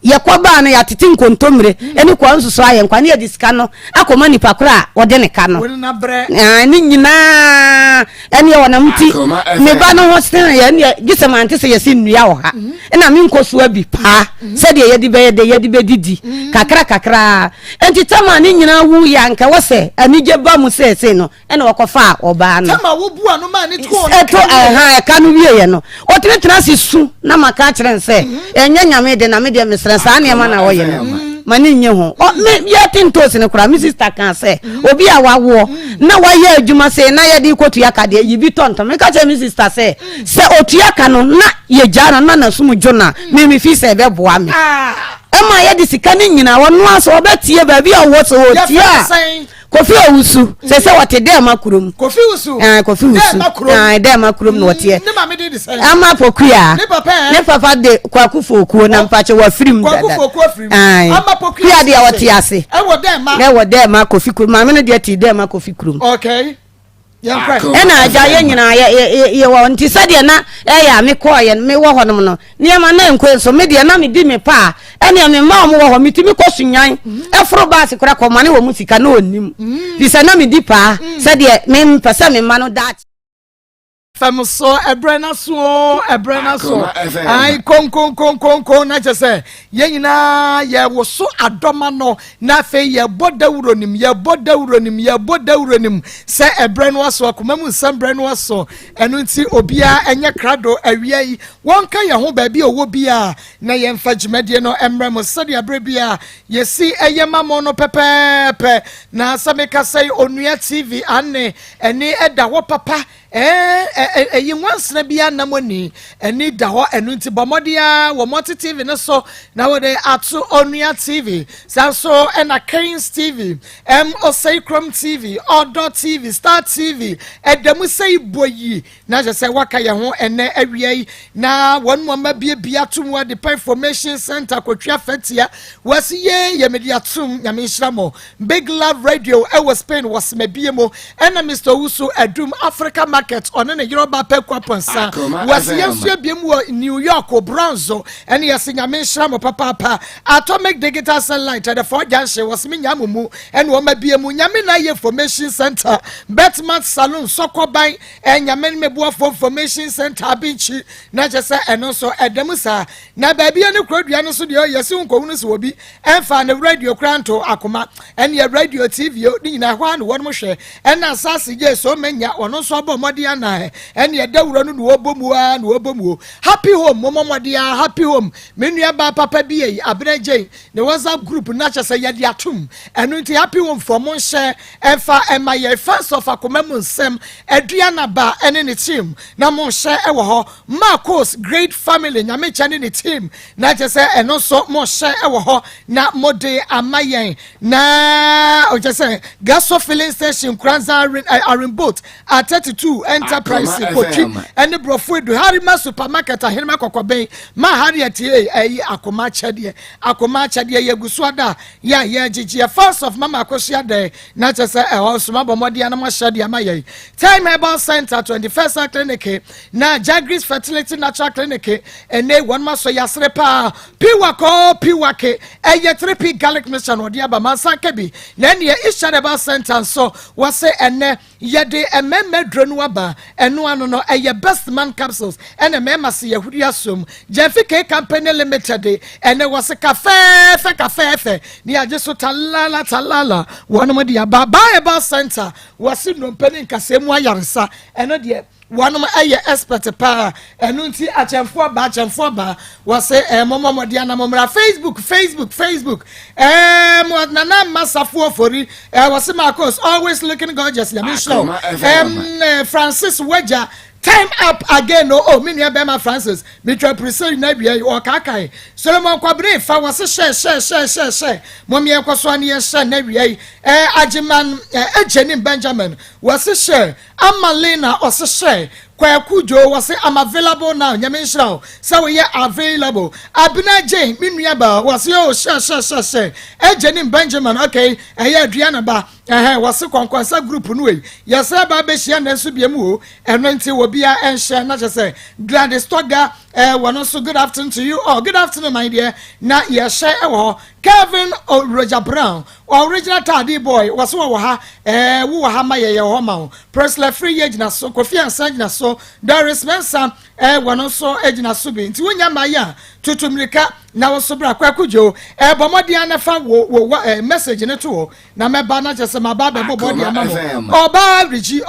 Yakoba na yatete nkontomre eni kwa nsuso aye nkwa ne yadisika no Akoma nipa kora ode ne ka no ni nyina eni wona mti me ba no hostel ya ni gisemante se yesi nnua wo ha na me nkoso abi pa se de yedi be didi kakra enti tama ni nyina wu ya nka wo se anije ba mu se no ena wakofa oba no tama wo bua no ma ni to ka no wie no o tena sisu na maka kire nse enya nyame de na me de sa na na wo ye no mani nye ho o me ye tintos ne kura mi sister kan say obi a wawo na wa ye adwuma say na ye di kotu ya ka de yi bi tonto me ka che mi sister say se otu ya ka no na ye jara na sumu jona me fi say be boa me ema ye di sika ni nyina wo no aso obetie ba bi a wo so otia Kofi Owusu se wote dem akurum Kofi Usu Kofi Usu dem akurum no wote ne ma me dey say ama pokua ne papa de kwakufu okuo na mpache wa firim dada kwakufu okuo firim ama pokua de wote ase e wo dem ma kofi kurum ma me no de ti dem kofi kurum okay ena aja ye nyina ye wo nti sade na ya me ko ye me wo honom no ne ma na nkwenso me de na me di me pa ene me ma mo wo ho mitimi ko sunyan efro ba se kora ko mane wo musika na onim di se na me di pa sade me mpesa me ma no dat Famoso ebrena so ai kon na je say ye nyina ye wo so adoma no na fe ye bodawuronim se ebrena so akoma mu sembrena so enu nti obia enye krado awia yi wonka ye ho ba bi owo bia na ye mfa gimade no emrem so de abre bia ye si eye mamo no pepepe na sameka say onua TV ane eni eda wo papa yi wansna bia namoni eni da ho enu nti bomodia wo Multi TV no so na wo de atu onua TV sanso ena Kings TV Osakrom TV Odo TV Star TV edemu sei boyi na je se waka ye ho ene awiai na won mo ma bia tum wa the information center kwatwa fatia wasi ye media tum ya me nhyiramo Big Love Radio was Spain was me biemo ena Mr. Usu Adum Africa market on na Yoruba pekwa ponsa wasi yensu biemu New York Bronzo ene yasinya me nhyiramo papa Atomic Digital Satellite the four junction was me nyamumu ene wo ma biemu nyame na ye information center Betmat Salon Sokoban nyame mebua for information center abinchi na jese eno so edemusa na baby ene krodua no so de yesi nkohunu so obi emfa na radio kranto Akoma ene radio TV ni nyina hwa no won mo hwe ene asase je so manya wono so abomode ana ene dawuro no no obomu happy home momomode happy home menua ba papa bi yi abreje ne WhatsApp group na jese yede atum eno nti happy home for mo hwe emfa emaye fans of Akoma munsem aduana ba ene ne team na mo hwe ewo ho Maa Akos great family nyame chane ne team na jese eno so mo hwe ewo ho na mode amayen na o jese gaso filling station Kranza Iron Boat at 32 Enterprise Kochi ene brofo edu Harima supermarket ahirima kokoben ma Harriet Akoma chade ye gusuada ya jiji fans of Mama Akos de na jese eho so mabomode na mo hwe amayen Time Herbal Center 21st Clinic na Jagris Fertility Natural Clinic ene one maso yasre pa piwake eye 3P garlic mission odi aba mansanka bi na ne Isha Herbal Center so wase ene yede ememme dronu aba eno ano no eye best man capsules ene mema se yahudi asom Jeffike Company Limited ene wase cafe ni ajeso talala one mo dia ba Herbal Center wase no mpeni nkasemu ayaresa eno de one of my expert pa enunti achemfo ba wase momomode na momra Facebook nana masafo fori wase Maa Akos always looking gorgeous ya show Francis Weja time up again me nua be ma Francis me twa present na bia o kakai Solomon Kwabre fa wase share momie ekoso ane ye share na bia agiman Ejenim Benjamin wase share Amalena wase share Kwakujo wase am available now nyame nhyira so we are available Abina Jane me nua ba wase share Ejenim Benjamin okay aduana ba wase kwankwansa group no we yesa ba be hia na so bia mu eno nti bia enhye na che say Gladys Toga One also good afternoon to you. Oh, good afternoon, my dear. Na share Kevin Roger Brown, original Taddy boy, was who ha my homa. Presley free age na so, Kofi and Sanjina so, Doris Mensa, one also Edna Subi. Into Winya Maya, Tutumrika, now Sobra Kwakujo, Bomodiana fan message in a tour. Na me bana just my baba body Oba Rigi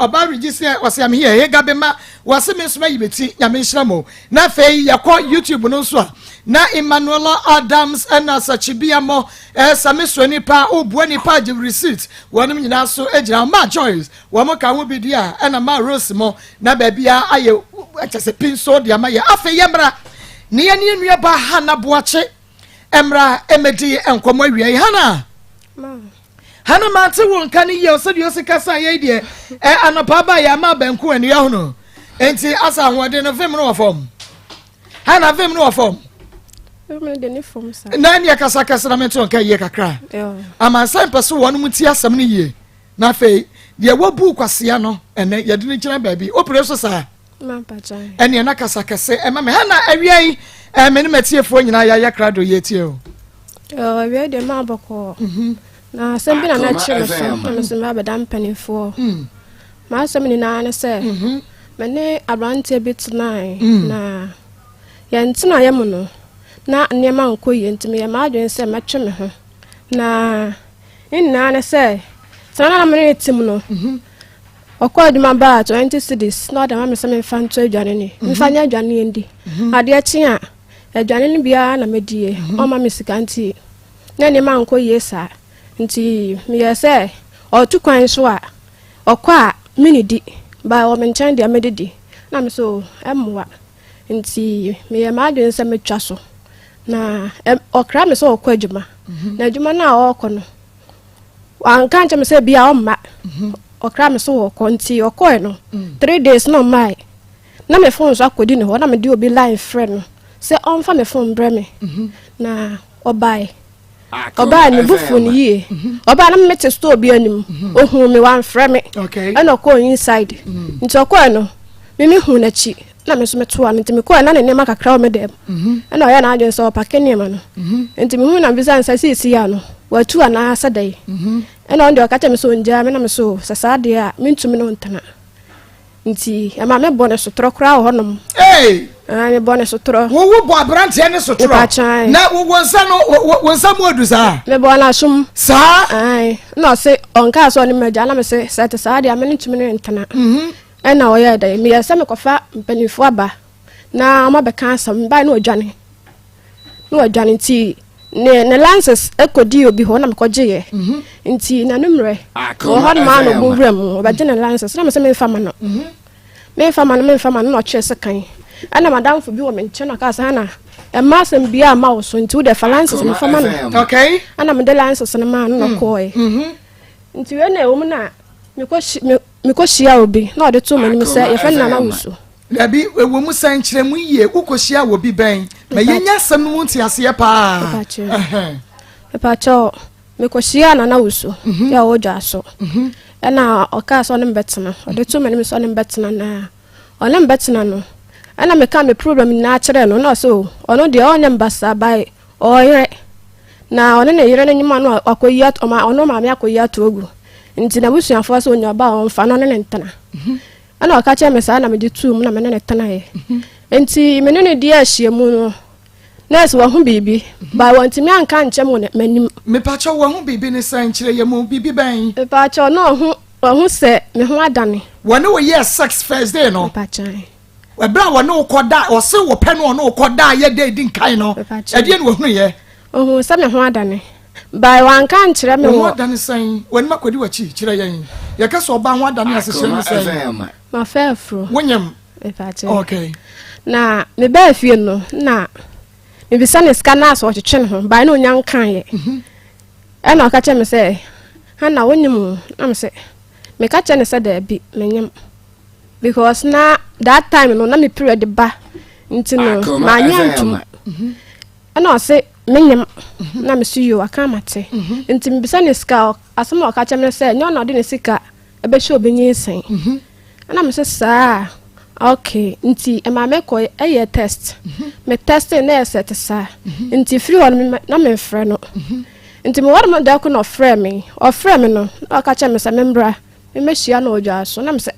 was I'm here, Gabema, was a miss Maybeti, Yamin na fei yakọ YouTube no so na Emmanuel Adams and Sachibiamo samiso nipa obuo nipa give receipt wonum nyina so egira ma Joyce wo mo ka wo bi dia na ma Rose mo na ba bia aye achese pinso dia ma ye afa yemra ne ye ne nua ba Hana Boache emra emedi enkomo awie Hana Hana ma te won kan ye so de osikasa ye de anopa ba ya ma banku anu ya hono enti asa hode no fem no wofom Hana fem no wofom Nani akasa na meto nka ye kakra ama san peso wonu muti asam ne ye na fe ye wabu kwasea no ene ye de ne kira baabi opere so sa ene na kasa kase ema me Hana awiai me ne matiefo nyina ya krado ye tie o awiai de ma boko na sembi na na chiro so me ba dan panifo ma asem ni na ne se me ne abrante bit na ya ntina ye mu no na niema nkoye ntime ya ma adwen se metwe me ho na nna ne se sana na me tim no okwa duma ba 20 cities na da ma me se me fan to adwane ni mfanya adwane ndi ade achi a adwane ni bia na medie o ma me sikanti na niema nkoye sa nti me ya se o tu kwan so a okwa minidi ba o me nchan dia medidi na me so emwa nti me ya ma adwen se metwa so na okra me so okwa adwuma na adwuma na okọ no anka nche me se bia o ma okra me so okọ nti okọ no 3 days no mai na me phone so akodi ne ho na me di obi line friend no se on fa me phone bre me na obai ne bufu ni ye oba na me te store bi anim ohun me wan friend me and okọ inside nti okọ no me hu na chi na me so me to am nti me ko na ne ma kakra o me dem na oya na adwen so pakene ma no nti me hu na visa nsa si ya no watu ana asadai na on de okacha me so nja me na me so sasa de a me ntumi no ntana nti ama me bone so tro kra ho nom me bone so tro wo bo abrante ne so tro na wo nsa mo adu sa me bone asum sa no se onka so ni meja na me se sasa de a me ntumi no ntana na oya da me ya se me kofa mpanifo aba na ama be kan asam ba na odwane nti ne lances ekodi obi ho na me koje ye nti na numre o ho ma no bowrem obaje ne lances na me se me fa ma no me fa ma no che se kan ana madam fo bi wo me nche no ka sa na e ma sem bia ma wo so nti wo de fa lances me fa ma no okay ana me de lances na ma no koe nti we na e wo mu na me ko shia obi na o de to mani se ye fa na na wuso Dabi ewo mu san kire mu yie ukoshia wo bi ben me yenya sam mu nti ase pa pacho me ko shia na wuso ya o ja so na o ka so ne betena o de to mani so ne betena na o ne betena no na me ka me problem na kire no na so ono de onye mbasa bai o yire na ono ne yire ne nyima no akoyi o ma ono ma me akoyi atogu nti na busuafo so nya ba on fa no ne ntana ana akacha me sa na me ditu na me ne tana ye enti me ne di ahyiemu no nurse wo hu bibi ba wonti me anka nche mu manim me pacho wo hu bibi ne san kire ye mu bibi ban me pacho no hu se me hu adane wo ne wo ye sex first day no pacho we bra wo ne wo koda o se wo pe no wo koda ye day din kan no e die ne wo hu ye hu se me hu adane by one kan kire me wo adane san wo ne makodi wachi kire yen ye ka so ba hu adane asese ne san ma fefro wonyam pacho okay na me ba fie no na me bisa ne scanner so twetwe ho ba na onyan kan ye na okache me se ha na wonyim na me se me ka che ne se da bi menyam because na that time no na me period ba nti no ma nyantum na o se menyam na me su yo aka mate nti me bisa ne ska asema okache me se nyo na de ne sika ebe hye obenyi sen na me se saa Okay, nti e ma me ko e test. Me test na set sa. Nti free one na me frɛ no. Nti me war me da ko no frɛ me. O frɛ me no, o ka che me se membra. Me mehia na odwa so na me se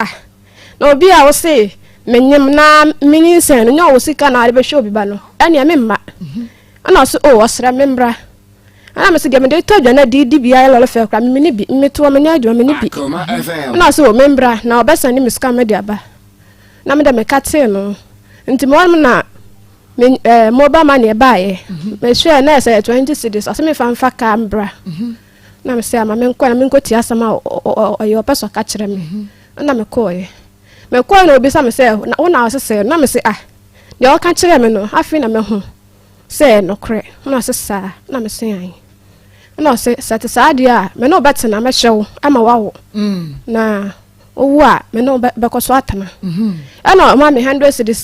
na obi a wo se menyem na menyinsen no nya wo sika na ade be hwe obi ba no. Ene me mma. Ana so o osra membra. Ana me se ge me de to dwa na di bia lolo fe kra me ni bi me to me nya dwa me ni bi. Ana so o membra na obesa ni me sika me de aba. Na me da me kate no nti mo na me mobile money baaye me share na say 20 cedis ase me fa ka mbra na me say ama me nko na me nko ti asama oyo peso ka kire me na me ko na obi sa me say na wona asese na me say de o ka kire me no afi na me ho say no kre na asesa na me say an na say satisfied dia me no bet na me hyew ama wawo na owa me no be ko so atana ana ma me 100 cedis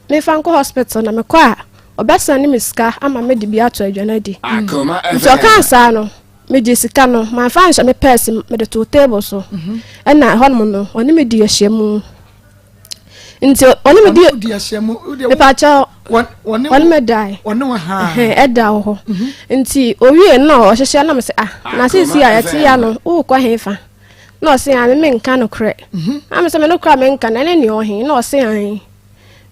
me fa nko hospital na me kwa obesa ni miska ama me di bia to adwana di Akoma so kansa no me di sika no ma fa nso me purse me de to table so na honmo no oni me di ahyemu nti oni me di ahyemu me pa cha oni me dai oni wa ha eda ho nti owie no o hyehye na me se na sisi a yati ya no wo kwa hefa no se a me nka no kre am se me no kra me nka na ne o he no se an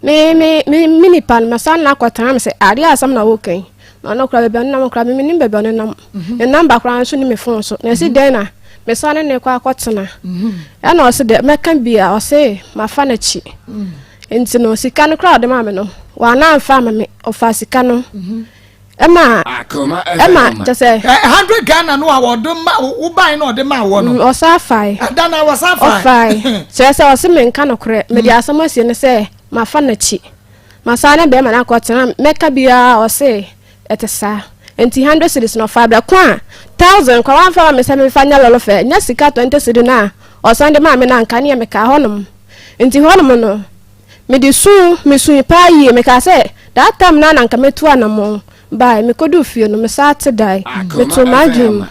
me mini pan masan na kwatan am se ari asam na wo kan no kra be na mo kra me nim be be no nam e number kra so ni me phone so na si den na me san ne kwa kwatena e na o se de me kan bia o se ma fa na chi enti no sika no kra de ma me no wa na fa ma me o fa sika no Emma just say 100 Ghana no award ma wo buy no de ma wo no o sa fai Dana was sa fai so say o se me nka no kre me dia asama sie ne say ma fa na chi ma sa ne be ma na kwatena meka bia o se etesa enti 100 cedis no fa bra kwa 1000 kwa wan fa me se me fa nya lolo fe nya sika 20 cedis na o san de ma me na nka ne me ka honum enti honum no me di su me su pa yi me ka say that time na nka metu anamo bai me kodu fie no me sa te dai me to madwum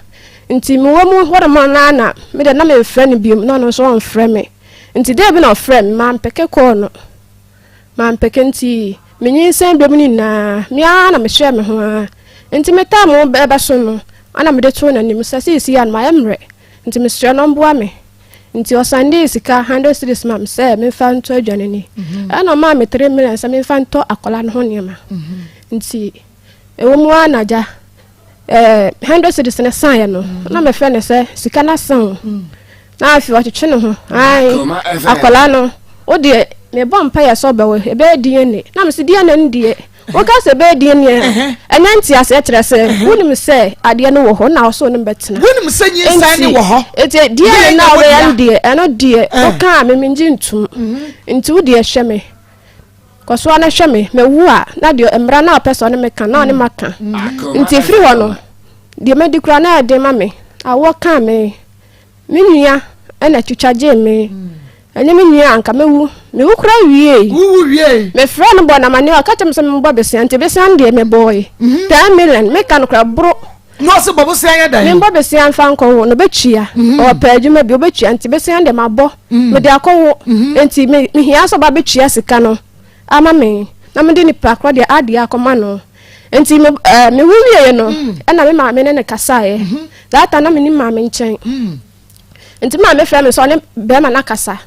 nti me wo mu hore ma na me de na me frɛ ne biom no so on frɛ me nti de bi na frɛ me ma mpeke ko no ma mpeke nti me nyinsen dom ni na me na me hwɛ me ho nti me ta mo be so no ana me de to na ni me sa sisi ya ma emre nti me hwɛ no mboa me nti o Sunday sika 100 cedis ma me say me fa nto adwane ni ana ma me 3 million sa me fa nto akola no ho niema nti ewo mu anaja 100 cedis na san ya no na me fe ne se sika na san na afi wa twetwe no ho ai akola no o de me bom pa ya so be we e be die ne na me se die ne ndie o ka se be die ne enanti ase kire se woni me se ade no wo ho na so no betena woni me se nyi san ne wo ho eti die ne na we ya ndie eno die o ka me menji ntum nti wo de hwe me koso na hwe me wu a na de emra na person ne me kan na ne maka nti free ho no de me di kura na de ma me awo ka me nua na twitwaje me enye me nua anka me wu kura wie me frɛ no bo na mane o ka tem se me bo besi ante besi ande me boy 10 million me kan kura bro no se bobo se anya dai me bo besi anfa nko no betwia o pa adwuma bi o betwia ante besi ande mabo me de akɔwo enti me hia so ba betwia sika no ama me na me de ni pakwa de ade Akoma no enti me wuwie no na me ma me ne kasa that na me ni ma me nchen enti ma me fra me so ne be ma na kasa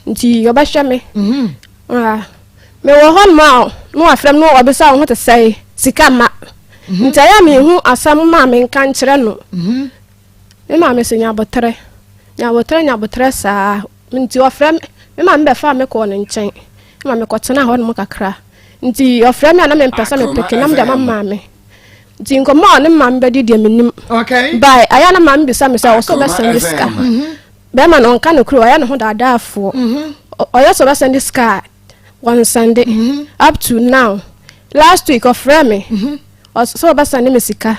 enti yo ba hwe me me wo hon ma no afram no obisa ho te sai sika ma enti ya me hu asam ma me nkan kire no me ma me senya botre sa enti ofram me ma me be fa me ko no nchen ma me kwotena ho no kakra nti ofra me na me mpesa me peke na me da mama me nti nkomo ne ma me bedi de menim okay bai aya na ma me bisa me say o so be send ska be ma no nka no kro aya no ho da daafo oya so be send ska one Sunday up to now last week ofra me so be send me sika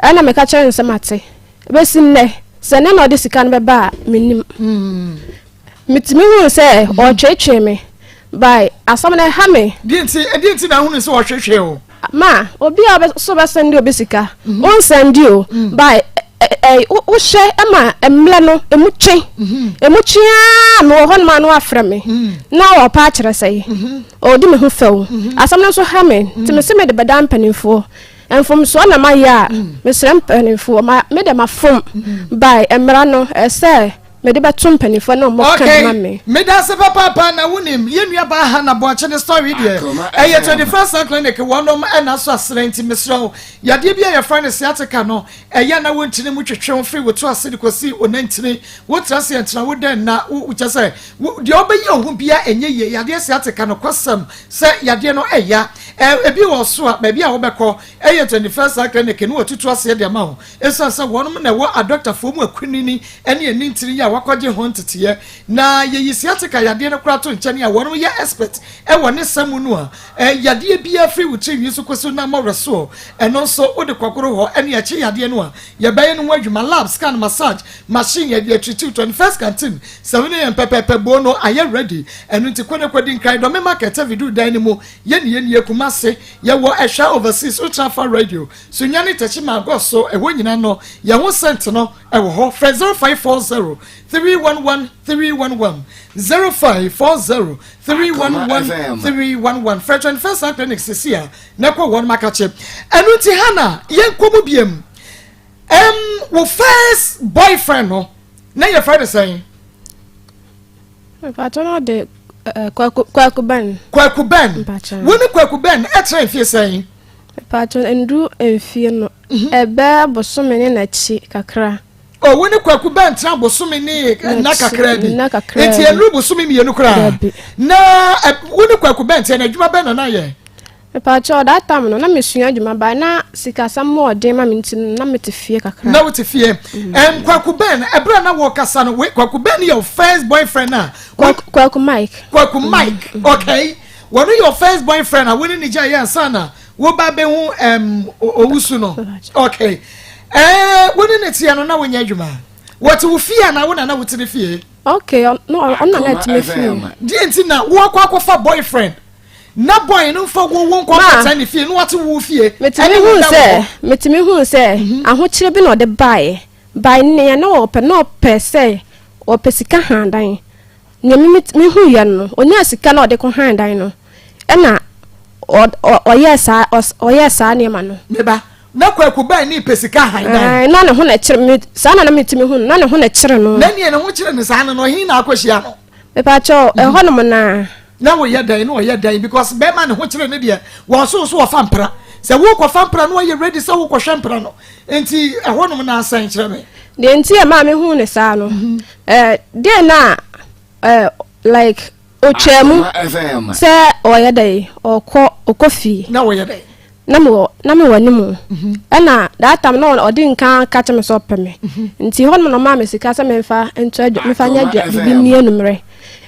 ana me ka chere nsemate be sinne sene no de sika no be ba menim mitimi hu say o twetwe me by asomne ha me dinti na hunu se wo hwehwe o ma obi a so be send obisika on send you by by Ushe Emma Emlano Emuchi Emuchia no one man after me. Now a patch I say. Oh, do me who fell. As I'm not so hammy to me see me the badam penny for. And from Swana my yard, Miss Rampenny for my madam a phone by Emrano, say. Me de batum penny for no more can me. Me da se papa na wonim ye nua ba ha na bo the story there. Eh 21st clinic one and aso asrenti mesro. Ya de bia your friend siatica no. Ya na wontini mu twetwe free wo to asedi kosi onantini. Wo trase entra wo den na wo say de obeyi ohun bia enye ye ya de siatica no kwasam se ya de no eya. Ebi wo so a ba bia wo beko 21st clinic no tutu ase de ma ho. Esa se wonum na wo a doctor fo mu akunini ene enintiri ya wakwaje ho ntete na ye yisiatika yade no kura to nchane a wono ye expert e wone samu no a yade bia free wuchi wisu koso na mawreso eno so ode kwakoro ho ene ya chi yade no a ye baye no adwuma lab scan massage machine ye treat 21st canteen 7am pepepe bono aye ready eno ntikone kwadi nkai do me market video dan ni mu ye ne ekumase ye wo ehwa overseas ultra radio so nyane tachi ma goso e wo nyina no ye ho cent no e wo ho 0540 311 311 0540 311 311 French and first clinic Cecilia Neko one makache Anuti Hana yen komu biem wo first boyfriend no na your friend saying Pato de Kwaku Ben Woni Kwaku Ben etra fie saying Pato endu enfie no ebe bosome na chi kakra Oh, when you quack band trouble swimming Nakakrebi, it's a ruble swimming you cry. Na, when you quack band and a juma band and I. A patch of that time, no, I'm missing you, by now, sick as some more dema minting, no to fear. No to fear. And Quaku Ben, a brand walker son away, Quaku Ben, your first boyfriend now. Quaku Mike. Okay. When your first boyfriend, I win in the Jaya Sana, what baby Owusuno. Okay. Wouldn't it see another when you what you fear now? When I know to the fear. Okay, no, I'm not letting me feel. Didn't now walk off a boyfriend. No boy, no for won't come any fear, what to fear. Met me who say, and what should be not the buy near no open no per se or pesica hand dying. Near me who you know, or yes, cannot the hand I know. And or yes, I near man. Neba. Na kwaku ba ni pesika han dan na ne ho na kire me sa na metimi hu na ne ho na kire no na ne ho kire ne sa no hin na akohia no me pa cho e ho no na wo ye dan no ye dan because be man ne ho kire ne de wo so wo fampra se wo ko fampra no ye ready se wo ko hwempra no enti e ho no na asan kire me de enti e ma me hu ne sa no de na like o chemu se o ye dai o ko fi na wo ye dai na me wani mu na that time no odin kan catch me so peme nti hon no ma me sika se me fa ento me fa nya dwa bi ni enumre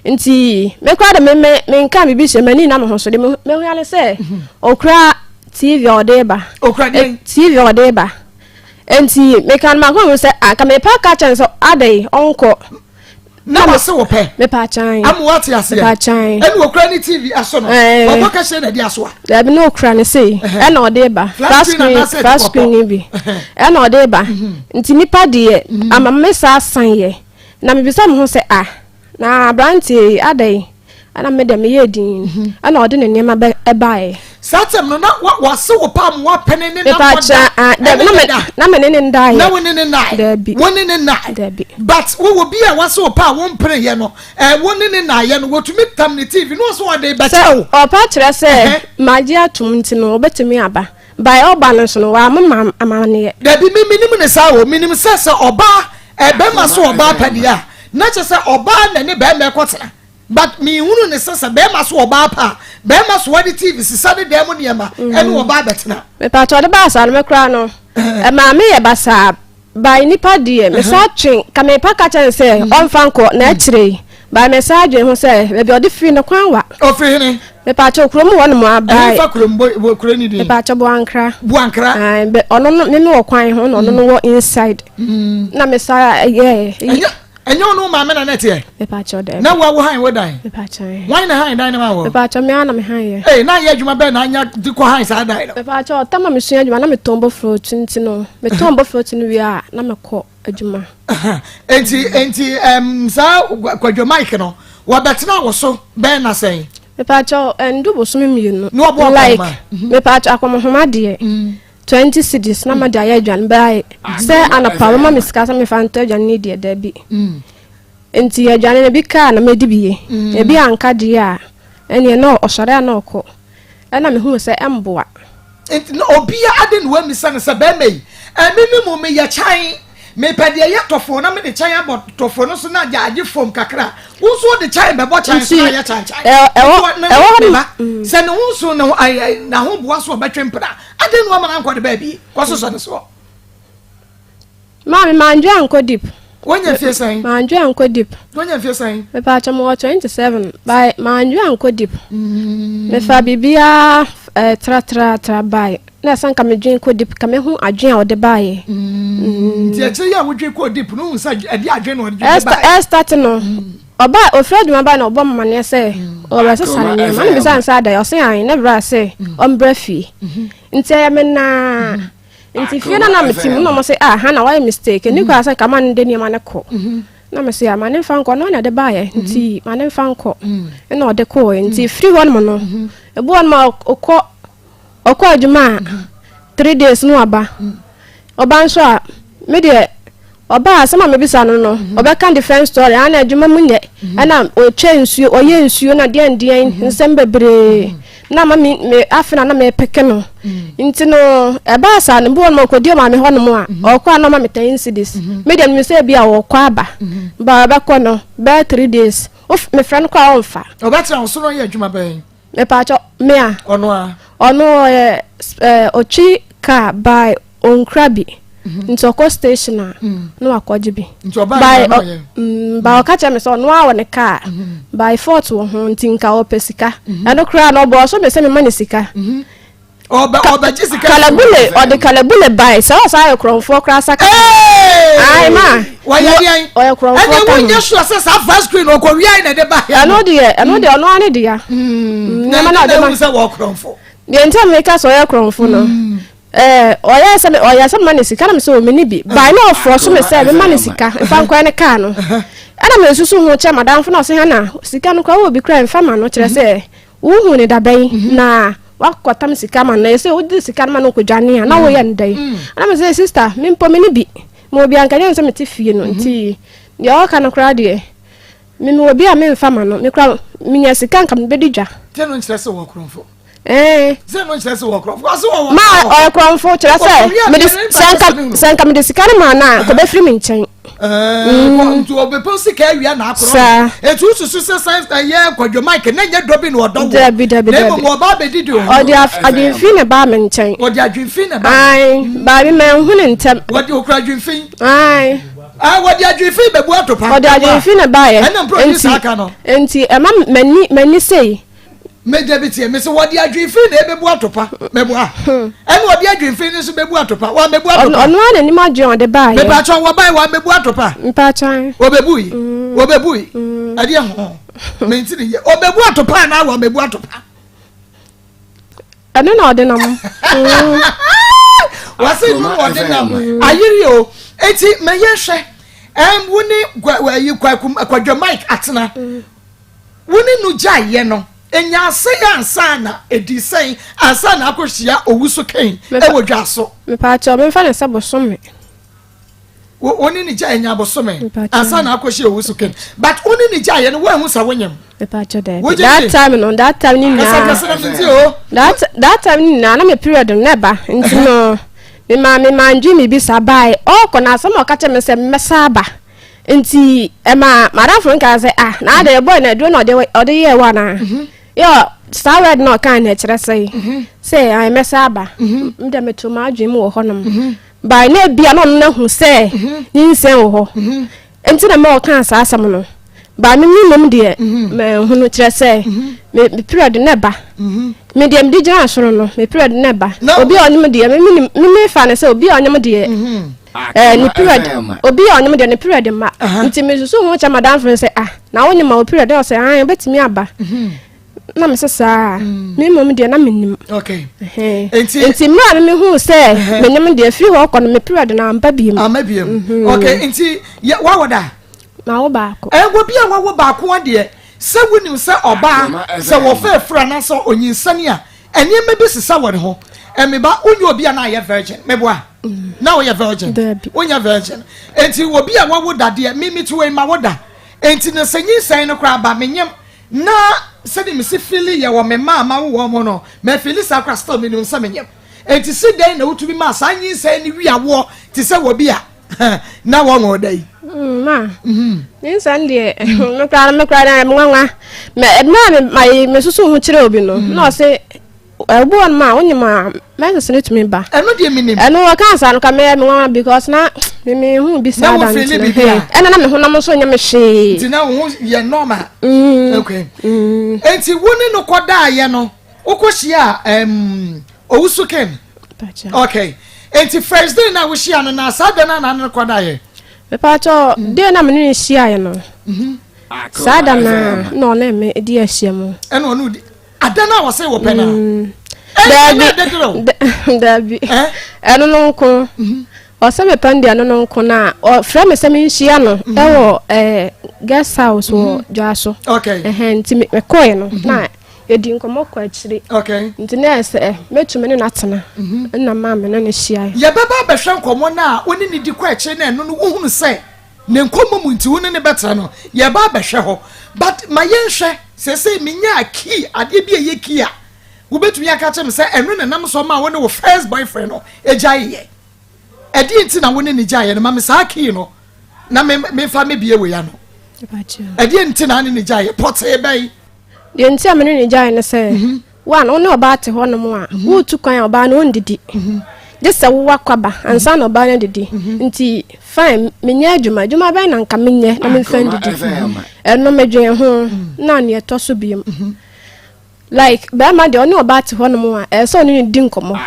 nti me kwa de me nka me bi se mani na me ho so de me hu ale se okra TV odeba TV odeba nti me kan ma ko se aka me pa catch so adai onko na wase wo pe me pa chan am what ya se pa chan enu okra ni TV aso no obo ka she na di aso a da bi no okra ne se e na odeba flash screen bi e na odeba nti nipa de ama me sa san ye na me bisa me ho se na branti adai ana me de me ye din ana ode ne nema e bae satem no na wase wo pam wa pene ne na na me ne ndai na woni ne nai woni ne nai but wo wo bia wase wo pa wo mpre ye no woni ne nai ye no wotumi tam ne TV no so ode be chew o pa kire se maji atum nti no obetumi aba by oba no so no wa mama amane ye da bi minim ne sa wo minim se oba be ma so oba padia na che se oba na ne be me kwotena but me hunu ne sasa be ma so oba pa be ma so wadi TV sisa de dem ne ma ene oba betena me pa to de ba sa no me kra no ma me ye basa by nipa die me sa twen ka me pa ka chen se on fanko na akire by me sa dwe ho se be odi fi no kwan wa o fi ni me pa cho kuro mu wonu mu abai fa kuro kuro ni di me pa cho buankra be ono no me wo kwan ho no no wo inside na me sa enyo no ma me na net ye me pa cho de na wo han wo dan me pa cho why na han dan na wo me pa cho me ana me han ye na ye adwuma be na anya di ko han sa dan me pa cho tama me sua adwuma na me tombo fruit ntino me tombo fruit no wi a na me ko adwuma enti sa kwadwo Mike no wo betena wo so be na sen me pa cho ndu bo so me mienu no obo like me pa cho Akoma homa de 20 cities na ma de aye adwan bai say anapa mama me sika sa me fa nto adwan ni de da bi enti adwan na bi ka na me di biye e bi anka de a ene no osore na okọ na me hu say emboa enti no obia ade no wa mi san se be mai minimum me ya chan me pede ya tofo na me de chan abot tofo no so na jaage fom kakra wo so de chan be bo chan so na ya chan se no wo so no na ho boa so betwempra ade no ma na nko de ba bi kwa so ne so mami manju anko deep wonya fie san manju anko deep wonya fie san me pa chamo 27 by manju anko deep me fa bibia tra by na san ka me dwen ko deep ka me hu adwen a ode bae ti ache ya wo dwen ko deep no sa ade adwen no ode bae start no oba ofred ma ba na obo mama ne se o ba se sare ne ma me san sa da yo se an na bra se ombra fi nti ya me na nti fie na me tim no mo se ha na why mistake ni kwa san ka man de ni ma ne ko na me se ma ne fa nko no na de bae nti ma ne fa nko na ode ko nti free one mo no ebu one ma okọ adwuma 3 days no aba oba nso a me de oba asema me bisa no oba kan different story ana adwuma munye ana o chensuo oye nsuo na de nsem bebre na ma me afina na me peke no nti no eba asa no bo no kodi ma me ho no mo a okọ na ma me 10 cities me de me se bia okọ aba ba ko no ba 3 days of me friend ko a onfa oba tra so no ye adwuma ben me pa cho me a ono ochi ka by onkrabi ntoko station a no akojibi by ba okacha me so no awo ne ka by fort wo ho ntinka opesika eno kra no bo so me se me mani sika oba jisika kalabule by so sa kronfo kra saka ai ma oya kronfo and when you sure say first screen o ko wi ai na de ba ya no de ono ane de ya na ma de say wo kronfo de ntem me ka so oya kronfo no oya se mani sika na me so me ni bi by no for so me say me mani sika fa nkwa ne ka no ana me susu hu che madam fo na se ha na sika no kwa wo bi kra mfa ma no kire se wo hu ne daban na wakotam sika ma na se wo di sika ma no ko dwane a na wo ye ndai ana me say sister me mpo me ni bi mo bi anka nse me ti fie no nti ya o ka no kra de me obi a me mfa ma no me kra me nya sika nka me bedi dwa te no nkyerɛ sɛ wɔ kronfo ze no nkyerɛ sɛ wɔ kronfo aso wɔ ma o kronfo kyerɛ sɛ me di sanka me di sika ma na ko be firi me nkyɛn ntu obepo sika awia na akoro etu susu se science ye kwadwo Mike na nya dobi no odo na mo ba be didi o odi adwinfi ne ba me nkyɛn odi adwinfi ne ba ai ba bi me hu ne ntem odi okra adwinfi ai wodi adwinfi be bu atopa odi adwinfi ne ba ye na produce aka no enti ema mani sei meje bitie me se wodi adwinfi na ebe bu atopa mebu a ene wodi adwinfi ni so bebu atopa wa mebu atopa ono ana ni ma jon de ba ye me pa cho wa ba wa mebu atopa mpa chan obebui ade ho me ntini ye obebu atopa na wa mebu atopa ane na ode nam wase nu ode nam ayiri o eti me ye hwe woni kwadwo Mike atena woni nu jaye no enya se yansa na edisen ansa na akohia owuso kan ewodwa so me pa cho me fa ne se bosome woni ni jaye nya bosome ansa na akohia owuso kan but woni ni jaye no wa hu sa wonyam me pa cho that time ni na that time ni na me period neba nti no me manju mi bi sabai o ko na asem o ka che me se me saba nti madam nka say na the boy na do no de ye wa na yo started no kan na kire say I me saba mde meto ma adwem wo honom by na bia no na hu say nyinsen wo ho nti na me o kan sa asem no ba me mum de me hunu kire say me period na ba me de mdi jana soro no me period na ba obi onyem de me fa na say obi onyem de ni period obi a onyem de ni period ma nti me so hu cha madam friend say na woni ma o period o say betimi aba na me sesa me mom de na menim okay enti ma me hu say menyem de afiri ho kono me period na amba biem okay enti wa woda ma wo ba ko wo bia wa wo ba ko de se woni se oba se wo fa afura na so onyinsani a ene me bi sesa wo ne ho me ba onye obi na ye virgin me boa na wo ye virgin onya virgin enti wo bia wa wo da de me to we ma wo da enti na sanyi san no kra ba menyem na se de me se feel ye wo me ma wo mo no me feel sa kra still me no se menyem enti se den na wotu bi ma sanyi san ni wi awo ti se wo bia na wo ngo dai ma ni san de me kra na nwa me susu hu kire obi no na o se ebu on ma onye ma message to me ba eno de minim eno wa kan san ka me nwa because na me hu bi sa da eno na me hu na mo so nya me hwe ti na hu ye normal okay enti woni no koda ye no ukohia owusu ken okay enti first day na wo hia no na sada na koda ye me pa cho de na me ni hia ye no sada na no na me di ahia mo eno no adana wa say wo pena dabi eno no ko o se me pande eno no ko na o fra me se me hia no e wo guest house wo jaso okay nti me koe no na edi nkomo kwa chiri okay nti na se metume ne natena na ma me na ne hia ye beba be hwe nkomo na oni ni di kwa chiri na eno no wo hunu se ne nkomo mu nti woni ne betra no ye ba be hwe ho but ma ye nhwe se minya ki ade bi ye ki a wo betumi aka chem se eno ne nam so ma woni wo first boyfriend no ejaye edi nti na woni ne jaye no ma me sa ki no na me fa me bie we ya no edi nti na ne jaye pote bai de nti a me ne jaye ne se one woni oba te ho no mo a wo tu kwan oba na ondidi desa wo wakwaba ansa na oba na didi nti fine menya adwuma bai na nka menye na me fan didi eno medwen ho na ne etoso biem like ba ma de oni oba te ho no mo a so oni di nkomo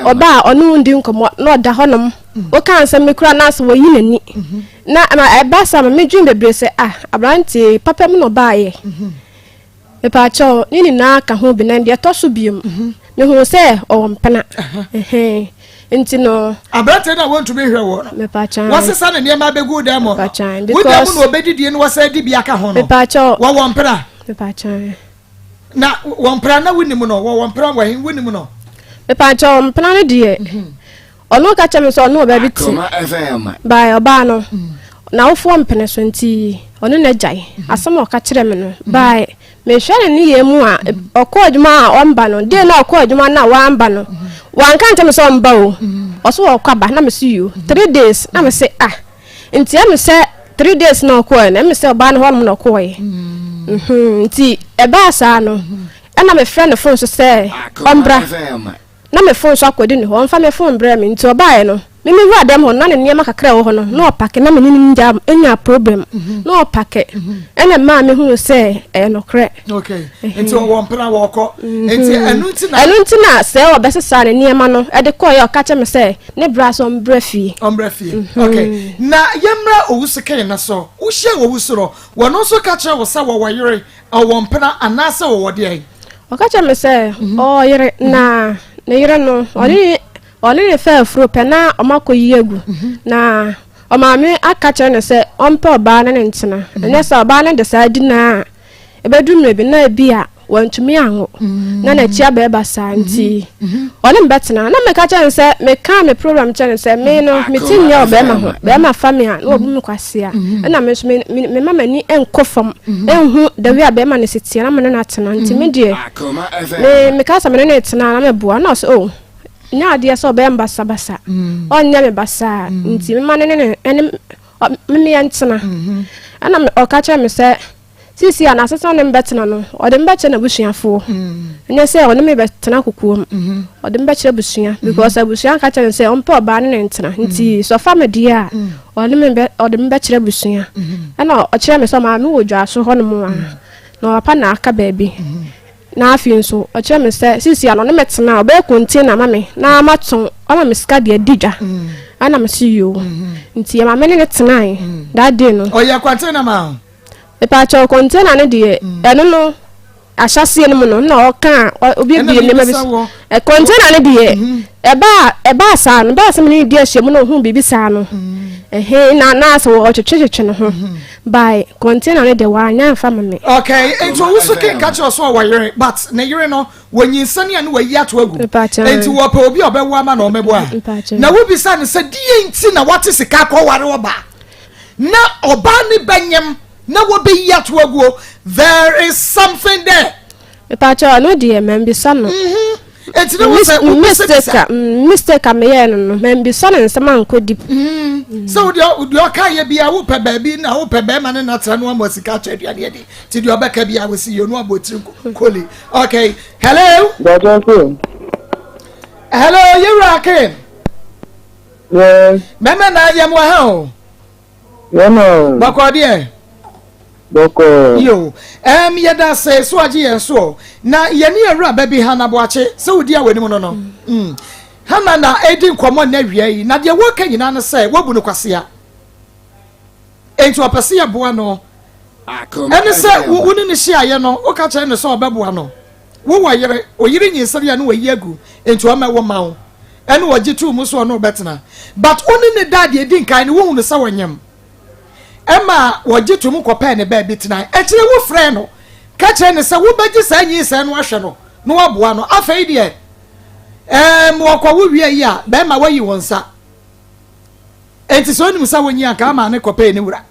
oba oni di nkomo na oda ho no o kan se me kura na so wo yinani na ma ba sa ma medwen bebre se abranti papa me no ba ye me pa cho ni na ka ho bi na de etoso biem me hu se o mpena nti no abrate na won to be hwe wo me pa cha wasesa na niam abegu da mo because wo da mu no obedidie no wasa di bi aka ho no me pa cha wo mpena me pa cha na wo mpena na winim no wo mpena wa hin winim no me pa cha mpena no die ono ka cha me so no ba bi ti ba oba no na wo fo mpena so nti ono na jai asem o ka kire me no ba me hwere ni ye mu a okọ adwuma a omba no de na okọ adwuma na wa amba no wan kan tem so mba o oso okwaba na me see you 3 days na me say nti am say 3 days na okọ na me say oba no ho no okọ ye nti e ba sa no na me friend phone so say ombra na me phone so akodi ni ho mfa me phone bra me nti oba ye no me wu adam ho na ne niam kakra wo ho no na opake na me ni nja enya problem na opake ena ma me hu se no kre okay nti wo mpena wo ko nti enu nti na se wo besesa ne niam no e de ko ye ka che me se ne bra so ombra fie okay na yemra owusike na so wo hye owusoro wo no so ka che wo sa wo yere wo mpena anase wo de ai o ka che me se o yere na ne yere no oni ne fa afro pe na omako yegu na omame aka kire ne se ompe oba na ne ntena ene se oba na de sa di na ebedum ne bi na bia wantumi anwo na na chia be ba sa nti oni mbetena na me ka kire se me ka me program kire se me no me tinye oba ma ho be ma family na obu me kwase a na me so me mama ni enkofam enhu da wi abe ma ne setia na me na tena nti me die me ka sa me ne tena na me bua na so nya dia so be mbasa basa onya me basa nti me mane ne me yantena ana me okacha me se sisi ana sesa ne mbetena no ode mbeche na busuafo nya se one me betena kokuom ode mbeche busua because abusua kacha ne se ompe oba ne ntena nti so fa me dia ode mbeche busua ana o kire me so ma me wodwa so ho no mo na papa na aka baabi na afi nso o kire me se sisi ano ne metena oba container mame na maton ama me ska de adidwa ana me see you nti ya ma me ne tenai that day no oya container ma e pa cho container ne de eno no ahyase ne mu no na o kan obi ebie ne me e container ne de e ba sa no ba se me ne di ahye mu no hu bibi sa no na so o twetwetwe no ho by container ne de wa anya fa me okay ento wo so ken catch us so wa yere but na yere no wanyi nsane anu wa yi ato agu enti wo pa obi obewo ama na omebo a na wo bi sa ne se die nti na wate sika ko ware oba na oba ne banyem na wo be yi ato agu there is something there pacha no de membi sa no enti no wo se mistake am ye no membi sa ne nsema nkodi so the okay bia wo pe baabi na wo pe be ma ne na tra no amosika twedua de ti de obeka bia wo si yonu abotiri koli okay hello hello you rocking yes mama na yam wa ha o no bako de boko yo yeda say so agi yen so na ye ne awura ba bi ha na boache se wodi a wani mu no hana na edi nkomo na wia yi na de wo ka nyina no say wabu no kwasea enti opese ya boa no Akoma ene say wo ni hia ye no o ka kire ne so obeboa no wo wayere oyire nyinsere ya no wayi agu enti o ma wo ma wo ene wo gitu mu so no betena but oni ne dad edi nkan ne wo hu no sa wanyam ema wo gitu mu kopa ne ba betena e kire wo frɛ no ka kire ne say wo bagi sa nyinsere no ahwe no no waboa no afei de mo kwa wo wie yi a be ma wayi wonsa enti so nim sa wonyi aka ma ne kopa ne wura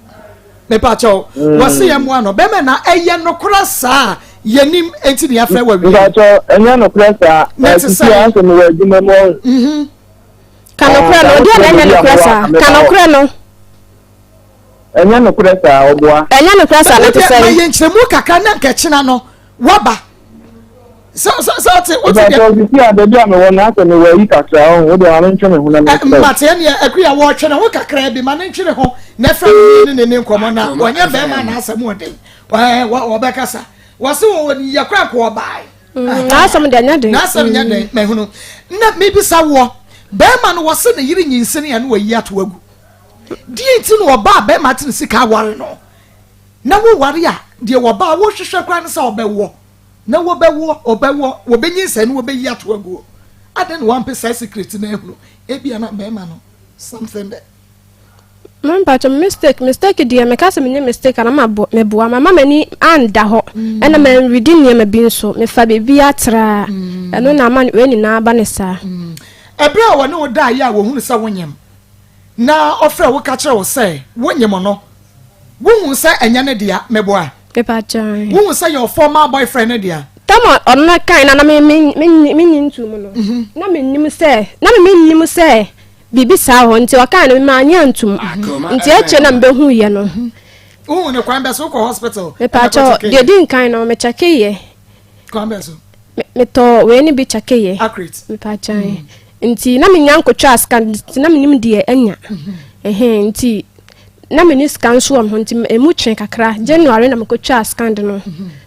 me pa cho wose ye mo ano be me na eye no kora sa yenim enti ne afa wa wie pa cho enya no kora sa ti anso no wa djuma mo kanokura no dia enya no kora sa kanokura no enya no kora sa oboa enya no kora sa na te say ye nkyeremu kaka na nkechina no waba so te o te dia de dia me wona so no wa yi kakra o de anu ntwe me hu na me mate ne akuya wo twe na wo kakra bi ma ne ntwe ho na fra ni ne nkomo na wonya be ma na asem odin wo be kasa wo se wo ni yakra ko bai na asem de nya de na asem nya de me hu no na me bi sa wo be ma no wo se ne yiri nyinsene ya no wa yi ato agu die nti no ba be ma tin sika ware no na wo ware a de wo ba wo hwehwe kwa no sa obewo na wo benyi sene wo be yi ato agu adan one percent secret na ehunu ebia na be ma no something there man pa mistake dia me kasa me mistake na me boa mama mani anda ho ena me ready ne me bi so me fa bebi atra eno na ma we ni na ba ne sa ebra wo ne wo da ya wo hunu sa wonyem na ofra wo ka kire wo say wonyem no wo hu sa enya ne dia me boa e pa chan wo hu sa your former boyfriend ne dia tama onna kan na me nyintu mu no na me nim se bibi sa ho nti waka na me anya ntum nti eche na mbe hu ye no wo ne kwan be so ko hospital me pa cho de din kan na me chake ye kwan be so me to we ni bi chake ye accurate me pa chan nti na me nyanko twa scan nti na me nim de anya nti na me ni scan so am nti emu twen kakra January na me ko twa scan no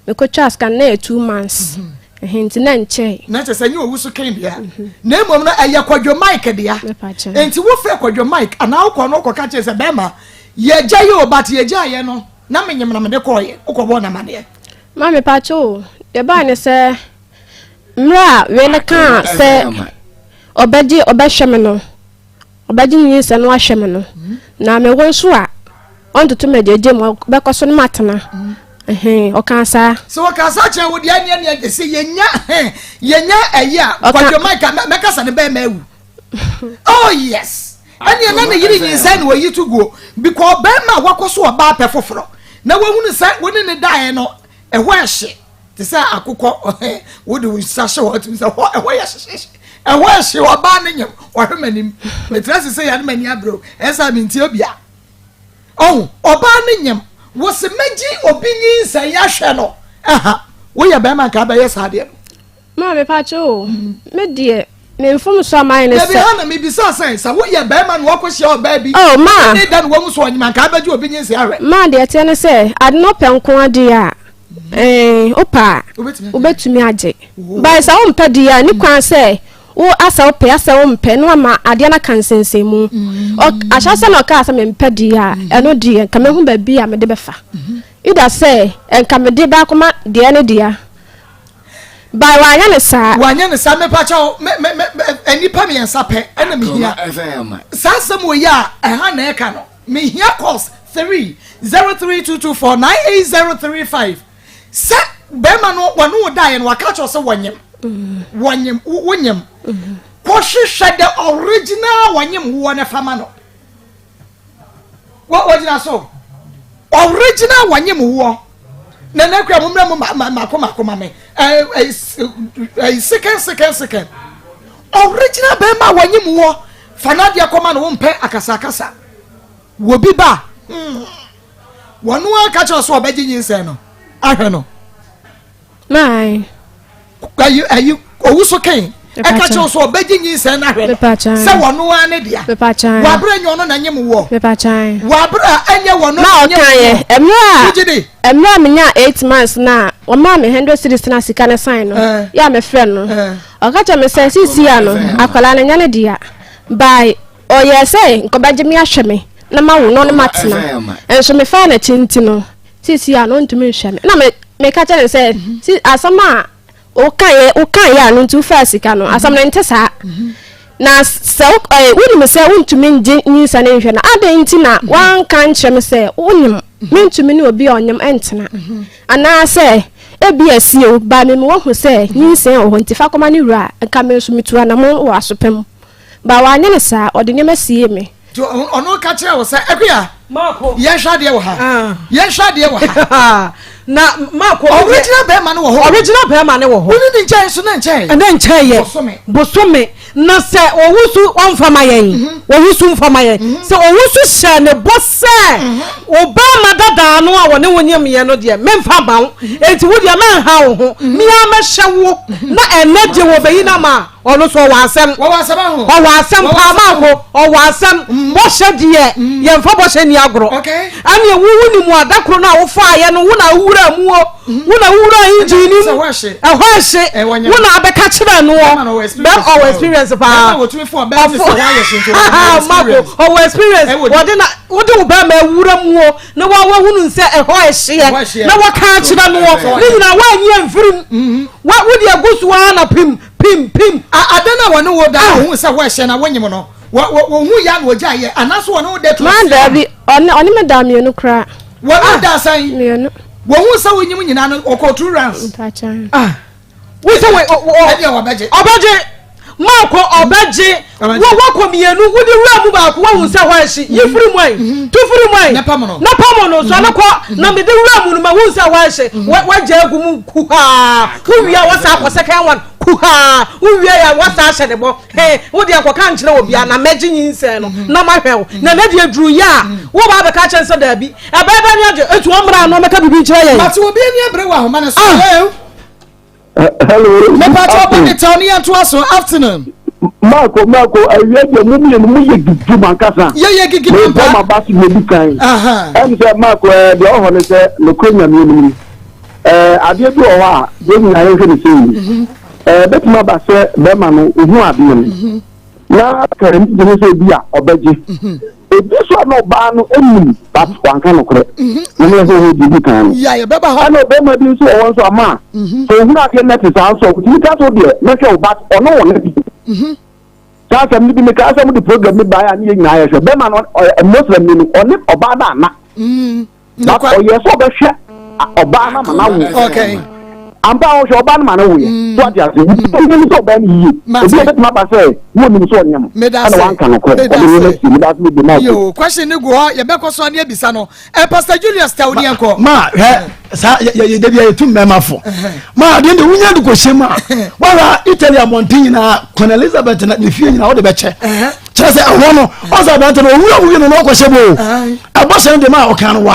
me ko twa scan na 2 months nti na nche na che sanyi owu so ken bia na emom na eye kwadwo mic dia nti wo fe kwadwo mic ana wo no ko ka che se be ma ye gya ye obat ye gya ye no na me nyem na me de ko ye ukobo na mane ma me pa cho ye ba ne se mra we na ka se obehwe no obaji nyi se no ahwe me no na me won so a on to me je mo be ko so no matena okansa so okansa che wo dia ne se yenya eya kwadwo mic me kasa ne be ma ewu oh yes ani na ne yiri nyi na wo yitu go because be ma wakoso oba pe foforo na wo hunu se woni ne dae no ehwo ehye te se akukọ wo de wo sahye wo tumi se ehwo ehye ehwo ehye oba ne nyem wo hwemanim metrase se ya ne mani abro esa minti obia oh oba ne nyem wo se meji obinyi se ya hwe no wo ya be ma ka ba yes ade ma me pa cho me die me mfom so amai ne se na me bisa sense wo ya be ma no wakohye oba bi oh ma ne dan wo mu so onyima ka ba ji obinyi se ahwe ma de tie ne se ad no penko ade a opa obetumi age by sa o mpa dia ni kwan se wo asa wo mpe no ama ade na kansensemu ahyase na ka asa me mpe di a eno di enka me hu ba bi a me de befa ida say enka me de ba koma de ne dia by wanya ne sa me pa cha enipa me ensa pe ena me hia sa sam wo ya ha na e ka no me hia calls 30322498035 sa be ma no wonu da no waka cho so wonyem ko hwehwe the original wanyem wo na fama no what original so original wanyem wo na na kwa mumra makoma me second original be ma wanyem wo fana dia koma no wo mpe akasa wo bi ba wonu aka cho so obeji nyinse no ahwe no mai ayu owuso kan aka cho so obeji nyinse na ahwe se wonu ane dia wa bra nyono na nyem wo wa bra anye wonu na okaye emra menya 8 months na o ma me 100 series na sika ne sign no ya me friend no aka cho me say sisi ya no akwala na nyane dia by o ye say nkobaje me ahwe me na ma wo no ne matena enso me fa na tinti no sisi ya no ntumi hwe me na me ka cho say si asama o kan ya no ntu fa sika no asam na ntesa na se woni me se wontumi nyinsa ne hwe na adan nti na wan kan kire me se wonim mentumi ne obi onyem entena ana se ebi asio ba me wo hu se nyinsa o nti fa koma ne wura nka me so mitua na mo wo asopem ba wa anye ne sa ode nyema sie me ono ka kire wo se akuya mako ye hwade wo ha na mako original be ma no wo ho original be ma ne wo ho woni ni nchen so na nchen ye bosome na se owusu onfama yen owusu onfama yen se owusu hye ne bose obama dada no a woni wonyam ye no de memfa bawo enti wo de ma ha wo ho mi a ma hye wo na eneje wo beyi na ma ono so wasem pa ma ko o wasem bo hye de ye mfa bo hye ni agro ani wuwu ni mu adakro na wo fa ye no wo na wura mu wo na wura injini ehwahye wo na abeka kire no be experience pa wo tumi fo be se wa ye shinto o experience wo de wo ba ma wura mu wo na wa hunu nse ehwahye na wo ka kire no ni na wa nye mfirim wa wo de agusu wa na pim adana wonu wo da hu se hwahye na wonyim no wo hu ya na oja ye anaso wonu de to man da bi oni me da mi enu kra wonu da san mi enu wo hu se wonyim nyina no okotu rounds wo se we obeje mako obeje wo komienu wo de wura mu ba ko wo hu se hwahye yifiri mwan tufiri mwan na pamono so na ko na me de wura mu no ma hu se hwahye wa jagu mu kuha ku wia wo sa ko second one kuha uwie ya wasa ahye de bo wo de akoka nkire obi na meji nyinse no na mahwew na na de aduru ya wo ba be ka chense da bi ababa ni aje etu omra no meka bibi nkire ye mate obi ani abre wa homa na so hello me pa to be tony to us afternoon Mako awie de mu ye gigi mankasa ye gigi ma ba si mebi kan em se Mako de o ho ne se no kwenya mi ni ade bi o ha de ni ayo hwe ni se betuma ba se be ma no ohu ade ni na kare mi de se bi a obeje ebi so na ba no enim ba kwa nka no kore na me so ho gigi kan ya ye be ba ha na be ma bi so o won so ama so ohu na ke net sa so ti ka so de na ke o ba ono won na bi Sasa mbi me ka asa mu di program mi ba ya ni nyina ya hwe be ma no Muslim ni oni oba da na na ko ye so be hwe oba na ma na wo okay amba o so oba na ma na wo ye so atia se ni so ba ni yi obi e betuma ba se wo ni so onyam ana wan kan ko o ni ni da so bi ma yo question ni go ye be ko so na ebisa no Pastor Julius Tawni enko ma sa ye de bia etum me mafo ma de de wunya du ko shema wala Italy amontin na Queen Elizabeth na ne fie nyina wo de be che chese ahono o za ba te no owura no ko shebo abose de ma o kan wa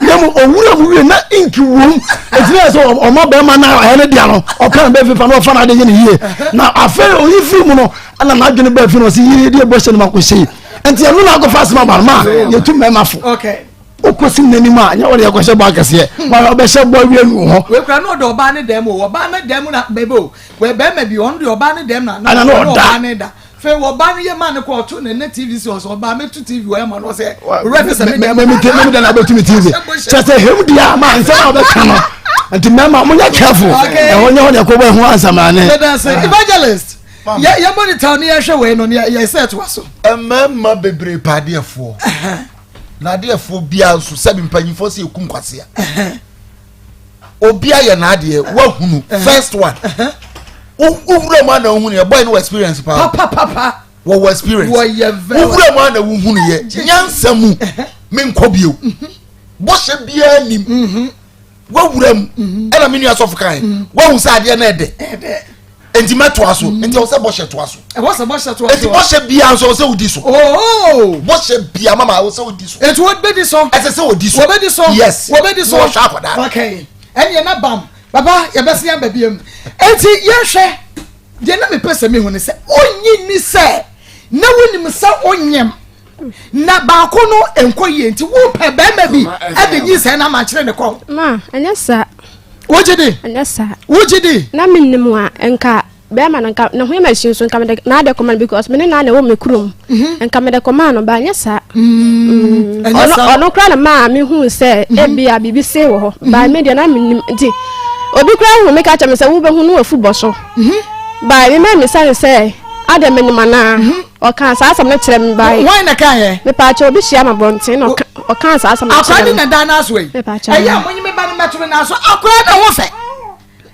nemu owura na inki wom etire so o ma be ma na ene dia no o kan be fifa no fa na de ye ne yie na afa o yi film no ana na adwene be fi no si yie de bo she no ma ko shi enti enu na go fast ma ma ye tum me mafo okay okosi nanima anya wole yakose ba kase ma obehye bo wienu ho we kra no do ba ne dem o ba na dem na bebo we be maybe on the oba ne dem na ana no da fe oba ne ye man ko to ne TV so oba me to TV we man no say me da na betu TV just him dia man say oba kama anti mama mo nya careful e wonye ho ne ko bo ho ansamane evangelist ya monitor ne ya hwe we no ya set waso mama bebre padeefo na deefo bia so sabi mpanyifo se ekum kwase obia ye na ade wa hunu first one owura ma na hunu ye boy no experience papa wo experience owura ma na hunu ye nyansa mu me nkobio bo hye bia nim wa wuram ela me nua sofu kan wa hu sa ade na ede enti meto aso enti o se bo hye to aso e wo se bo hye to aso enti bo hye bia so o se odi so bo hye bia mama o se odi so enti wo be di so ese se odi so wo be di so yes wo be di so okay enya na bam baba ye bese ya babiem enti ye hwe de na me pese me hu ne se onyi ni se na wonim se onyem na ba ko no enkoye enti wo pe be ma bi e de nyi se na ma kire ne ko ma anya sa wojede anya sa wojede na minnim a enka be ma nka na ho ma shin so nka me na de command because me na wo me kurom enka me de command no ba anya sa ono kra na ma me hu se e bia bibi se wo ho ba me de na minnim nti obi kra hu me ka cha me se wo be hu no afu boso ba me me se ade me nimana o kan sa asam na kire me bai why na kan ye me pa cha obi hia ma bronten no o kan sa asam na kire akwani na dan aso yi eya monyi me ba no meto na aso akwani na ho fe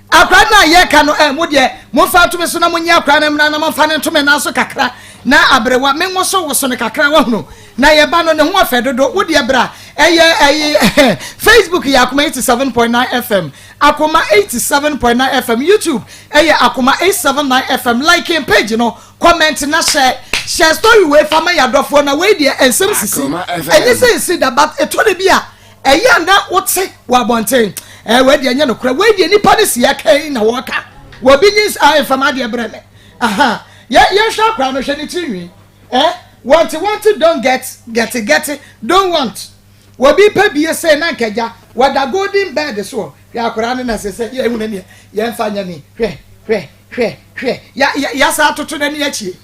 akwani na ye ka no mo de mo fa to me so na monyi akwani na mo fa ne to me na aso kakra na abrewa me ngo so ne kakra wa hunu na ye ba no ne ho afa dodo wo de bra eye Facebook ya Akoma 87.9 FM Akoma 87.9 FM YouTube Akoma 879 FM like page no comment na share story we fama ya dofo na we de ensem sisi enye say see that but eto de bia na wote wa bonten we de enye no kra we de nipa de sia kan na woka wo binyins fama de brele aha ye sha kra no hwe ni tinwi want don't get don't want wobi pa bie say na nkaja wada golden bed so ya akora ne na sese ye hu ne ne ye mfa nya ni hwe ya sa atoto na ne achi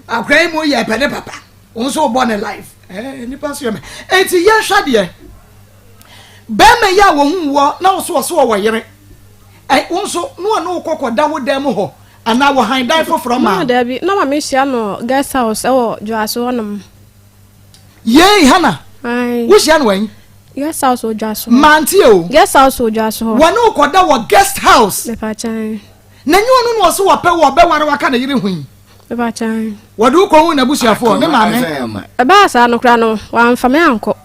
akora mu ye pede papa onso born a life ni pass yo me enti ye hwa de be me ya wo hu wo na so wo yere onso no kokoda wo dem ho ana wo han dai for from ma da bi na ma me hia no guest house wo dwaso onum ye hana ai wo hia no wan guest house wo dwaso manti o guest house wo dwaso wonu koda wo guest house me pa chan na nyu no so wo pe wo be ware waka na yire huin me pa chan wodu ko hu na busuafo ne ma me e ba sa no kra no wa mfa me anko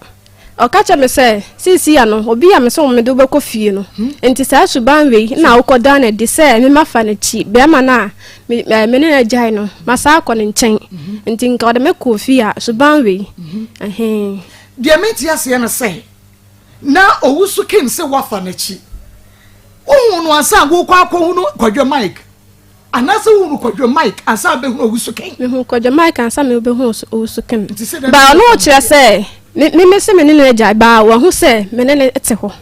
o ka cha me se sisi ya no obi ya me so me do be ko fie no enti sa suban we na wo koda na de se me mafa na chi be ma na me ne jai no masa akọ ne nchen enti nka o de me ko fie a suban we de meti ase na se na owusu kin se wafa na chi ohun no asa go kwa hu no kwadwo mike anase hu no kwadwo mike asa be hu owusu kin me hu kwadwo mike asa me be hu owusu kin ba no kire se me se me ne jai ba wo hu se me ne ete ho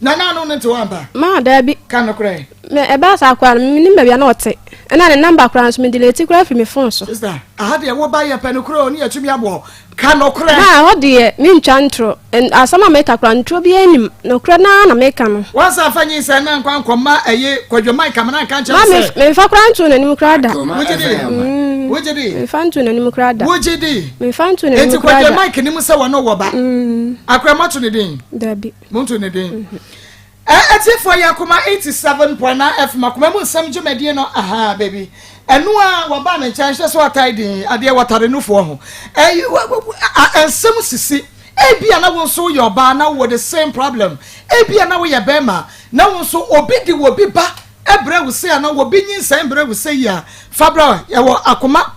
na no nte wa ba ma da bi kan no kre me e ba sa kwa me ni me bia na ote na ne number kwa so me delete kwa fi me phone so sister aha de wo ba ye pe no kro ni atumi abo kan no kre na ho de me ntwa ntro asama me ka kwa ntro bi anim no kre na me ka no wa sa fanyi se na nkwa nkoma eye kwadwo mai ka na kan che se me fa kwa ntro na nim kra da wojedi me fa ntro na nim kra da wojedi me fa ntro na nim kra da enti kwadwo mai kini mu se wo no wo ba akra mato ne din da bi monto ne din for Akoma 87.9 FM Akoma mu sam djumedie no aha baby enu a wo ba me chan hye so ataidin ade watare nufo ho ensem sisi ebia na wo so your ba na wo the same problem ebia na wo ye bema na wo so obi di wo bi ba ebre wo se na wo bi nyinsa ebre wo se ya fabra ye wo Akoma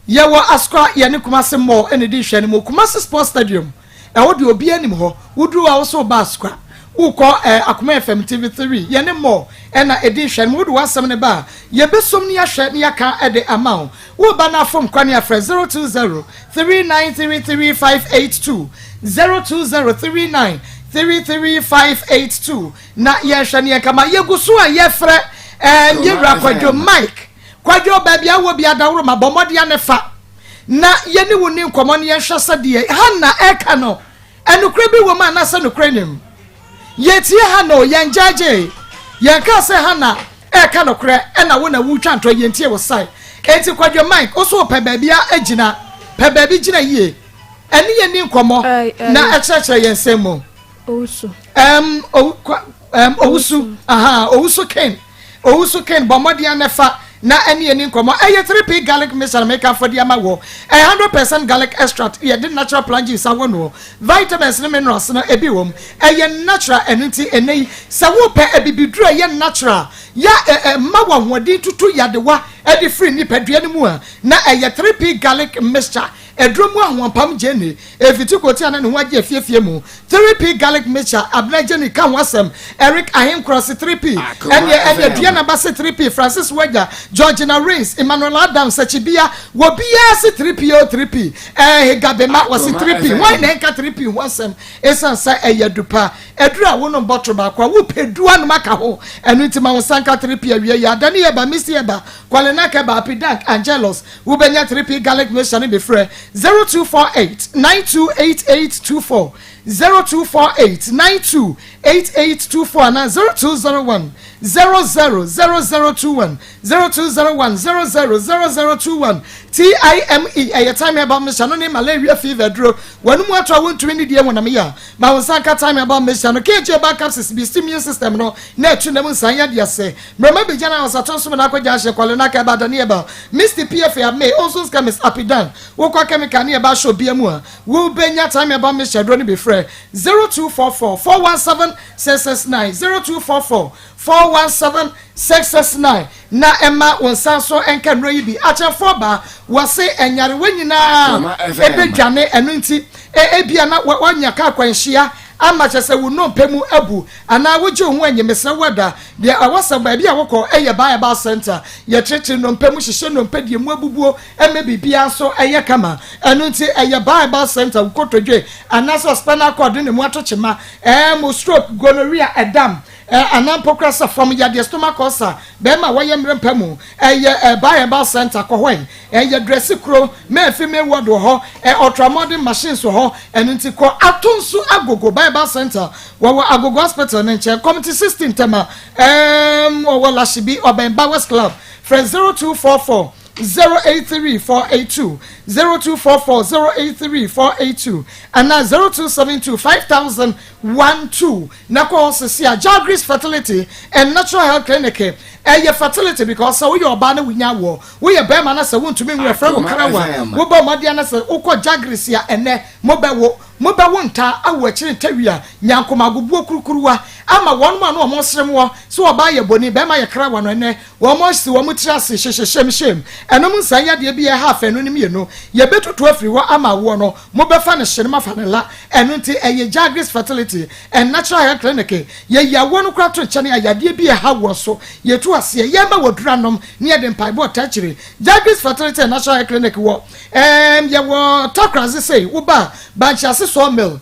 ye wo askra ye ne kuma se mo ene di hwe ne mo kuma sports stadium wo di obi anim ho wudru a wo so ba askra uko Akoma FM TV3 ye ne mo na edition mo do wasam ne ba ye besom ne ahwe ne aka ede amount wo ba na fom kwane afre 02039333582 02039 33582 na yehwe ne kama yegusu a yefre yewra kwadwo Mike kwadwo baby awo bia dawro ma bomode ya ne fa na yeni woni nkomo ne yehwe sade Hana eka no enukre bi wo ma na se nukre nim yetie Hana o yenjaje yenka se Hana eka nukre ena wo na wutwa nto yentie wo sai enti kwadwo Mike oso pe baby a agina pe baby gina yie eni yeni nkomo na echeche yensemo Owusu. Owusu Ken bomodi anefa na eni nkomo 3p garlic mixture make for the amawo 100% garlic extract ye the natural plant juice awono vitamins and minerals na ebi wom natural enunti enei sawo pe ebibiduro ye natural ya mawa hodi tutu yadewa edi free ni pedua ni mu a na 3p garlic mixture edromu ahwampam jeni efiti koti ana ne ho age afiefie mu 3p garlic mixture abna jeni ka ho asem Eric Ahem cross 3p ene dua na ba 3p Francis Wager Georgina Reigns Emmanuel Adams Sachibia wobia se 3p o 3p Gabema was 3p why na nka 3p ho asem esansa eyadupa edura wo no bottle ba kwa wo pedua no maka ho enu ntima wo sanka 3p awie ya dani ye ba misi ye ba kwalena ka ba Pidank Angelos wo benya 3p garlic mixture ne be free 0248 928824 0248 928824 and 0201 000021 0201 000021 TIME a time about mission no malaria fever dro wanu mu atwa won tumi ni die wona me ya ma won sanka time about mission no keje backup immune system no na atu na mu san ya de ase mrema be jana was atonso na akwaja ahye kwale na ka ba da ne ba Mr PF ya me also scam is apidan wo kwa chemical ne ba show bia mu a wo benya time about mission dro ne be free 0244 417 669 0244 417 669 na Emma wonsanso enka no yi bi achefo ba wose enyare wanyina ebedwane enu nti ebia na wanya ka kwanhia ama chese wo no pemu abu ana woje ho anyemesa wada de awasa ba bia wokọ eye Bible center ye cheche no pemu hihye no pedie mu abubuo eme bibia so eye kama enu nti eye Bible center wokotodwe ana so spinal cord ne mu atochema mo stroke gonorrhea edam anampokrasa from ya the stomach ulcer be ma waye mrempemu Bible center ko hwen dress kro me female ward ho ultramodern machines ho enu nti ko atonsu agogo Bible center wa agogo hospital nche community system tema wa lashibi Obemba West Club friend 0244 083482 0244 083482 and now 0272 5012 na ko sesia Jagris fertility and natural health clinic fertility because so we oba na winya wo we ye be ma na se wontumi nwe fra wo karawa wo ba mode na se ukọ Jagris ya ene mo ba wonta awo akire tawia nyankoma agobuo kurukuruwa ama won ma no mo sremwo so oba ye boni be ma ye karawa no ene wo mo si wo mutirase hyehyem enom nsanya de bi ye half enu nim ye no ye betutu afiri wo ama wo no mo be fa ne hyerema fa ne la enu nti eye Jagris fertility and natural health clinic ye ya wo no kra to nkyene ayade bi ye ha wo so ye tu ase ye ma woduranom ne ye de mpaibo tachire Jagris fertility and natural health clinic wo ye wo takraze say wo ba chase sawmill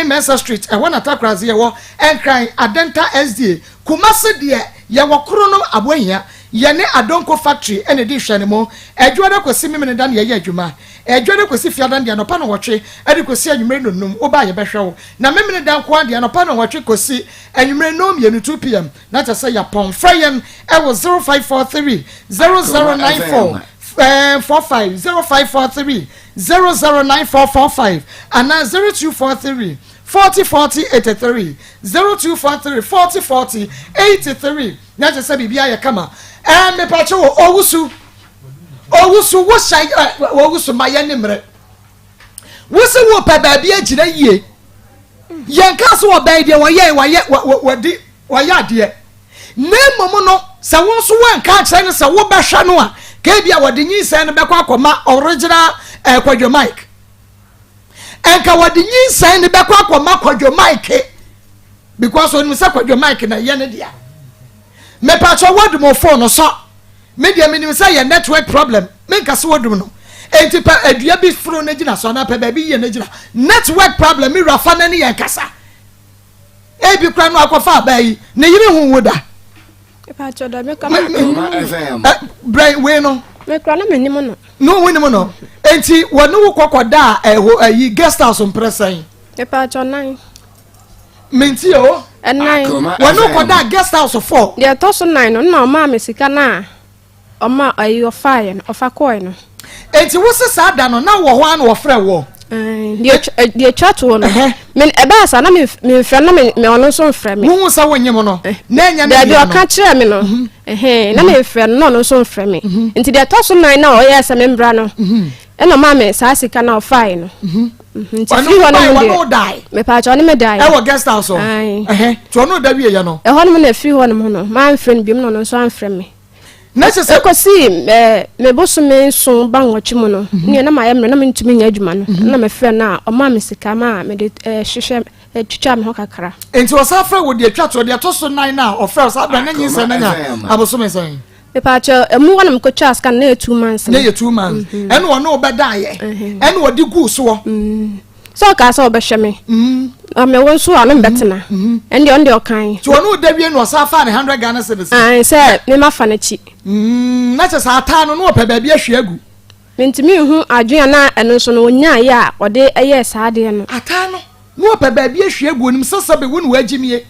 Mesa Street when attackers ye wo enkran Adenta SDA Kumase de ye wo krono abohia ye ne Adonko factory ene di hwene mo adwada kwesi memene dan ye adwuma adwada kwesi fiadan de anopa no wotwe ade kwesi anwumre nonum oba ye behwe wo na memene dan kwa de anopa no wotwe kwesi anwumre no ye 2 pm na ta say ya pon frayen e wo 0543 0094 45 0543 009445 and 0243 4040 83 0243 4040 83 na je se bibia ye kama me pache wo owusu wo shai owusu maye nimre wo se wo pa ba bia gina yie yenka so wo ba de wo ye wadi wo ya de na momo no se wo so wo nka kire ne se wo ba hwa no a ka bia wo de nyinsa ne bekwa akoma original kwadwo Mike enka wadi nyinsa ne bekwa akoma kwadwo Mike because when we say kwadwo Mike na ye ne dia me pacho wodum mo phone so media minim say ye network problem me nka so wodum no enti pa adua bi fro na gina so na pa ba bi ye na gina network problem mi rafa na ne ye nkasa Ebi kura no akwafa abai ne yiri hu woda pa cho da me ka brain we no me kura na me nim no no we nim no enti wonu wo kokoda ayi guest house mpresan pa cho 9 menti o and 9 wonu koda guest house 4 de to so 9 no na ma me sika na oma ayi ofa no ofa koi no enti wo se sa da no na wo ho an wo frɛ wo de chat wo no men eba sa na me frɛ na me ono so frɛ me wo sa wonyem no na nya na de o ka kyerɛ me no na me frɛ no no so frɛ me nti de to so 9 na o yɛ sa me mbra no eno ma me sa sika na ofa no nti fi wo no die me pa cho ne me die e wo guest house to no da wie ye no e ho no na fi wo no ma frɛ no bi no no so an frɛ me na se se ko si me boso me so bangochi mu no ne na ma ye na me ntumi nya adwuma no na me frɛ na o ma me sika ma me de hwehwɛ twitwa me ho kakra enti wo sa frɛ wo de atwa to de to so 9 na o frɛ sa ba na nyi se na nya aboso me sen me pa cho emu wona me ko twa scan na 2 months na ye 2 months ene wo no be da ye ene wo di gu so so ka so be hwe me me won so anu betena ende on de okan to no da wie no sa fa ne 100 Ghana cedis say me ma fa na chi na che sa ata no no pe ba bia hwe agu mentimi hu adwea na eno so no nya ya ode eye sa de no ata no pe ba bia hwe agu nim sesa be wo no agimie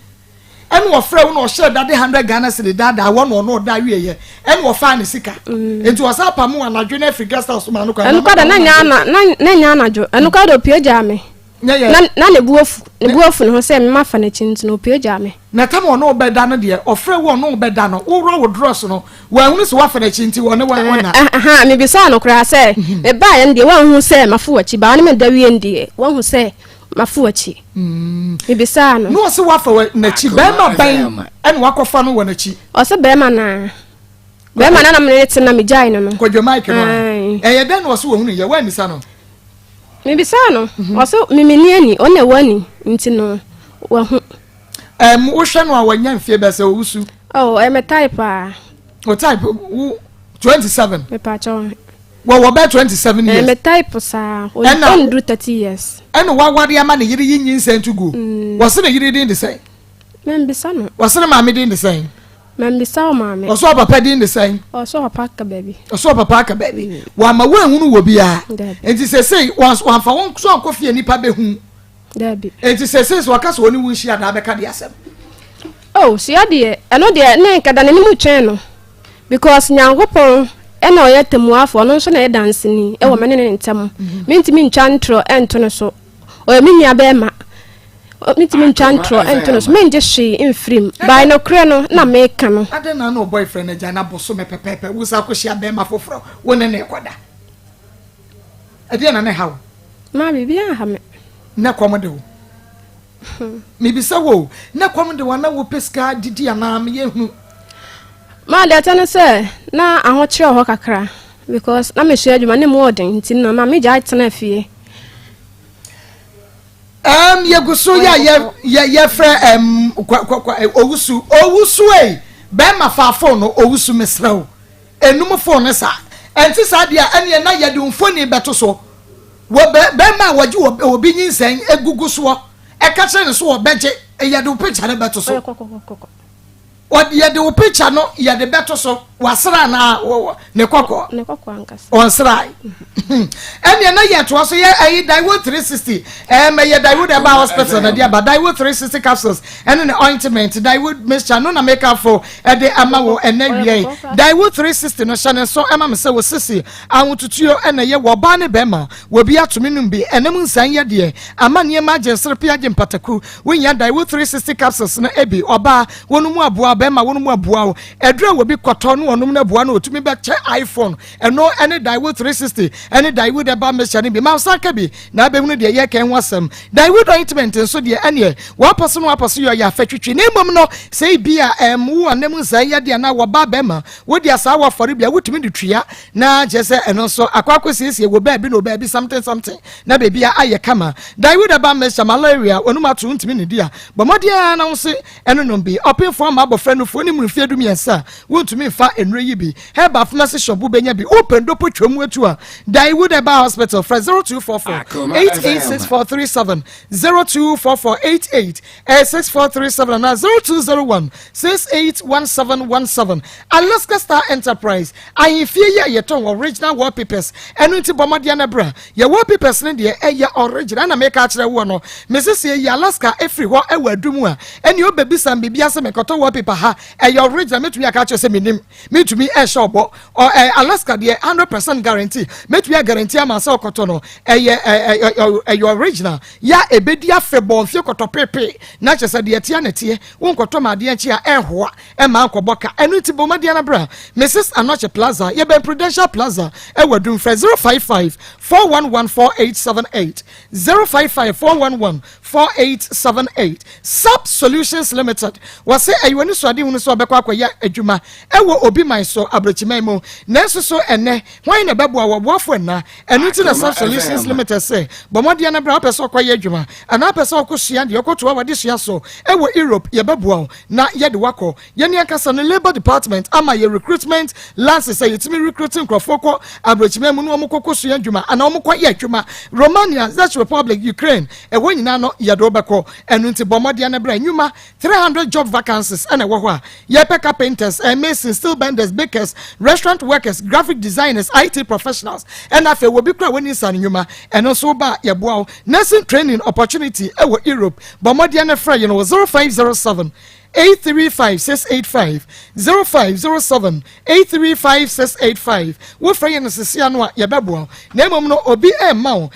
ene wo frɛ wo no hye da de 100 Ghana cedis da wo no da wie ye ene wo fa ne sika enti wo sa pamu anadwe na Africa stars ma no kwa enu kwa da na nya na jo enu kwa do pie ja me na ne buofu ne ho se me ma fa na chinti no pie ja me na tam wo no be da no de ofre wo no be da no wo ro wo dress no wo ahunu se wa fa na chinti wo ne wa na aha me bisa no kra se me ba ye de wo hu se mafu wachi ba ne me da wie ndie wo hu se mafu wachi me bisa no se wa fa na chi ba ma ban ene wa kofa no wo na chi o se be ma na na me te na me jai no ko jo mic no ye den wo se wo hunu ye wa misa no me bisa no o se mimini ani o na wani nti no wa hu wo hwe no a wanya mfie be se owusu me type o type 27 me pa cho wo be 27 years me type sa on do 30 years ene wa wade ama ne yiri yin nsen go wo se ne yiri din de sei me bisa no wo se ne ma me din de sei me bisa o ma me wo so papa din de sei o so papa ka baby wa ma wa hunu wo bia enti sei wa fa won so akofie nipa be hu dabi enti sei so aka so oni wu hia na be ka de asem si ade eno de ne kada ne mu twen no because nyankopon ena oya temuafo no so na e dance ni e wo me ne ntem mentimi ntwa ntro ento no so o me nya be ma mentimi ntwa ntro ento no so me nje hwe infrim by no kre no na me ka no ade na no boyfriend aja na boso me pepepe wo sa ko hia be ma foforo wo ne ne koda ade na ne hawo ma bibia ha me na komode wo me bisa wo na komode wo na wo peska didi ana me yehu ma de tane se na ahokyere ho kakra because na me hwe adwuma ne mo odin nti no ma me ja tena fie ye guso ya frɛ owusu be ma fa phone no owusu mesrew enum phone sa enti sa dia ene na ye de mfoni beto so wo be ma waji obi nyinsan egugu so e ka kyerɛ ne so wo beje ye de picture ne beto so what ye de picture no ye de beto so wasra na ne kokko ankasa on srai ene na ye to so ye ayi Daiwo 360 me ye Daiwo de ba hospital na dia ba Daiwo 360 capsules ene ne ointment Daiwo mixture no na make up for e de amawo ene wie Daiwo 360 no shane so ema me se wo sisi anwotutuo ene ye wo ba ne be ma wo bi atumi num bi ene mu nsan ye de ama ne ma agensere pia agem pataku wo nya Daiwo 360 capsules na ebi oba wonu mu aboa be ma wonu mu aboa wo edura wo bi koto no wonu na aboa na otumi be che iPhone eno ene Daiwo 360 ene Daiwo de ba mechane bi ma saka bi na be hunu de ye kan wasam Daiwo ointment nso de ene wapaso yo ya fatwitwi na emom no sei bia wo anem nsan ye de na wo ba be ma wo de asa wa fori bia wotumi de twia na je se eno so akwakosiesie wo ba bi no ba bi something na be bia aye kama Daiwo de ba mechane malaria onu ma to ntumi ne dia bo modia na nso eno no bi opinfo ma abofra no fo ni mu fie dum yensa wontumi fa enre yi bi heba pharmacy shop benya bi open do potwam atu a Iwood Eba Hospital for 0244 886437 0244 886437 and 0201 681717. Alaska Star Enterprise. I fear ye ton original wallpapers. And into Bomadiana bra. Your wallpapers in the air original and I make out the one. Mrs. Ye Alaska everywhere I will do more. And your baby some bibiasa me koto wallpaper ha. And your original me to me a catch me to me a shop or Alaska the 100% guarantee. Me to be a guarantee myself kotono. Your original. Ya a bedia febo fio koto pepe. Not just a dietianity. Won't koto my dianchia ehwa. And Marco Boca. And into Bomadiana bra. Mrs. Anoche Plaza. Ye ben Prudential Plaza. I will do for 055 411 4878 055 411 4878. Sub Solutions Limited. Was say I want to swadi unuso abekwa ya ejuma. Ewo obi my so abrochimemo. Nenso so ene. Why na babu wa wafo na. Enuti na Sub Solutions Limited say. Bomodi na bra person kwa ejuma. Ana person ko hia de yokoto wa de hia so. Ewo Europe ye babu na ye de wako. Ye ne akasa no Labor Department ama ye recruitment lances say itimi recruiting crofoko abrochimemo no omukoko so ejuma. Ana omukwa ye ejuma. Romania, Czech Republic, Ukraine. Ewo nyina no yadobako enunti bomodi na bra nyuma 300 job vacancies and a wahwa yepeka painters masons, steel benders, bakers, restaurant workers, graphic designers, IT professionals and afe will be kra woni san nyuma and also ba yeboa nursing training opportunity ewo Europe bomodi na fra 0507 835-685 0507 835-685. We free na sisia no ya bebo na emom no obi emma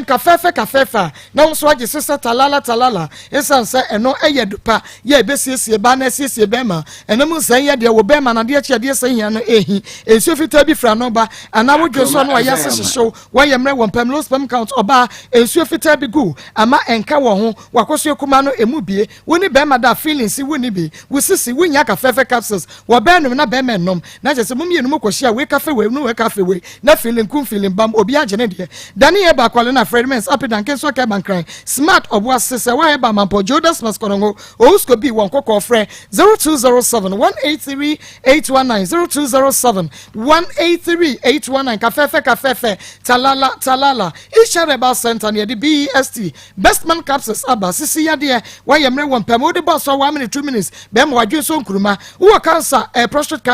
kafefa na so age sisa talala esanse eno eyedupa ya ebesiesie ba na siesie bema enemu san ya de wo bema na de chia de san ya no ehi ensu fita bi fra no ba ana wodwo so no ya sehyew wa yemre wo pam low spam count oba ensu fita bi gu ama enka wo ho wakoso kuma no emu bie woni bema da feelings ni bi wusisi winya ka fefe capsules wo benum na be mennom na je se mum yenu mkohia we cafe we no we cafe we na feeling kum feeling bam obi agene de dani e ba kwale na Fredmans apidan kenso ka bankran smart obwa sese wa e ba mampo Jodas maskongo ousko bi won kokko frɛ 0207 183 819 0207 183 819 ka fefe talala Ishareba Center near the BEST Bestman capsules aba sisi ya de wa yemre won pam o de boss 1 minute 2 minutes bem wadwe so nkuruma wo cancer prostate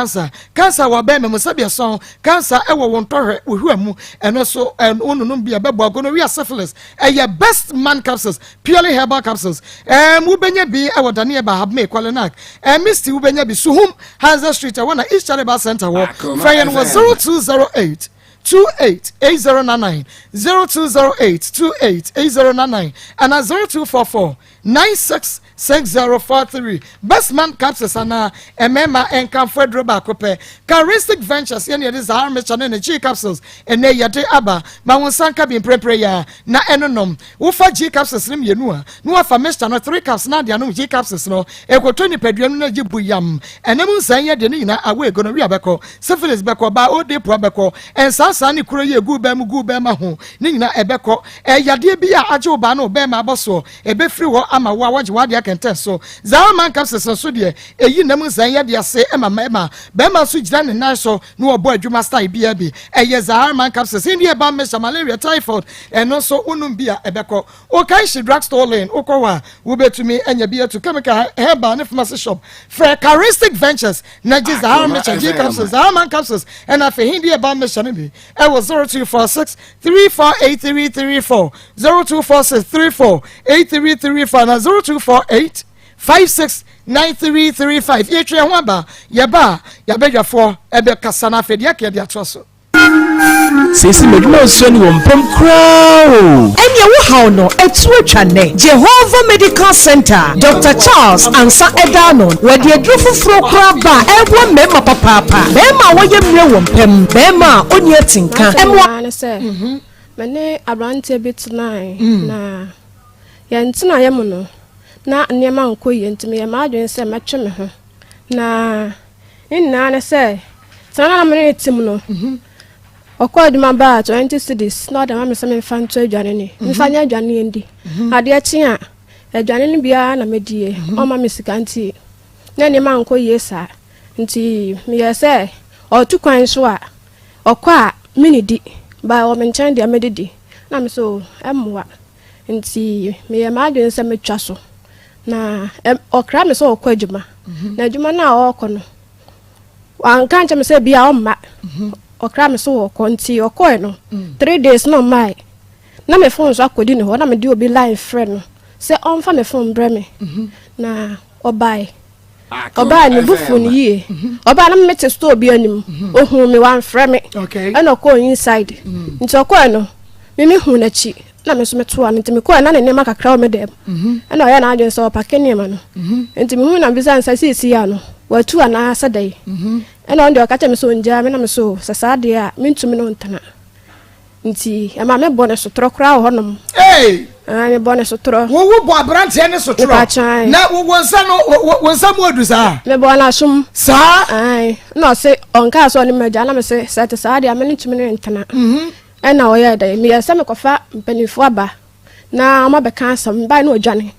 cancer wa bem mo sabia so cancer e wo won tohwe wo hwamu eno so onunum bia bebo gonorrhea syphilis ye best man capsules purely herbal capsules wo benya bi e wo dane e ba have me kwalenak misty wo benya bi suhum Hansa Street e wona East Charity Center wo friend was 0208 288099 0208 288099 and 0244 966043 best man capsules ana emema enkan fedro ba kope Charistic Ventures ye ne Zahar Mechane ne G capsules ene yade aba ma won sanka bi prepare ya na enonom wo fa G capsules nim yenu a no afa Mr no 3 caps na de anom G capsules no ekoto ni paduam na gibuyam enem san ye de ni na awe gonorrhea beko syphilis beko ba ode po beko ensa ni kuro ye gu ba ma ho ni nyina ebeko yade bi a age oba na oba ma aboso ebe free wo ama wo awaje wade akenten so Zahar capsules so de eyi nam san ye de ase ema be ma so jira ne nan so no obo adwuma style bia bi eye Zahar capsules in the ba me malaria typhoid eno so unum bia ebeko o kan shi drugstore lane okwa wo betumi enya bia to chemical herbal and pharmacy shop for Charistic Ventures na Zahar capsules Zahar capsules and afa hindi ba me shane bi e was 0246 348334 0246 348334 na 0248 569335 yetwe ho aba yeba yabedwafo ebe kasana fedi akede atoso sesi meduma osoni wompam crow enye wo haw no etuotwane Jehovah Medical Center Dr. Charles Ansa Edano wadi adrufufuro kra ba ebwo mema papapa mema woye mre wompam mema oni atinka emwa se mene abrante bitnai na yentina yemuno na nneema nkoyi ntime ye maadwen se metwe me ho na nna na se sana na mene tim no okodi maba 20 cities na da ma se me fa nto adwane ni mfanya adwane endi ade achi a adwane ni bia na medie o ma mesika nti na nneema nkoyi esa nti me ye se otu kwan so a okwa minidi ba o menchen dia medidi na me so emwa nti me ye ma adwen se metwa so na okra me so okọ adwuma na adwuma na okọ no an kan che me se bia o ma okra me so okọ nti okọ no 3 days no mai na me phone so akodi ne ho na me di obi line friend no se on fa me phone bre me na obai ne bufu ni ye oba na me te store bi anim ohun me wan frɛ me and okọ inside nti okọ no me hu na chi na me so me to am nti me ko na ne ma kakra o me dem and o ya na adwen so pa kene ma no nti me hu na bisa nsa sisi ya no watu ana asadai and on de okacha me so nja me na me so sasa de a me ntumi no ntana nti ama me bone so trokra ho nom me bone so tro wo bo abrante ne so tro na wo nsa mo adu sa me bone asum sa no se onka so ni meja na me se set sa de a me ntumi no ntana ena o ya da me ya se me kofa mpanifo aba na ma be kan sam ba na odwane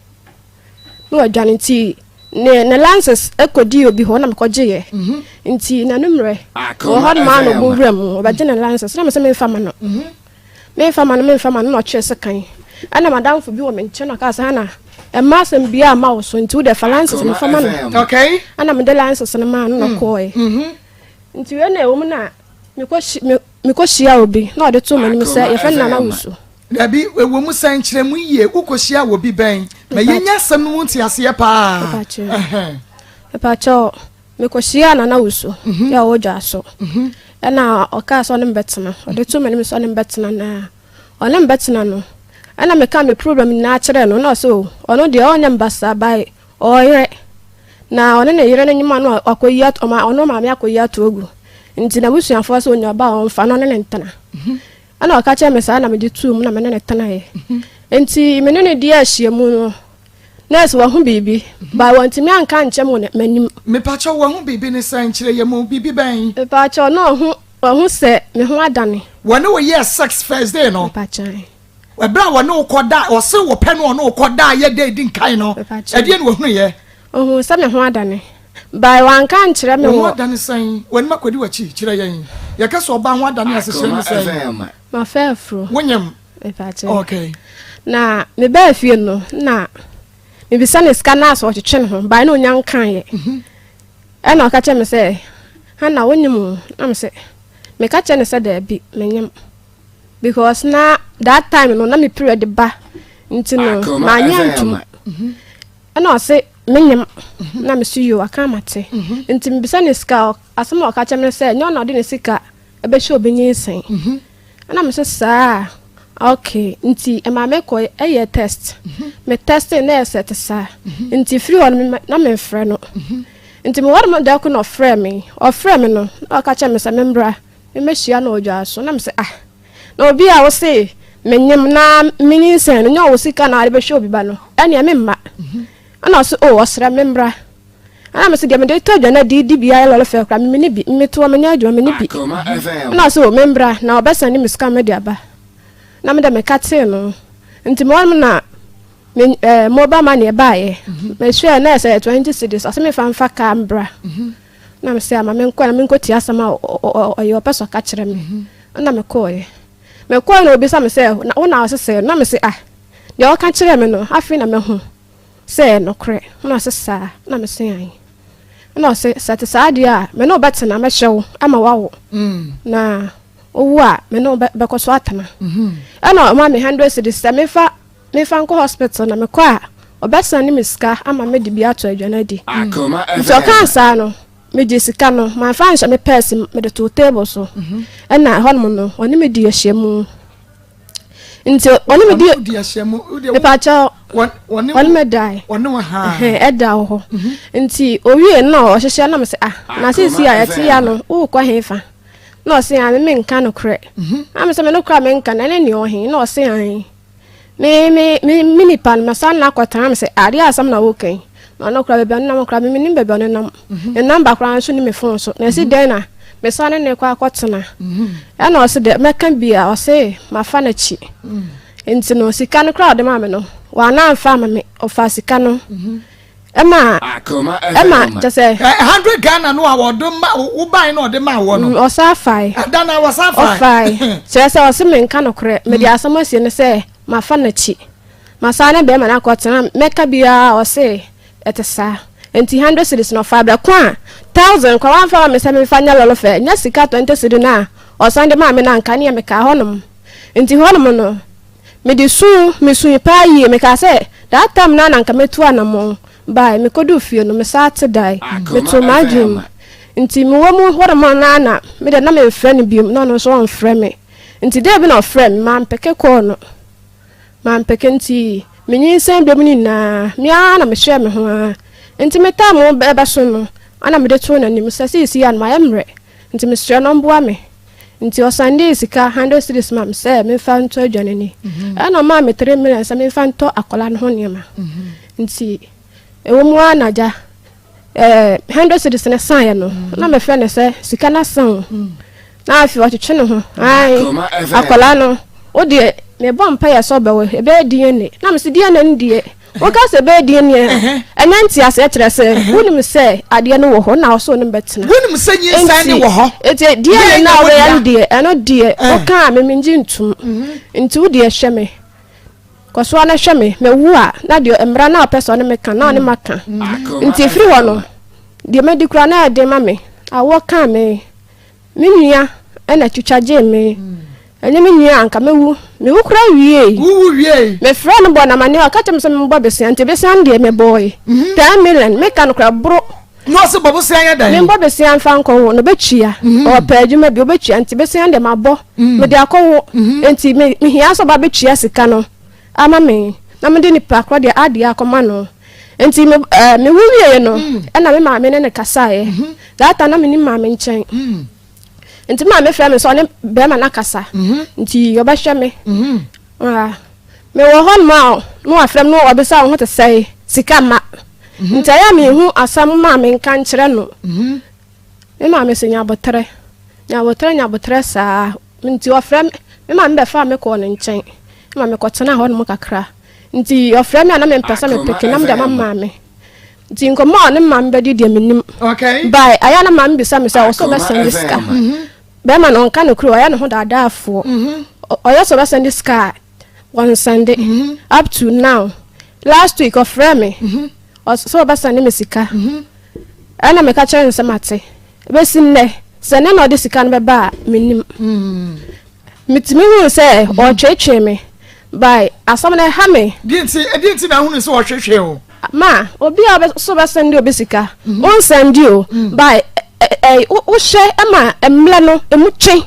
nti ne lances ekodi obi ho na me koje ye nti na numre o hot man no bo wram o ba je ne lances na me se me fa ma no me fa ma no no che se kan ana madam fo bi wo me nche no ka sa na e ma sem bia ma wo so nti wo de lances me fa ma no okay ana me de lances na ma no ko e nti we na e wo mu na me ko shia obi na o de to mani me se ye fa na na wusu dabi ewo mu san kire mu yie ukoshia wo bi ben ma yenya sam mu ntiase pa pa cho me ko shia na na wusu ya wo ja so na o ka so ne betena o de to mani me so ne betena na o ne betena no ana me ka me problem na kire no na so ono de o nya mbasa bai o yire na ono ne yire na nyima no akoyi at o ma ono ma me akoyi at ogu nti na wusu afo so nya ba o mfa no ne ntana ana akacha me sa na me ditu mu na me ne tana ye enti me ne di ahia mu no nurse wa hu bibi ba wanti me anka nche mu manim me pacho wa hu bibi ne san kire ye mu bibi ben me pacho no hu se me hu adane wona wo ye sex first day no pacho we bra wona ukoda o se wo pe no ukoda ye day din kan no e die no hu ye hu se me hu adane ba wanka nchire me wo adane san wona makodi wachi kire yen ye ka so ba hu adane asese ne san ma fefro wonyam pacho okay na me ba fie no na me bisa ne scanner so twetwe ho ba na onya nkan ye e na okache me se ha na wonyam na me se me ka che ne se da bi menyam because na that time no na me period ba nti no ma nya ntum e na o se menyam na me suyo aka mate nti me bisa ne ska asema okache me se nyo na odi ne sika e be hwe obenyi sen ana me se sa okay nti e ma me ko e test me test na set sa nti free on na me frɛ no nti me war ma da ko no frɛ me o frɛ me no o ka cha me se membra me mehia na odwa so na me se na obi a wo se menyem na minyin sen no wo sika na be hwe obi ba no ene me mma ana so o osra membra ana me se de me de to dwa na di bia lolo fe kra me ni bi me to me nya adwa me ni bi ana so membra na obesa ni miska me de aba na me de me kate no nti mo na me mobile money ba ye me share na say 20 cedis ase me fa ka mbra na me say ama me nko ti asama o yo peso ka kire me na me ko ye me ko na obi sa me say na wona asese na me say de o ka kire me no afi na me hu say no kre na asesa na me say ai na say satisfied a me no bete na me hyew ama wawo na owu a me no be ko so atana ana ma me 100 cedis me fa nko hospital na me kwa obesa ni miska ama me de bi ato adwana di Akoma so kansa no me de sika no ma fa nhyɛ me purse me de to table so na honmo no oni me di ahyɛmu nti oni me di ahyɛmu me pa cha oni me dai oni wa ha eda ho nti owie no o hyehyɛ na me se na sisi a yɛte ya no wo kwa hefa na o se ya me nka no kre am se me no kra me nka na ne o he na o se an me mini pan masan na kwata am se ari asam na woken na no kra be na mo kra me nim be be no nam e number kra so ni me phone so na si den na me san ne kwa kwatena e na o se de me kan bia o se ma fa na chi enti no sika no kra de ma me no wa na fa ma me o fa sika no Emma just say 100 Ghana no award wo buy no de ma wo no osafai dana wasafai ofai say osime nka no kre me dia asamasie ne say ma fa na chi masana be ma na kwotena meka bia o say etesa enti 100 cedis no fa bra kwa 1000 kwa wan fa me say me fa nya lolo fe nya sika 20 cedis na osande ma me na nka ne me ka honom enti honom no me di su me su pa yi me ka say that time na nka metu anamo bai me kodu fie no me sate dai me to majum nti me wo mu hore man na me de na me frɛ ne biom no so on frɛ me nti de bi na frɛ me man peke ko no man peke nti me nyin sen be mu na me ana me hwɛ me ho nti me ta mo be so no ana me de to na nim sisi an ma emre nti me hwɛ no mboa me nti o Sunday sika 100 cedis mam sɛ me fa nto adwane ni ana ma me 3 million sɛ me fa nto akola no ho niema nti ewo mu anaja 100 cedis ne san ya no na me fe ne se sika na san na afi o twetwe ne ho ai akola no o de me bom pa ya so bewe e be die ne na me se die ne ndie o ka se be die ne enanti ase kire se wunim se ade ne wo ho na so ne betena wunim se nyi san ne wo ho ete die ne na we ya ndie eno die o ka me minji ntum nti wo de hwe me koso na hwe me wu a na de emra na person ne meka na ne maka nti free ho no de me di kura na de ma me awo ka me nua na twitwaje me enye me nua anka me wu kura wie me frɛ no bo na mane o ka tem se me bo besia nti besia de me boy 10 million me ka no kura bro no se bobo se anya dan me bo besia mfa nko no betwia o pa adwuma bi o betwia nti besia de mabo me de akɔwo nti me hia so ba betwia sika no ama me na me de ni pa kro de ade Akoma no enti me wuwie no na me ma me ne kasa that na me ni ma me nchen enti ma me fra me so ne be ma na kasa enti yo ba hwe me me wo hon ma no afram no obesa ho te sai sika ma enti ya me hu asam ma me nkan kire no me ma me senya botre sa enti ofram me ma me be fa me ko ne nchen ma me kwotena ho no kakra nti ofra me na me mpesa me peke na me da mama me nti nkomo ne mam be di menim okay bye aya na mam bisa me say so be send ska be ma no nka no kru aya no ho dadaafo oya so be send ska one Sunday up to now last week ofra me so be send me sika ana me ka chere nsemate be sinne se ne no de sika no be ba menim mitimi hu say o twetwe me by asamane ha me dinti na hunu so wo hwehwe o ma obi a so be send obi sika on send you by wo hye ama emle no emuchi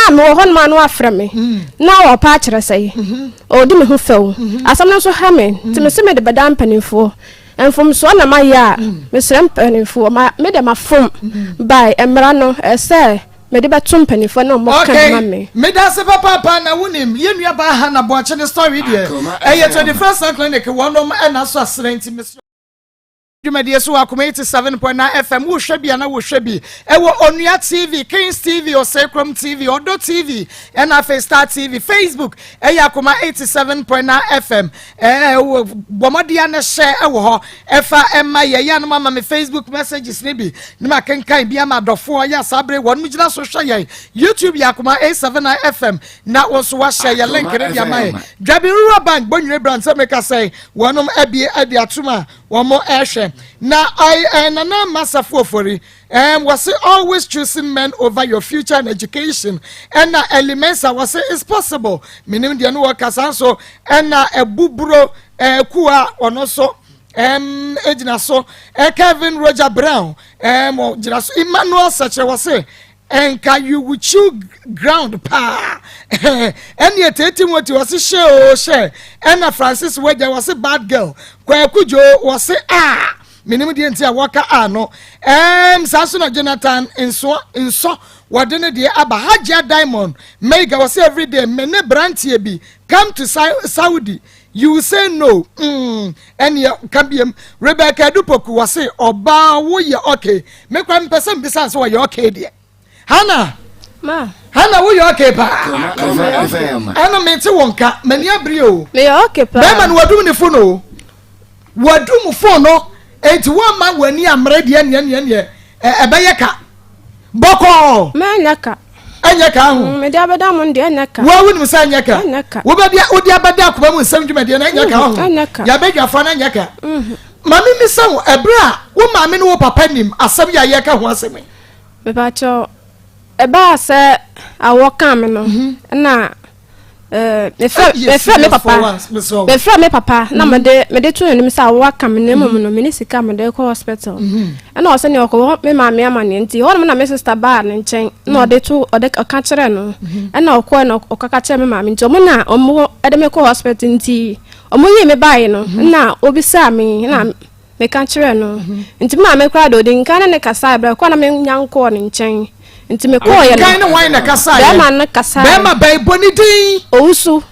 me wo hon ma no afra me na wo pa kire say o di me hu few asamane so ha me ti me se me de bedam panifo enfom so na ma ya me srem panifo ma me de ma fom by emra no say me de betum panifo na mo kan ma me me da se papa na wunim ye nua ba ha na bo che story there 21st clinic wonom na so asrenti me Jumadi so Akoma 87.9 FM wo hwe bia na wo hwe bi ewo Onua TV, Kings TV, Osekrom TV, Odo TV, na Star TV, Facebook Akoma 87.9 FM wo bomodia na share ewo ho efa emma ye ya no mama me Facebook messages ne bi ne ma kenkan bia ma dofo ya sabre won mugina so hwe ye YouTube Akoma 87.9 FM na wo so wa share ye link ne dia mai Dwabi Rural Bank bonwire brand se make say wonom abie ade atuma wo mo ehwe na na masafo ofori was always choosing men over your future and education and na elements was is possible minim de no workers so and na ebuburo kuwa ono so ejina so Kevin Roger Brown jina so Emmanuel Sache was enka you will chew ground pa and yet Timothy was share and na Francis Weja was a bad girl Kwakujo was minim de ntia waka ano Samson Jonathan enso wadene de aba Haja Diamond mega was every day mene brantie bi come to Saudi you say no and ya kabiem Rebecca Dupoku was say oba wo ye okay me kwa mpesa bisa so ye okay de Hana wo ye okay pa ana me te wonka mani abrio me okay pa be man wadum ne fo no wadum phone no enti wo ma wani amre de ne ebeyeka boko manyaka anyaka ho me dia beda mo de anyaka wo wuni msa anyaka wo be dia odi abada akoma mu nsam dwuma de na anyaka ho ya bedwa fa na anyaka mami mi sa wo ebra wo mami no wo papa nim asem ya yeka ho asem me ba cho eba se awoka me no na me fra me papa na me de tu nim sa awoka me na mu no me ni sika me de ko hospital na o se ne ko me mami amane nti ho na me sister ba ne nchen na o de tu o de ka kire no na o ko na o ka kire me mami nti o mu na o mu de me ko hospital nti o mu yi me bae no na obi sa me na me ka kire no nti mami kra do de nka na ne kasa bra ko na me nyanko ne nchen nti me ko ye no kan wine na kasa be ma na kasa be ma be boni din owusu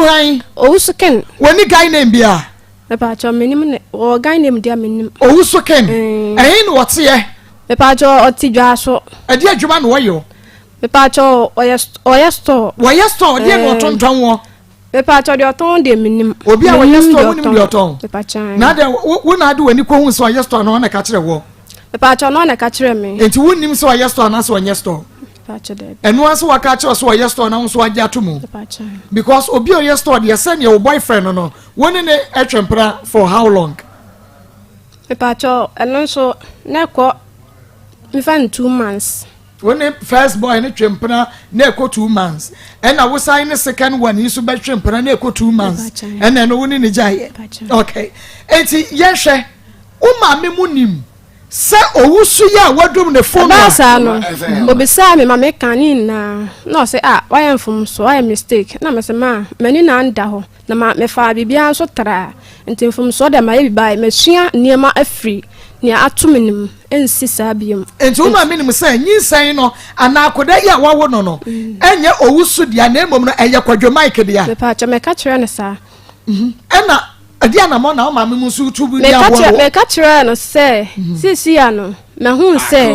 han owusu ken woni guy name bia me pa cho menim ne o guy name dia menim owusu ken ehin what ye me pa cho oti dwa so ade adwuma no woyo me pa cho oya store de no tonton wo me pa cho de oton de menim obi a oya store woni de oton me pa cha na de wo na de wani ko hu so oya store no na ka kire wo me pa cho no na ka kire me enti wonim so oya store na so oya store pa cho de enu an so waka kire so oya store na so agya to mu me pa cha because obi oya store de send your boyfriend no woni ne etwempra for how long me pa cho eno so na ko me fan 2 months woni first boy ne twempra na eko 2 months and na wo sign the second one yi so be twempra na eko 2 months and no woni ne jaye okay enti yehwe o ma me munim se owusu ya wadum ne phone ba sa no obisa me ma me kan ni na no say why am from so I mistake na me say ma mani na nda ho na ma me fa bibia so tra enti from so da ma ye bibai me sua niema afri ni atumenim ensi sabiam enti uma minim say nyinsan no ana akoda ya wawo no enye owusu dia na emom no eye kwadwo mic dia me pa cha me ka kire ne sa ena adia na mo na o ma me musu tubu dia wo me ka kire no say sisi ya no me hu say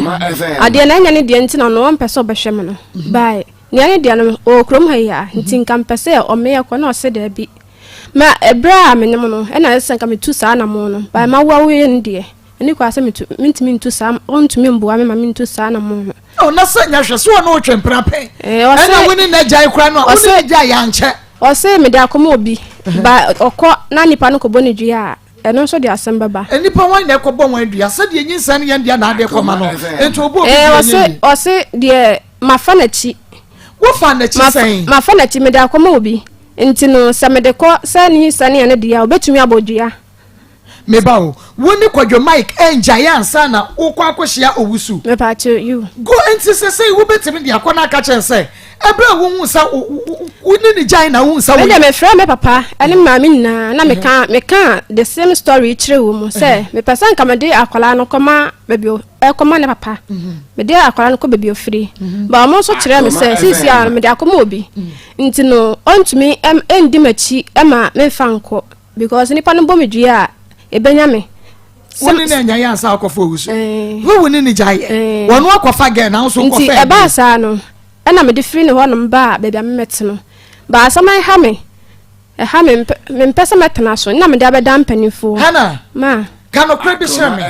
adia na nya ne dia nti na no mpese obehwe me no bye ni anya dia no o krom ha ya nti nka mpese o me yakọ na o se da bi ma ebra me nyem no ena ese nka me tu sa na mo no bye ma wa we ndie ani kwa se mitimi ntu sa on tumi mboa me ma me ntu sa na mo o na se nya hwe so no twempra pe ena woni na jai kra no woni na jai ya nche o se me da akoma obi ba okọ na nipa no ko boni dua eno so de asem baba nipa wan na ko bon wan dua se de nyinsa ne yanda na de ko ma no enti obo obi o se de mafanachi wo fanachi sen mafanachi me da akoma obi enti no se me de ko se ni sane ne dia obetumi abodua me ba o woni kwadwo mic enja ya ansa na ukwa akohia owusu me pa che you go enti se wo betimi de akọ na ka chen se ebra wo hu sa woni ni jai na hu sa me de me fra me papa ani mami na me ka the same story chire wo mo se me person ka me de akola no koma bebi e koma ne papa me de akola no ko bebi ofiri ba mo so chire me se sisi a me de akoma obi nti no ontumi endi machi ema me fanko because nipa no bo me dua ebenyame woni na nya ya ansa akofo owusu wo woni ni jaye wono akofa ge na so kofa nti eba sa no ena me de free ne ho no ba bebi amete no ba asama ha me mpesa metena so na me de abeda mpanifo hana ma kano krebi shame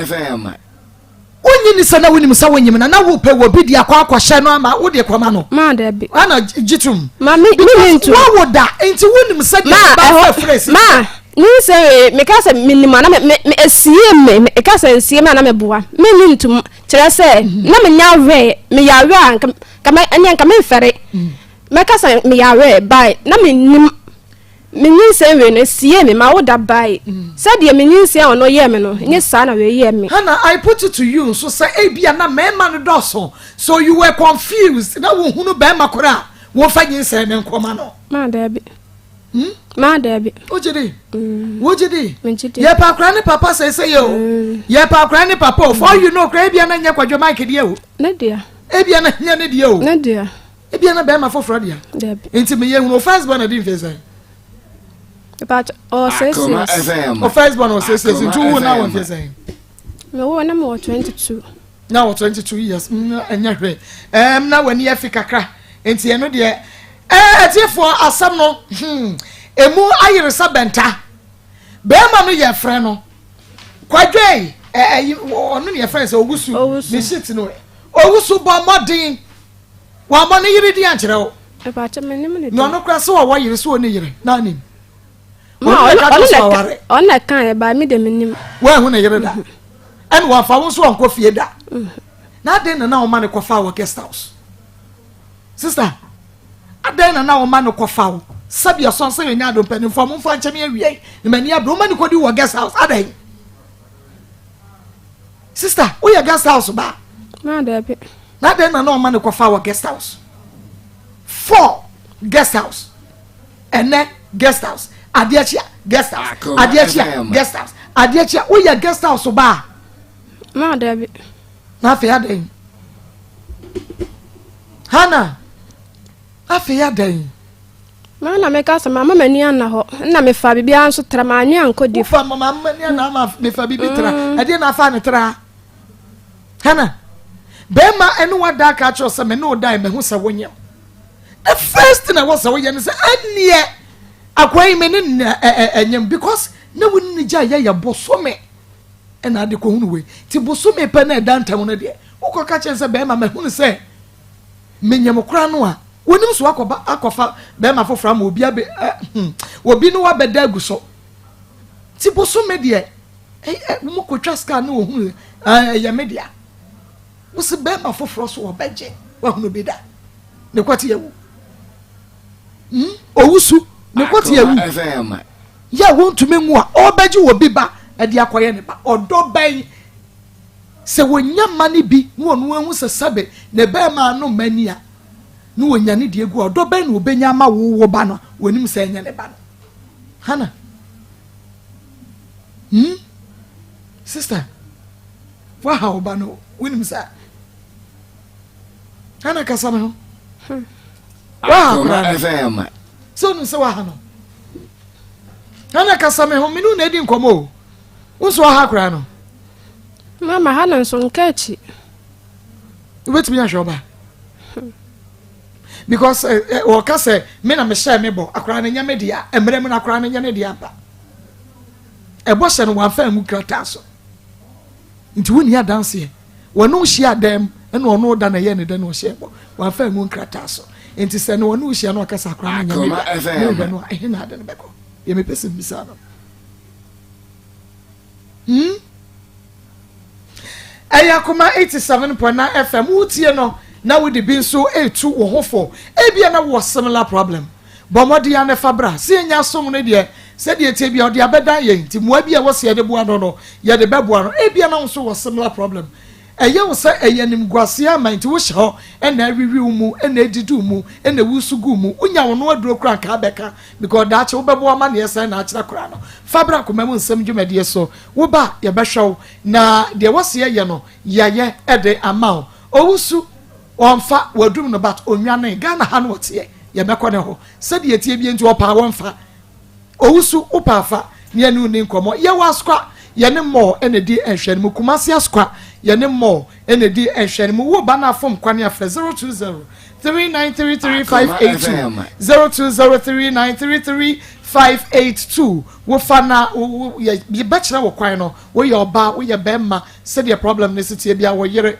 woni ni sana woni musa woni na wo pe wo bi di akwa hye no ama wo de kwama no ma da bi ana jitum ma me ntu wo da enti woni musa di ba phrase ma ni se me ka se minima na me esie me ka se esie me na me boa me ni ntum kire se na me nya we me ya we an ka me anya ka me fere me ka se me ya we bai na me nim me ni se we no esie me ma wo da bai se de me ni se ono ye me no nye sa na we ye me hana I put it to you so say ebia na me ma no doso so you were confused na wo hunu be makora wo fa nyi se ne nkoma no ma da bi ma da bi ojidi wojidi ye pa kra ne papa say yo ye pa kra ne papa for you know kra bia na nya kwadwo mic de o na dia ebia na nya ne de o na dia ebia na be ma foforo dia da bi enti me ye hunu first born dey face but o say o first born o say into who now one face me wo na mo 22 now 22 years enya hwe na wani ye fi kakra enti eno de tiefo asam no emu ayiresa benta be ma no ye frɛ no Kwadwe onu ne friends Owusu me shit no Owusu bo modin wa mo ne yiri di ankyere wo e ba che menim ne no kra so wo yiri so ne yiri na nim ma on kan e ba mi de menim wa hu ne yiri da en wa fa wo so onko fie da na den na wo ma ne kofa wo guest house sister aden na wo ma ne kofa wo sabia so se nya do mpani fo mo fa ncheme awie ni mani abro ma ne kodi wo guest house aden sister wo ya guest house ba na da be na den na wo ma ne kofa wo guest house 4 guest house ene guest house adiachia guest house adiachia guest house adiachia wo ya guest house ba na da be na fe aden hana afi aden na me ka sama mama ni ana ho na me fa bibia anso tra ma anwa ankodi fa mama ni ana ma me fa bibi tra ade na fa ne tra hana be ma enu wada ka cho se me no dai me hu se wonyem the first thing I was say we say anie akwai me ni enyem because na woni ja ya bosome e na ade ko hunu we ti bosome pe na dan tam no de ukoka chen se be ma me hu se menyem kra no a wonim so akofa be ma fofra ma obi abe obi no wabeda aguso ti bosome de mo kotwa ska na ohun ya media wo se be ma fofra so obeje wa hunu bi da ne kwati yawu Owusu ne kwati yawu ya won to menwu a obeje wo bi ba e de akoye ne ba odo ban se wonya mane bi no onu ehu se sabe ne be ma no mania no wonya ne de egu odo ban no obenya ma wo ba no wonim se nya ne ba no hana sister wa ha wo ba no wonim sa hana kasama ho Akoma FM so no se wa ha no hana kasama ho minu na edi nkomo unso ha kra no mama hana nso nkachi wetumi ahwe oba because o ka say me na me share me bo akra na nya me dia emre me na akra na nya ne dia ba e bo hye no wan fa mu krata so nti woni ya dance wono hye adam ene ono da na ye ne da no hye bo wan fa mu krata so nti se no wono hye no ka sa akra na nya me dia no ehe na da ne beko ye me pese bisa no Akoma 87.9 FM utie no na we de bin so etu wo hofo ebia na wo similar problem bomodi ya ne fabra se nya som no de se de tie bia ode abeda ye nti moa bia wo se de boa no ye de beboa no ebia na so wo similar problem eye wo se eye nim gwase ama nti wo hye na awiwi mu na edidu mu na wusugu mu unya wo no aduro kra ka beka because da che wo beboa ma ne yesa na akira kra no fabra Akoma mu nsem dwumade so wo ba ye behwew na de wo se ye no ye ede ama Owusu onfa wadum no bat onwane Ghana ha no tie ye mekọ ne ho se de tie bi nti opa wonfa Owusu upafa ne anu ni nkomo ye waskwa ye ne mo ene di ehwen mu Kumasi askwa ye ne mo ene di ehwen mu wo ba na fom kwane afre 020 3933 582 0203933 wofana ye bachelor wo kwan no wo ye oba wo ye bemma se the problem necessity bia wo yere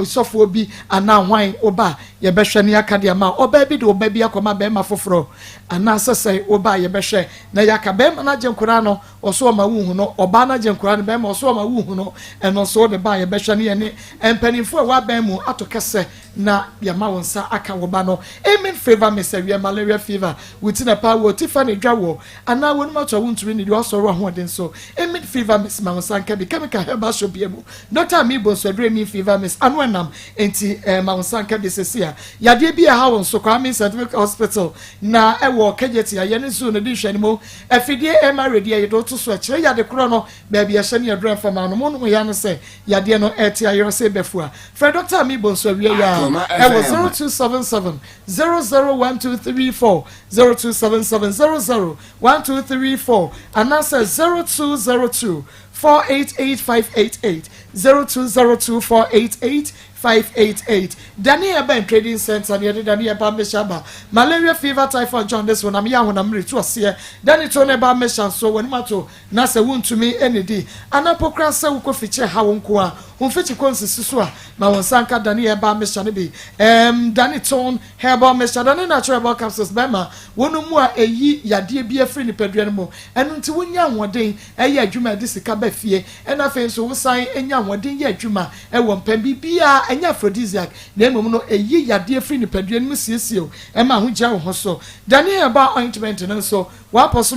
sofo obi ana hwan oba ye behwe ne aka de ma oba bi de oba bi akoma bemma foforo ana sese oba ye behwe na yaka bemma na genkura no oso ma wuhu no oba na genkura no bemma oso ma wuhu no eno so de ba ye behwe ne ye ne empanifo wa bemmu atokese na ye ma wonsa aka wo ba no amen favor me se we malaria fever within a power Tiffany dwawo ana wonu to wuntumi ni do so ro ho den so emid fever miss ma wonsanka bi chemical herbal shop biemu doctor mi bon so dre mi fever miss anwenam enti ma wonsanka de sesia yade bi ha won so kwa mi certificate hospital na ewo kejeti ya ne so no di hwani mo afidie ema ready ya do to so akire yade kro no ba bia hye ne adran fama no mo no ya no se yade no eti ayro se befua for doctor mi bon so wie ya ewo 0277 001234 0277 001234 and answer 0202 488 0202 488 588. Daniel Ben Trading Center near the Daniel Bameshaba. Malaria fever typhoid John this one. I'm young when I'm ready to see. Danny Tony Bameshan so when Mato Nasa wound to me any day. Anapocrasa uko feature how unkwa. Unfechi konsi susua. Ma wansanka Daniel Bameshanibi. Danny Tone Herbal Mesha. Danny Natural Herbal Capsules Bema. Wonumua eyi yadie be free ni pedrenmo. And until when young one day a year juma disikabe fie. And I feel so sign and young one day year juma. And one pembi bia. Enya aphrodisiac na emom no eyi yade afri ni padua no siesio e ma ho gya ho so Daniel ba ointment no so wa poso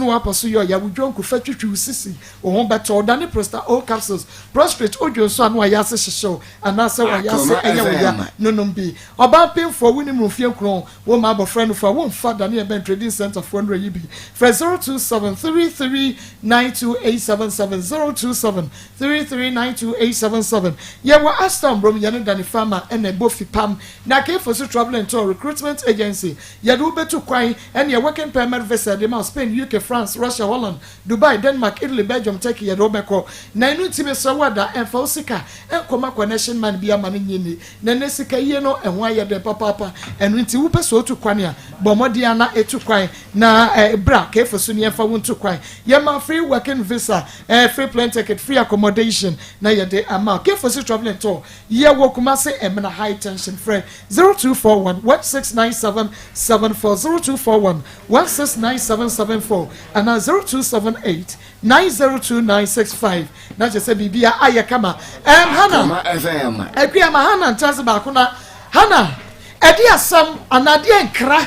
yo ya wudwonku fatwitwu sisi wo ho beto Daniel Prosta all capsules prostrate ojo so anu ayase hyehyew anase ayase enya wo ya nonombi oba pemfo woni mrofie kron wo ma abofra no fa wo mfa Daniel Ben Trading Center for ndro yibi for 0273392877 0273392877 ye wa astam brom ye no Dani Farmer and a Bofi Pam na ke for so travel and tour recruitment agency ye do betu kwan and ye working permit visa de ma Spain UK France Russia Holland Dubai Denmark Italy Belgium Turkey ye do beko na inu time so wada en fa osika en koma connection man bia man nyini na nesika ye no enwa ye de papa enu nti wo peso otu kwan ya bomodia na etu kwan na bra ke for so ne fa won tu kwan ye ma free working visa free plane ticket free accommodation na ye de ama ke for so travel and tour ye wo Kumasi Emina high tension friend 0241 169774 0241 169774 and 0278 902965 na je se bibia ayekama Hana FM Ekriama Hana ntaze ba kuna Hana edi asam anade enkra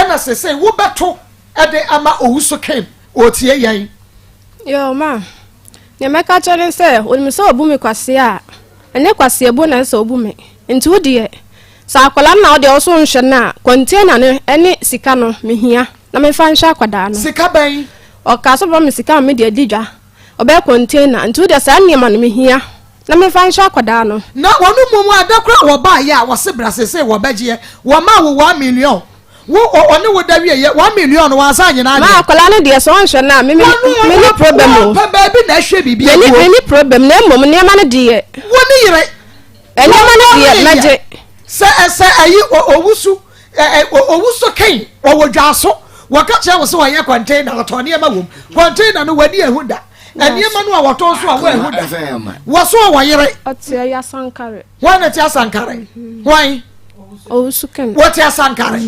ena se wo beto ede ama owuso kem otie yan yo ma ne meka chere se onimi se obumi kwase a ene kwase ebo na nso obume nti wodie sa akwala na ode oso nhwe na container ne ene sika no mehia na me fa nhwa akwada no sika ban o ka so ba me sika me de didwa obe container nti wodie sa niam no mehia na me fa nhwa akwada no na wonu mumu adakra wo ba ya wo se brasese wo bagie wo ma wo 1 million wo oni wo dawie ye 1 million wo asa nyina ma akwala no de so nhwe na me problem o pa baby na hwe bibia me problem na mom ne ma no de woni yire ene ma no de maje se ayi owusu ken wo dwaso wo ka che wo se wo ye container wo to ne ma wom container no wadi ehuda ene ma no wo to so wo ehuda wo so wo yire otia ya sankare wana tia sankare why owusu ken what ya sankare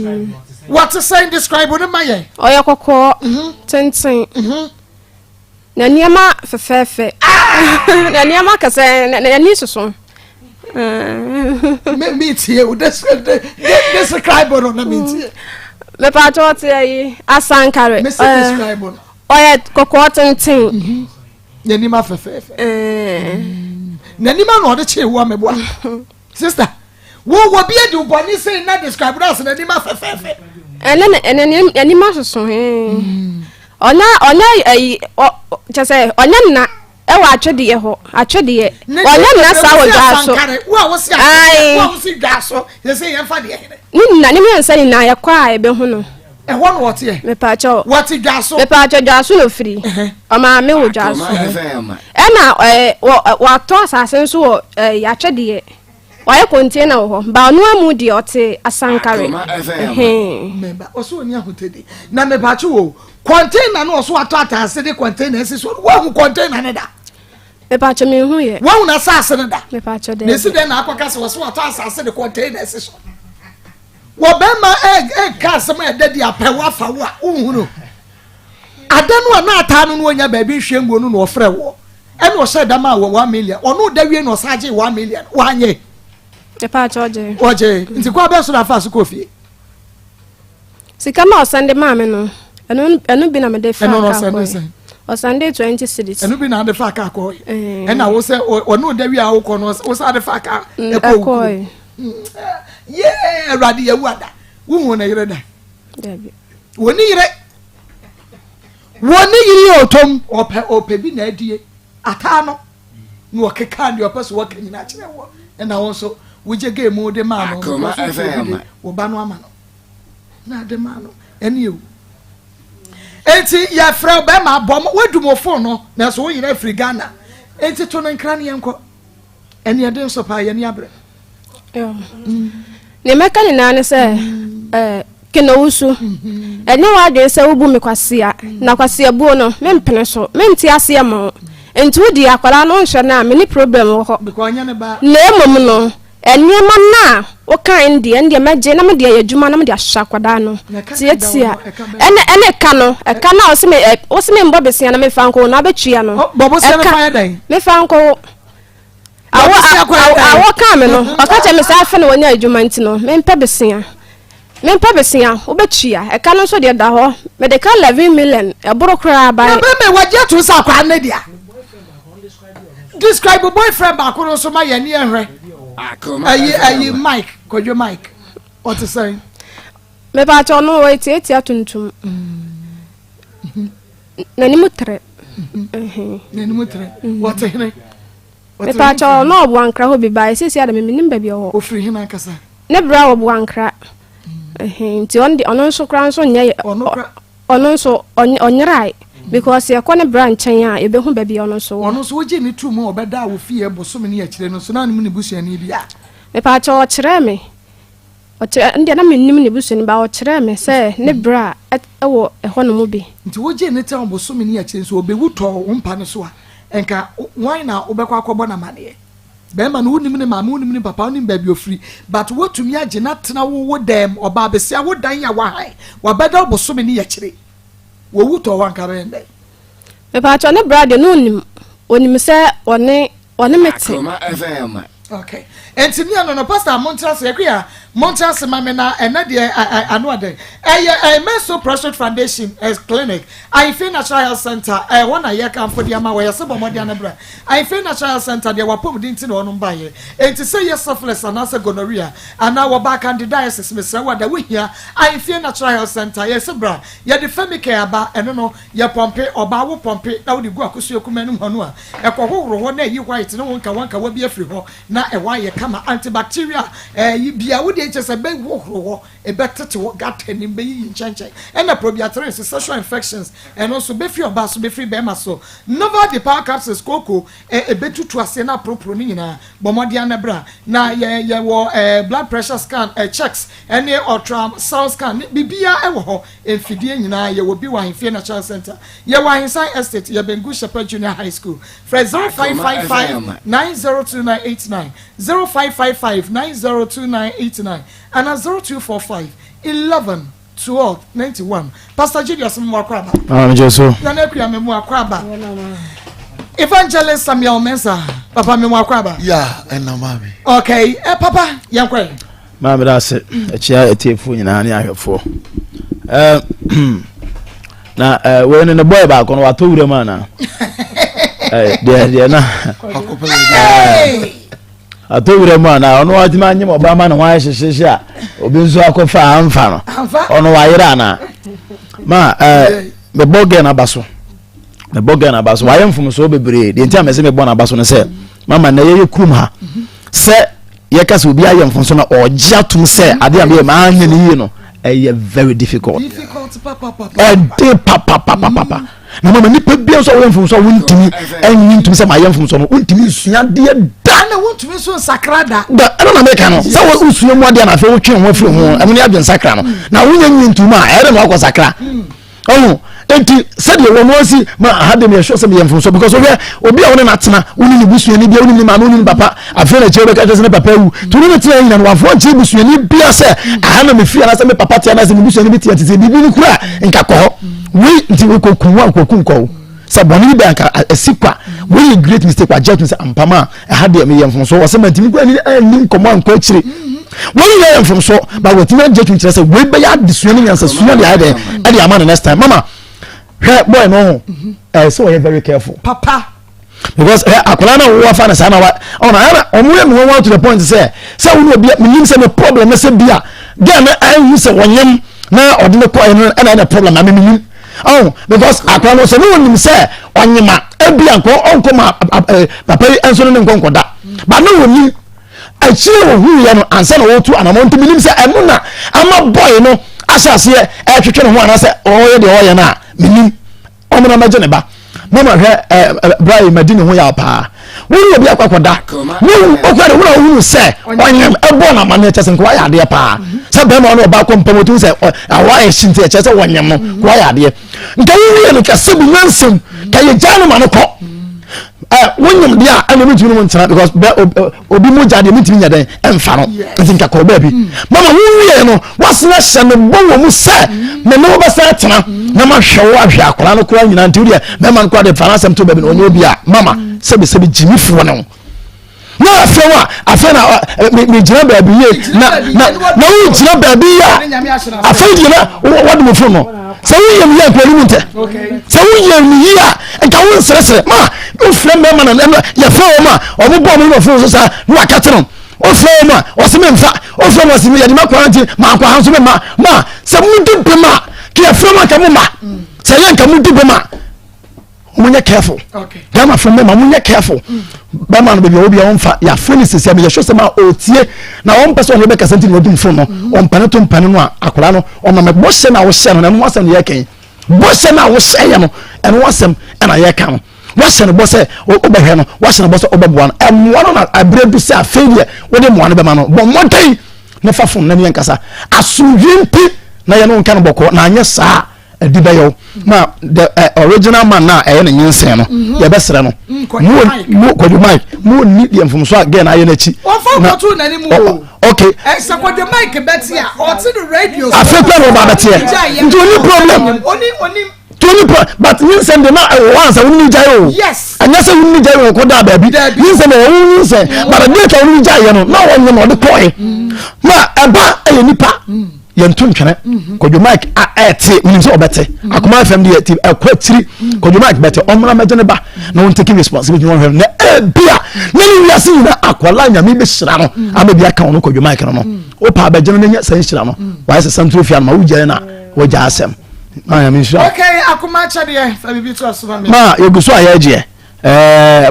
what to say describe what am I oya kokko tenten na niema fefefe na niema kase na ni soso me tie o describe on na me tie me pa to tie asankare me describe on oya kokko tenten na niema fefefe na niema no de che wo amebo sister wo bia de uboni say na describe us na niema fefefe ene niema soso ona chese onya na ewa atwede ye ho atwede onya na sa wo gaso wo si gaso ye say ye fa de ye ni na ni me nsa ni na ye kwa ebe hu no e ho no wote ye me pa cho wote gaso me pa cho gaso no free o ma me wo gaso ena wa to asase nso wo ya atwede ye why container ho ba no amu di ote asankare member oso oni ahotedi na me ba wo container no oso atata ase de container ese so wo hu container ne da me pa cho me hu ye wo hu na sa ase ne da me pa cho de ne si de na akwaka se oso atata ase de container ese so wo be ma ka se ma de dia pewa fa wo a hu no adanu na ata no onya ba bi hwemgo no no ofre wo ene o se da ma wo 1 million ono da wie no saje 1 million wanye Epa choje. Oje, nti kwa be so na fa so kofi. Sika ma Sunday ma me no. Enu bi na me de fa. Enu no Sunday. O Sunday 20 cities. Enu bi na de fa ka ko. Na wo se onu da wi a wo ko no wo sa de fa ka e ko. Yeah, radi ya wada. Wo hu na yire da. Dabi. Woni yire otom ope bi na adie. Ata no. No okeka ndi opeso wo kanyina kire wo. Na wo so wuje game de ma no wo ba no ama no na de ma no ene ewu enti ya fra ba ma bom wadumo phone no na so wo yira free Ghana enti to no nkra ne yenko ene eden so pa ye ne abre yo ne meka ni na ne se kena wusu ene wa de se wubu me kwasia na kwasia buo no me mpene so me nti ase ma enti wodi akwara no nhwe na me ni problem wo ho because anya ne ba na emom no eniema na o kan de ende meje na me de adwuma na me de ahya kwada no tietia ene ka no e ka na o se me mbo besia na me fanko na betua no bobo se me fa dan me fanko awo ka me no o ka che me sa fa na wonya adwuma nti no me mpa besia wo betua e ka no so de da ho me de ka 11 million e boro kra ba me waje to sa kwa ne dia describe a boyfriend ba ko so ma ye ne ehwe Akoma ayi Mike kojo Mike what is saying me ba cho no we tietia tuntum nani mutre what hene me ba cho no obo ankra ho bi ba sisi ada me nim ba bi ho ofri hina kasa ne bra obo ankra nti on di onon so kran so nya onon so onyerai because ye kone branch nya e be hu ba bi onon so oje ni tu mu obeda wo fie boso me ne akire no so na ne busuani bia me pa cho kire me o ndi na me nim ne busuani ba o kire me se ne bra ewo ho no mu bi nti woje ni tan boso me ne akire so obewu to wo mpa ne so a enka wan na obekwa akobo na mane bema no unim ne mama unim ne papa unim ba bi ofri but wotumi age na tena wo dem oba besia wo dan ya wa hai wa beda boso me ne akire wo wuto wan ka be ndai me pa cho ne brother no onim se one mete okay enti mi no pastor Montras yakua Montras mame na ena de anu ade Meso Prostate Foundation clinic I feel natural health center one year can for the ama we se bomodi anabra I feel natural health center de wapom dinti no no baye enti say yes syphilis and as gonorrhea and now we back candidiasis me say what we here I feel natural health center yes bra ye de family aba eno no ye pompe oba wo pompe na wo de gu akosu ekumanu hono a ekohohoro ho na yi white no wonka wa bi afri ho na ewa ye kama antibacterial yi bia wo de chese be hohoro e betete wo gatani be yi nchanche and probiotics sexual infections and also be free oba so be free be ma so nova the power capsules koko e betutu ase na propro ni nyina bomodi anabra na ye wo blood pressure scan checks any ultrasound scan bibia e wo ho enfidie nyina ye wo bi wa Hemfie Natural Center ye wa Hinsan Estate ye Bengu Shepherd Junior High School for 0555 902989 0555 902989 and 0245 11 12 91 Pastor Julius Mwakwaba Jesu na nekua Mwakwaba Evangelist Samuel Mensa Papa Mwakwaba ena mami okay papa yankwe mami da se echia etiefu nyina ne ahwefo na we ne boy ba kono wato wure ma na de na atowure ma na ono adima anyem obama na wan hyehye a obi nso akofa amfa no ono wayira na ma me boge na baso wayemfum so bebre de ntia mese me bo na baso no se mama na ye kum ha se ye kase obi ayemfum so na oje atum se ade am ye ma anya ni yi no very difficult papa na mama ni pe bia so wemfum so wontimi enyi se ma yemfum so no wontimi sua de da na wontumi so sakrada da na meka no se wo usua mu ade na fe wo twen ho afiri ho amuni adwen sakra no na wonya nyintuma ere na akọ sakra enti said you won see ma had me show some yemfum so because obi a won na tena woni ni busuani bia woni ni mama woni ni papa afre na chebe ka tese ne papa wu to no tena yin na wafo nche busuani bia se aha na me fi na se me papa tia na se me busuani bi tia tese bibi ni kura nka ko we nti we ko kun ko se boni bi anka asikwa we great mistake wa jet se ampama had me yemfum so was me ntimi kura ni komo anko akire when you yemfum so ba we tima jet ntire se we be ya disuani nyansa suani ya de e de amana next time mama boy no so we very careful papa because akola na wo fa na sa na wa ona omo me won to the point say we obi me say no problem say bia dem I say wonyam na odine ko eno na problem na me because akola no say no nim say onyema ebia nko onko ma papa enso no nko da ba no woni achire wo hu ye no ansa na wo tu anamon to me nim say emuna ama boy no asase twetwe no ho anase oye de oye na minim omuna maje ne ba mama hwe Brian Madini ho ya pa woni obi akwakoda wo okware wo se onyem ebo na mama chese nko ya de pa se be ma no ba ko mpamotu se awa e shinte chese wonyem no ko ya de nka wo no kase bu nansem ka ye janu ma no ko wonyem dia ana mi tunu ntina because obi mu jade mi timi nyaden emfa no ntinka ko ba bi mama wo no wasena hye no bo mu se me no ba sa tena na ma hwe wo ahwe akora no kora nyina nti dia me man kwa de fanasem to ba bi no onye obi a mama sebi jimi fo no na afena me jira ba bi ye na wo jira ba bi ya afedi na wadu mo fo no so wo yem ya kwani munte so wo yem yi a nka wo nsere ma o fre me ma na ya fo ma o mo bo mo no fo so sa no akate no o fo ma o se me mfa o fo ma se me ya di ma kwanti ma kwa hanso me ma se mu di be ma ki ya fo ma ka mo ma se yan ka mu di be ma munye careful gama from me munye careful ba man be obi a onfa ya phone sisi me yehwe sema otie na on person no be kasenti no dum phone no on pane to mpane no akora no on ma bo hye na wo hye no na mo asem ye kan bo hye na wo hye no en wo asem na ye kan wo hye no bo se obehwe no wo hye no bo se obeboa no emwo no na abredu se afedia wo de mo no be ma no bo montai na fa phone na ne nkasa asuvimpi na ye no nka no boko na anye saa edibayo ma the original man na na nyinsen no ye besere no mo kodu mic mo ni de mfumso again aye na chi o to na ni mo okay sa kodu mic betia o ti the radio afekwa no ba betia nti oni problem oni but nyinsen de na once oni jayo yes anya se oni jayo ko da ba bi nyinsen o nyinsen but de ka oni jayo no na wonye no de koi ma eba aye nipa yentum twene kojo mic ate minim so obete Akoma FM de ati akwatiri kojo mic bete omra megene ba na won take responsibility won hwe na bia na ni wiase na akwala nyame be hira no amabia kan no kojo mic no o pa ba gene nya san hira no wa se central fia ma wugye na wogya asem ma mi hira okay Akoma chade fa bibi to aso ma yeguso ayaje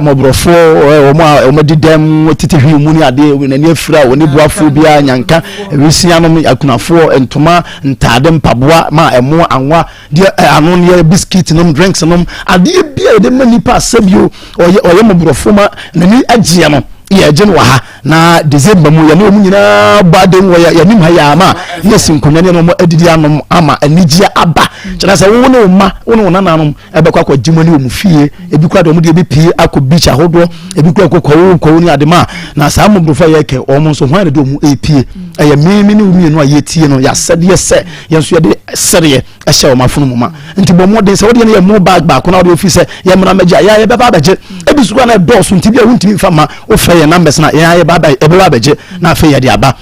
mobrofo o didem titi hwi mu ni ade na ni afira woni buafo bia nyanka wisia no akunafo entoma ntade mpaboa ma emo anwa de anu ne biscuit no drinks no ade bia de manipa asabio oye mobrofo ma na ni agie no ye gene wa ha na December mu ye no mu nyina baden wo ya nim ha ya ma yes nkonya ne no adidi anom ama anigia aba kyena se wo no ma wo no nananom ebekwa kwa jimani wo mu fie ebikwa do mu de bepie akọ beach ahodo ebikwa kokọ ni adema na saa mobrofo ye ke o mo so hwan de do mu epie eye mimi ni umi no ayetie no ya sede se ye so ye de sere ye ehye o mafunu mu ma nti bo mo de se wo de ye mo bag ba ko na wo ofise ye mra magya ya ye beba abeje ebisuka na do so nti bia wuntimi fama o fa ye numbers na ya ye baba ebe abeje na fa ye de aba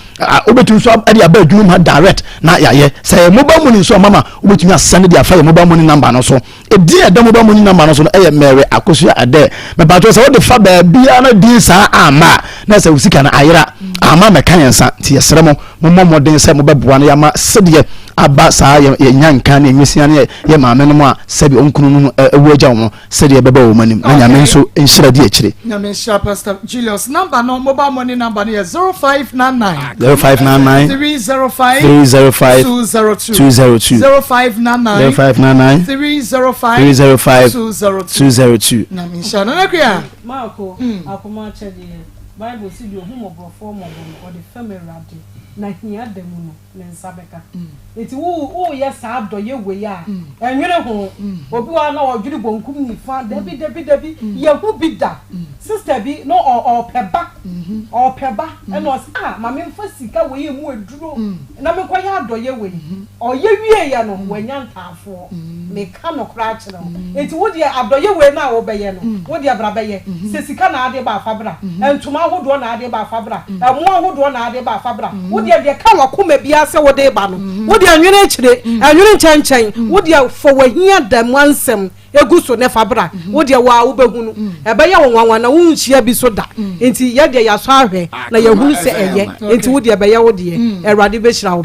obetu so ade aba adwum ha direct na ya ye say mobile money so mama obetumi asend de afa ye mobile money number no so edi eda mobile money number no so eye Mary Akosua ade me pato say wo de fa ba bia na di sa ama na say usika na ayira ama me kan yansa ti yesere mo modden say mo beboa na ya ma sede aba saa ye nyanka na enyesia na ye maame no a sabi onkunu no ewoja wo sede beba wo manim na nyame nso enhyira di akire nyame sha Pastor Julius number no mobile money number no 0599 305 202 0599 305 202 nyame sha na kwa Marco Akoma chede Bible si bi ohun obrofo mo o de family rade na hia demu no ne nsabeka eti wo ye sa do ye we ya enwere ho obi wa na odwiri bonkum ni fa debi ye hu bi da sister bi no o peba eno ma me mfa sika we ye mu aduro na me kwa ya do ye we o ye wie ya no wanya ntafo me ka no kra kire no eti wo de adoye we na wo be ye no wo de abra be ye se sika na ade ba afabra entuma hodo na ade ba afabra emo hodo na ade ba afabra wo de ka wakoma bia se wo de ba no wo de anwene kire anwene nchanchen wo de fo wahia dam ansem eguso ne fabra wo de wa wo behunu ebe ye wonwanwa na wo nhia bi so da enti ye de ya so ahwe na ye hunu se eye enti wo de ebe ye wo de erade be hira wo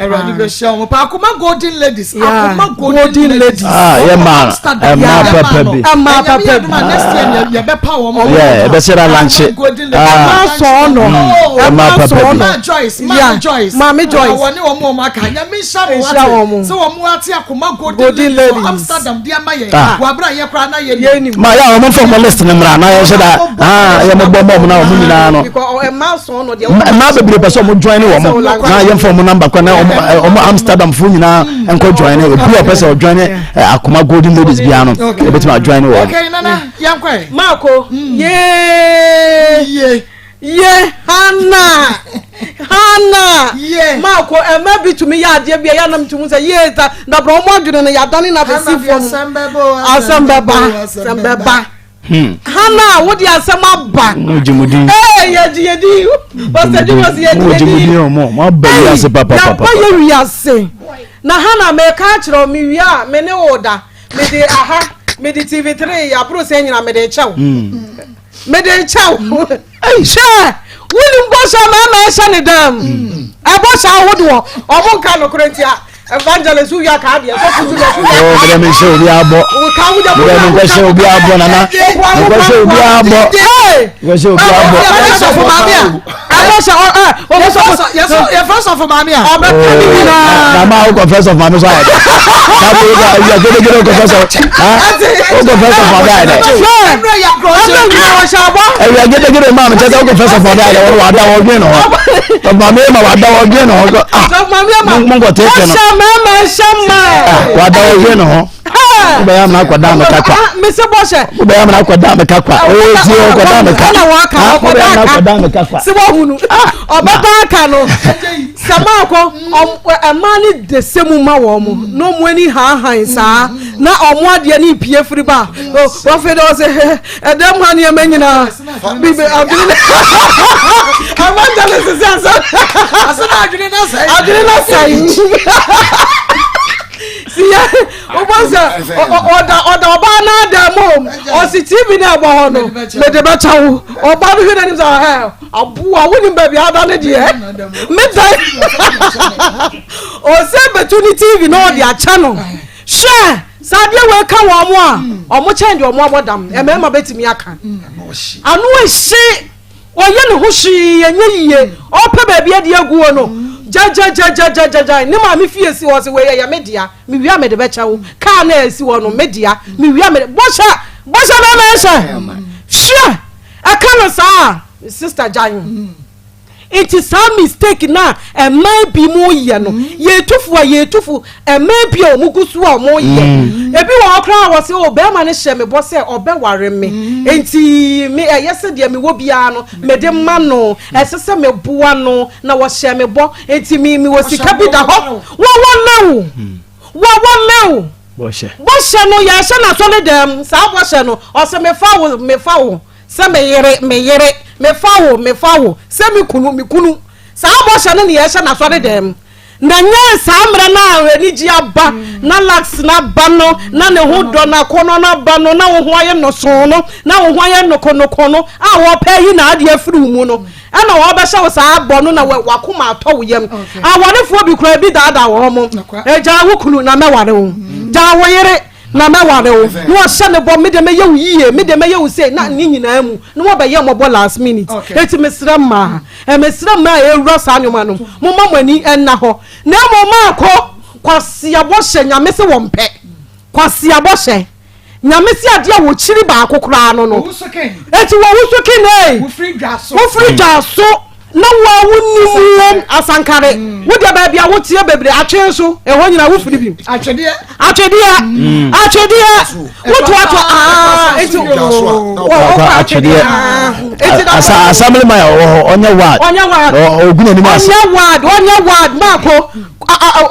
pa Akoma golden ladies Akoma golden ladies ye ma papa bi next year ye be pa wo mo ye be sera lunch ma so no ma Joyce Mama Joyce woni wo mo ma ka nya me sha wo so wo mo ati Akoma golden ladies Amsterdam dia ma ye wa bra ye ma ya o mo from list na mra na ya sheda ya mo bom na o mu nyina no ma be person mo join wo mo na ya from number kwa na o mo Amsterdam fu nyina enko join e bi person join Akoma Golden Ladies bia no e betima join wo okay nana yankwe Mako ye Hannah Mako ema bi tumi ya ade bia ya nam tumu say ye ta na bro mo adwene ya dane na be si fo asambeba Hannah wo di asema ba ojimudi yedi oseju was ojimudi o mo ba ya se papa na ba ye wiase na Hannah me ka kiro mi wia me ne oda me de me de TV3 ya bro se nyina me de chew hey sha wuli mbosha ma sha ne dam abosha wodo omo nka no korentia evangelist uya ka dia so kutu le o me se obi abo ka wuja me se obi abo nana me se obi abo me se obi abo so for mamia abosha your first of mamia na ma o confess of mamia so na bo ya gede confess of o confess of mamia ya gede ma me tell o confess of mamia o wa da wo gbe no of mamia ma wa da wo gbe no mo go take no mama shama wa da wo gbe no ube ya mna kwada mekakwa mese boshe ube ya mna kwada mekakwa o ti o kwada mekakwa na waka ube ya mna kwada mekakwa se wo hunu obata aka no samako amani de semu ma wo mu no mu ani han sa na omo ade ni pie firi ba o fe do se edem han ye manyina bibe adwene amanda le se sansa asana adwene na sai siya obanza oda oba na da mom o si TV na gbo ho no me de ba chawo oba no hwe ni so ha abu a woni ba bi ada ne de me dai o se betu ni TV no de a channel share sabe we ka wo mo a o mo change o mo abodam e me ma betimi aka anu e hye oye ne ho hye enye yiye o pe ba bi ade aguo no ja ni ma mi fie si wo se we ya media mi wi amede be chawo ka na esi wo no media mi wi amede bosha na na sha akana sa sister Jan it is a mistake na e man bi mo ye no ye tufu e man bi o mugusu o mo ye e bi wo kra wo se o be ma ne hye me bo se o be ware me enti me yese de me wo bia no me de ma no esese me boa no na wo hye me bo enti mi wo sika bi da ho wo lewo bo hye no ya hye na so le dem sa bo hye no o se me fa wo se me yere me fawo se mi kunu sa bo hye no ne ya hye na so le dem na nya samra na ani ji aba na lax na ba no na ne ho do na kono na ba no na wo ho aye no so no na wo ho aye no kono a wo pa yi na ade afiri mu no ana wo ba sha wo sa abo no na wakoma ato wo yam aworefo bi kura bi daada wo mo eja wo kunu na meware wo ja wo yere na meware wo no hye ne bo me de me ye wo yie me de me ye wo sei na ni nyina mu no wo ba ye mo bo last minute eti mesra ma e wura sa anyoma no mo mamani enna ho na mo ma ko kwase aboshe nyame se wo mpe kwase aboshe nyame se ade a wo chiri ba akokora no eti wo wusukin wo free jaso na wo wunimu asankare wo de ba bia wo tie bebre atwenso e ho nyina wo firi bi atwede wo to eti atwede asa assembly ma onye ward oguna ni mas onye ward mako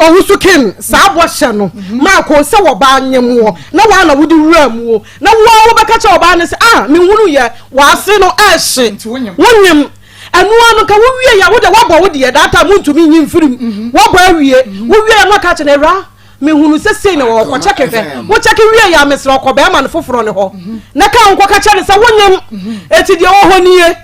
owusukin sa aboshe no mako se wo ba anyemo na wa na wudi wuramu na wo be ka cha wo ba ne se me hunu ye wa ase no ehye wonyem anu anu ka wo wie ya wo de wo bo wo de data muntumi nyi mfirim wo bo awie wo wie no ka che na ra me hunu se sei na wo ko cheke fe wo cheke wie ya mesro ko be ma no foforo ne ho na ka nko ka che ne se wonyem eti de wo ho nie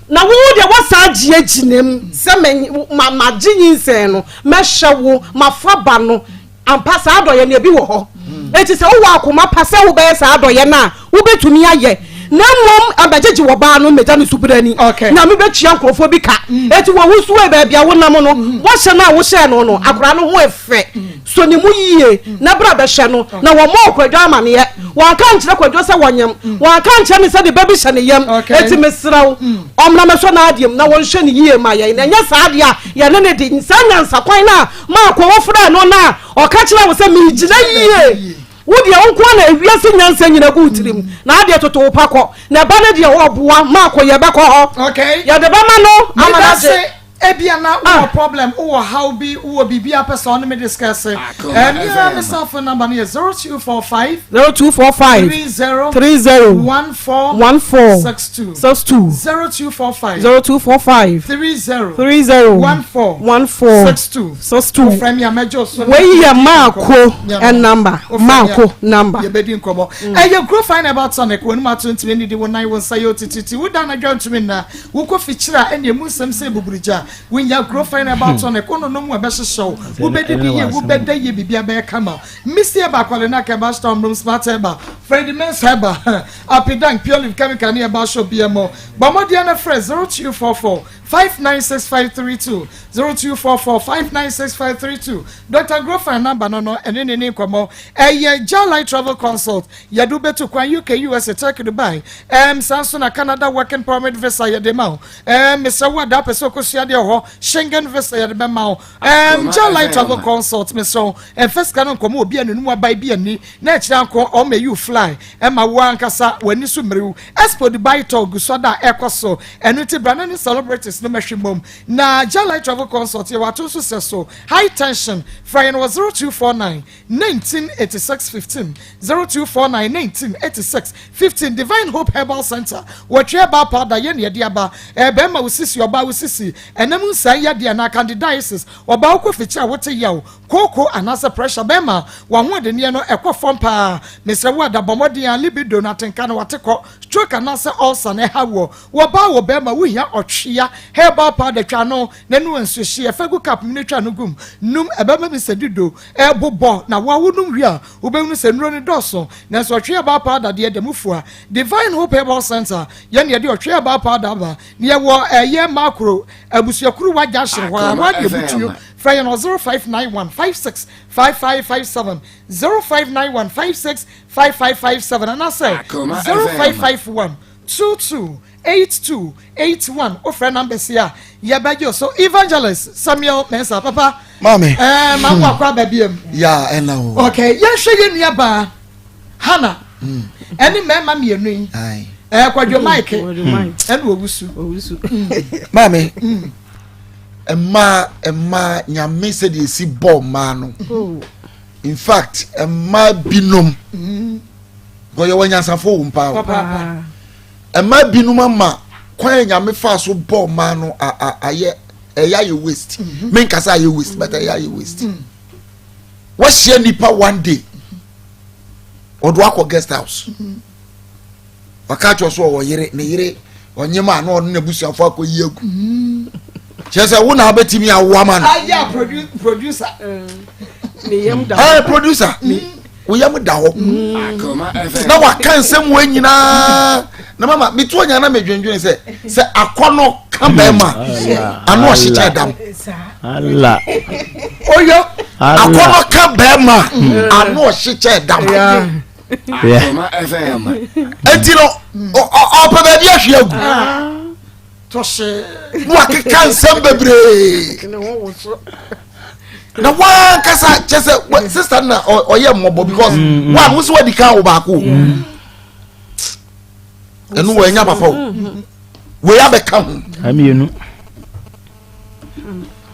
na wo de wo sa gie aginem se ma ginyin se no me hyewo ma fa ba no ampa sa adoye ne bi wo ho eti se wo Akoma pase wo be sa adoye na wo betumi aye na mom abajeji wo ba no meja no subrani na me betua nkrofo bi ka eti wo wusu e ba bia wo nam no wo hye na wo hye no akora no ho efe so ni mu yie na bra be hye no na wo mo kwadwa amane ye wa ka nkyere kwadwa se wonyam wa ka nkyere me se de baby hye ne yam eti mesraw omna me so na adiem na won hye ne yie ma ye na nya sa ade a ye ne de nsanya nsakwan na ma ko wo fra no na o ka kyere wo se mi gina yie wodi onko na ewiase nyansa nyina gu tirim na ade toto pakọ na ba ne de wo boa ma ko ye be ko ho okay ya de ba ma no amana ebia na no problem o how be o bibia person me discuss yeah my cell phone number is 0245 30 14 0245 30 from your major so we ya Marco and number Marco number you be in komo you grow fine about Sonic when ma 20 need the one I will say titi we dan adwan to me na wo ko fichira and you musem say buburija when you grow fine about Sonic no no mu be show wo be de ye wo be de ye bibia be kama missy ba kwale na ka ba storm room smart eba Freddy Men's Heba Apidan purely chemical near ba show BMO but mo dia na fresh 0244 596532 0244 596532 Dr. Grofan number no and any name komo Jalai travel consult ya do beto kwa UK USA Turkey Dubai Samsung Canada working permit visa ya de mau Mr. Wada peso ko sia de ho Schengen visa ya de be mau Jalai travel consult Mr. first canon komo obi anu mu abai bi ani na kira ko o me you fly ma wo ankasa wani su mrew Expo Dubai talk gusoda ekoso enu ti brand celebrities no meshimom na Jalai travel consult you wato so so high tension flying was 0249 1986 15 0249 1986 15 Divine Hope Herbal Center what you about powder yen yediaba bema usisi oba usisi enemu sai yede na candidiasis oba ko ficha wote yawo koko anasa pressure bema wa ho de ne no ekofom pa Mr. Wada bomodin libido na tenka no wateko stroke anasa ulcer na hawo woba wo bema wo hia otwea herbal powder twa no nenu ensuhie efegu cap mi twa no gum num ebema mi sedido ebobo na wa wonum wi a obehunu se nro ni doso na so otwea herbal powder de demufua Divine Hope Herbal Center ye ne de otwea herbal powder ba ne wo ye makro abusuakuru waja hye wa de butuo Fry no 0591565557 0591565557 and I say 0551228281 o friend number here ya bajo so evangelist Samuel Mensa papa mami ma kwa babiem ya ena o okay ya hwe ye nua ba Hana eni mema mienu yi kwadwo Mike eni owusu mami Emma nyame said you see bomb man. In fact, Emma binom. Go your one answer for Emma binum mama. Kwa nyame fa so bomb man aye you waste. Men kasa you waste, but you waste. What share nipa one day? Odo akọ guest house. Wakacho so wo yire ne yire onyema na ono nebusuafo akọ yegu. Just a one habit me a woman. Yeah, producer. Producer. We am down. Now I can't say when you know. No, Mama, me too. You me dwen say Akoma Kambema. I know she tell them. Allah. Oh yo. Akoma Kambema. I know she tell them. Yeah. Etino. Oh, baby, you. Toshe Waka kan sembebre na wa kasa chese sister na oye mobo because one who so di kan obako enu we nya papa we ya be kan amienu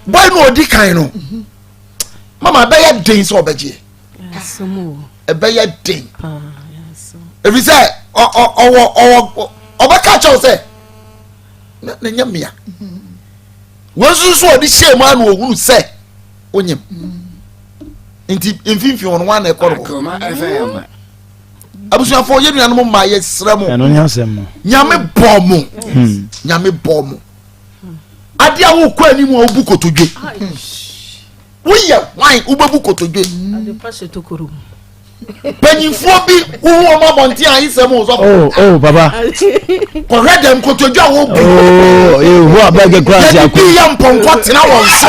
boy no di kan no mama be ya den so obeje asomo e be ya den if you say obaka cho say na nyamia wosusu odi shame anu ohuru se onyem nti mfimfi won wan na ekoro abusuafo ye nuanu ma ye sremo eno nyasem nyame bomo nyame bomo ade a wo kwa animu obu kotodwe woye wan ubebu kotodwe ade pashe tokoro penyinfo bi wo ma bonti an isem o so oh baba ko redem kotodwe a wo bu who abeg class ya ko ya mponko tena won so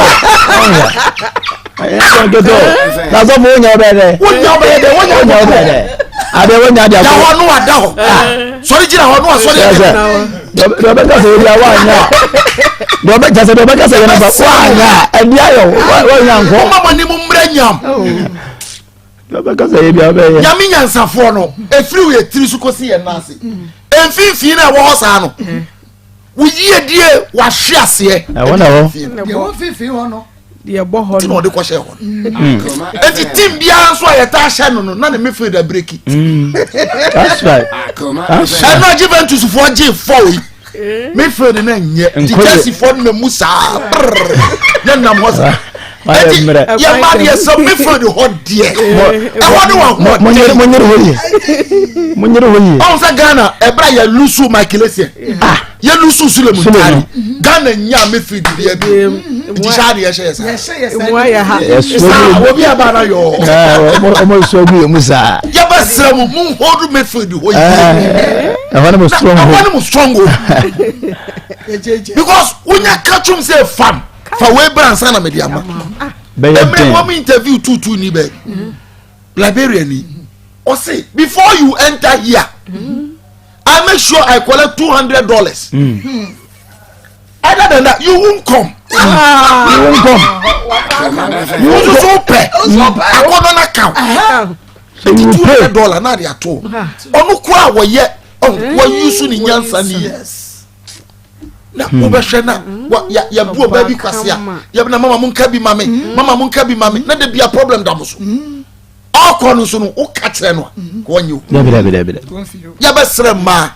na so mo nya obede abe wonya dia ko no ada ho sori gira ho no sori do be ka se dia wanya do be ka se na ba wanya edia yo wanya nko mama ni mu mra nyam do be ka se dia be nyame nyansafo no efiri we tiri su kosi ye nase emfifi na wo hosa no uyie die wa hwe ase wona wo wo fifi ho no ye bo ho no de ko hye ho enti tim bia nso ayeta hye no na ne mefe da breki that's right and no Juventus for G4 mefe de na nye di Chelsea for na musa na nam hosa ya ma de so mefe de ho de e wonu wa monyere hoyi on sa Ghana e bra ya lusu Michaelese ya lusu Sulemutari Ghana nya mefe de bia bi di shade ya shey ya ha obi abana yo omo so bi musa ya basra mu hodu mefe de hoyi I want to strong because when you catch him say fam for we brand sana mediama be interview tutu ni be Liberia ni or say before you enter here I make sure I collect $200 other than that you won't come you won't so pay I got on account $200 na dey at all onu kwa wo ye what you soon in Yansan, yes. Now, Ubashana, what ya poor baby Cassia, Yabna Mamma Munkabi Mammy, Mamma Munkabi Mammy, let there be a problem, Damus. All corners on O Catano, when you Yabasrema,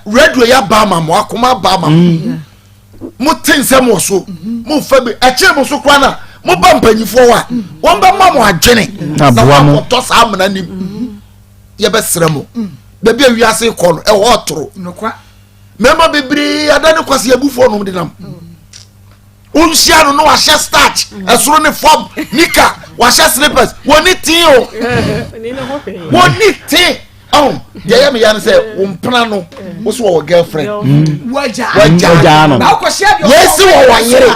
Red Way Bama, Akoma Bama, Mutin Samoso, Mufabi, a Chemoso Quana, Mubampa forward, one Bama Jenny, Nabuamo, Toss Arm and him. Yabasremo. Baby we are say call e wotro no kwa mema bebre adane kwase abufo no de nam unsia no wa share starch esoro ne form nika wa share slippers woni tin o woni tin oh ye me yan say umpana no wo so wo girlfriend waja no na ko share bi yes wo wanyere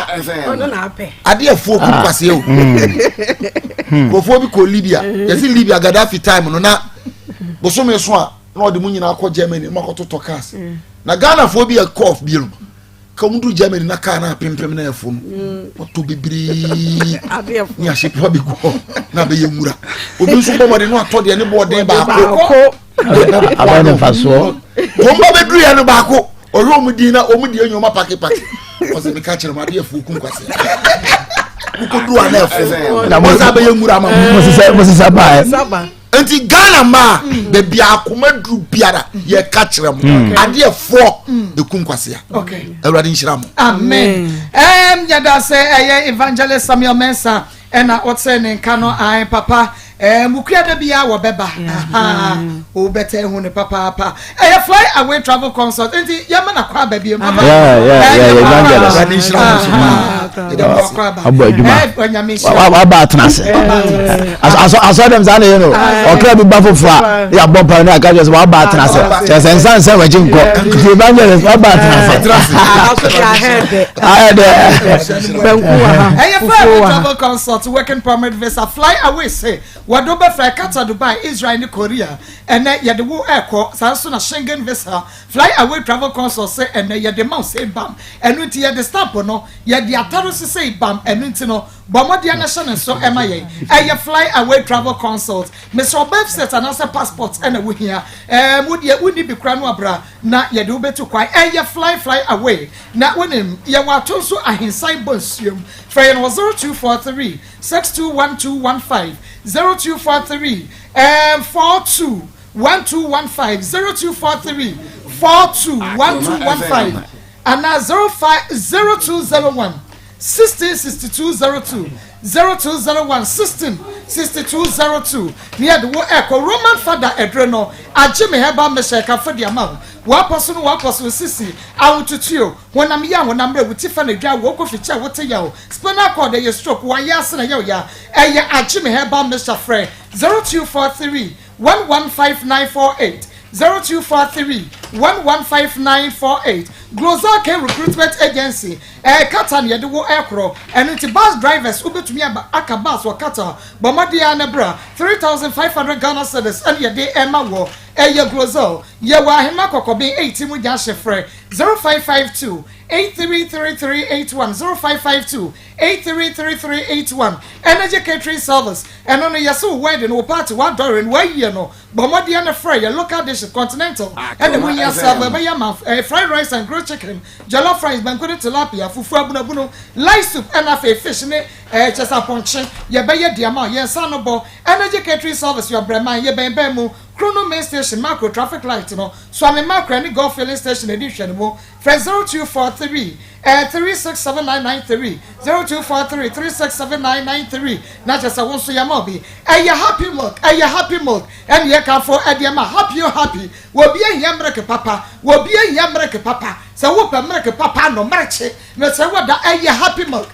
ono na ape ade afuo ku kwase o ko fo bi ko Libya yes Libya Gaddafi time no na boso me so a no de munyina akọ Germany makoto tokas na Ghana fo bi a cough bi no ka mundu Germany na ka na pempem na afo no to bibiri nya shepa bi go na be yemura obi so bomode no ato de ne bode ba ko abana faso bomba be duru ya no ba ko oyo omudi na omudi enyoma pake o se me ka kire ma de afu ku nkwase ku duru ana afo na mo za be yemura ma mo se ba enti Ghana ma be bia akoma dru biara ye ka kire mo ade efo ekum kwase ya okay Ewrade nshira mo amen yada se evangelist Samuel Mensah ena otse ne nka no ai papa mukua da bia wo beba o beta hu ne papa fly away travel consult enti yama na kwa ba bia papa evangelist abo aduma wa ba atnase aso dem zane you know okra bi ba fofo ya bompa na aka just wa ba atnase sense wajin ko evangelist wa ba atnase fly travel consult working permit visa fly away say wadoba fly kata Dubai Israel ni Korea ene yede wo eko sanso na Schengen visa fly away travel consult say ene yede ma say bam enu nti yede stamp no yede ataro say bam enu nti no bomodi anahye so ema ye fly away travel consult Mr. Website and also passport ene wo hia mudi uni bi kra no abra na yede wo betu kwai fly away na wonim ye wato so ahinsan bonsuom Frey no 0243 621215 0243 42 1215 0243 421215 and now 0201 166202 0201 166202 near the echo Roman father Edreno ajime heba mesheka for the amount one person sisi awututuo when I'm young when I'm with Tiffany dwa wo ko ficha wote yawo spinal cord dey stroke wa yas na yawo ya ajime heba Mr. Frey 0243 115948 0243 115948 Glozal K Recruitment Agency kata ne yede wo ekro eno nti bus drivers ubetumi aka bus wo kata bomadia na bra 3500 Ghana cedis and yede ema wo Glozal ye wa hema kokobe 18 mu ja hye 0552 833381 0552 833381 Energy Catering Service and on yeso wedding wo party wa dorin wa ye no bomadia na frey your local dish continental and the we serve by yam fried rice and grilled chicken jollof rice banquet tilapia fufu abunabuno light soup and afa fish ne chesa ponche ye be ye diama ye sanobo Energy Catering Service your brema ye ben mu Chrono Main Station macro traffic light no Swami Macro and Golf Filling Station edition mo for 0243 367993 0243 367993 not just a one so yamobi your happy milk and ye can for ediama happy will be a yamreke papa so whoop America papa no marche no say what that your happy milk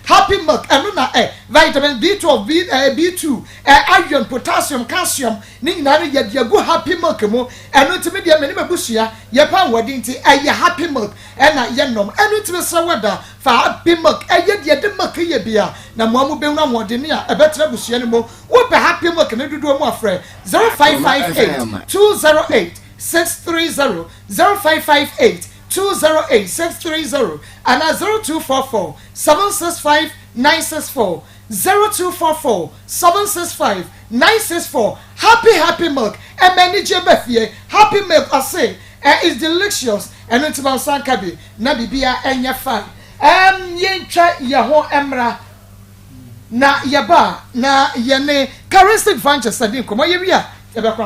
and na vitamin B12 B2 iron potassium calcium ni na ye dia go happy milk mo eno ntimi dia meni mabusua ye pan wadi nti ye happy milk na ye nom eno ntimi se wada fa happy milk ye dia de milk ye bia na mo amu be na wode ni a ebetra busua ni mo wo pe happy milk na dudu mo afre 0558 208 630 0558 208-630 and 0244 765 964 0244 765 964 happy milk and manager befie happy milk I say is delicious and it's about sankabi na bibia enya fan yencha yaho emra na yaba na yene charismatic ventures sadin komo yewia Abronte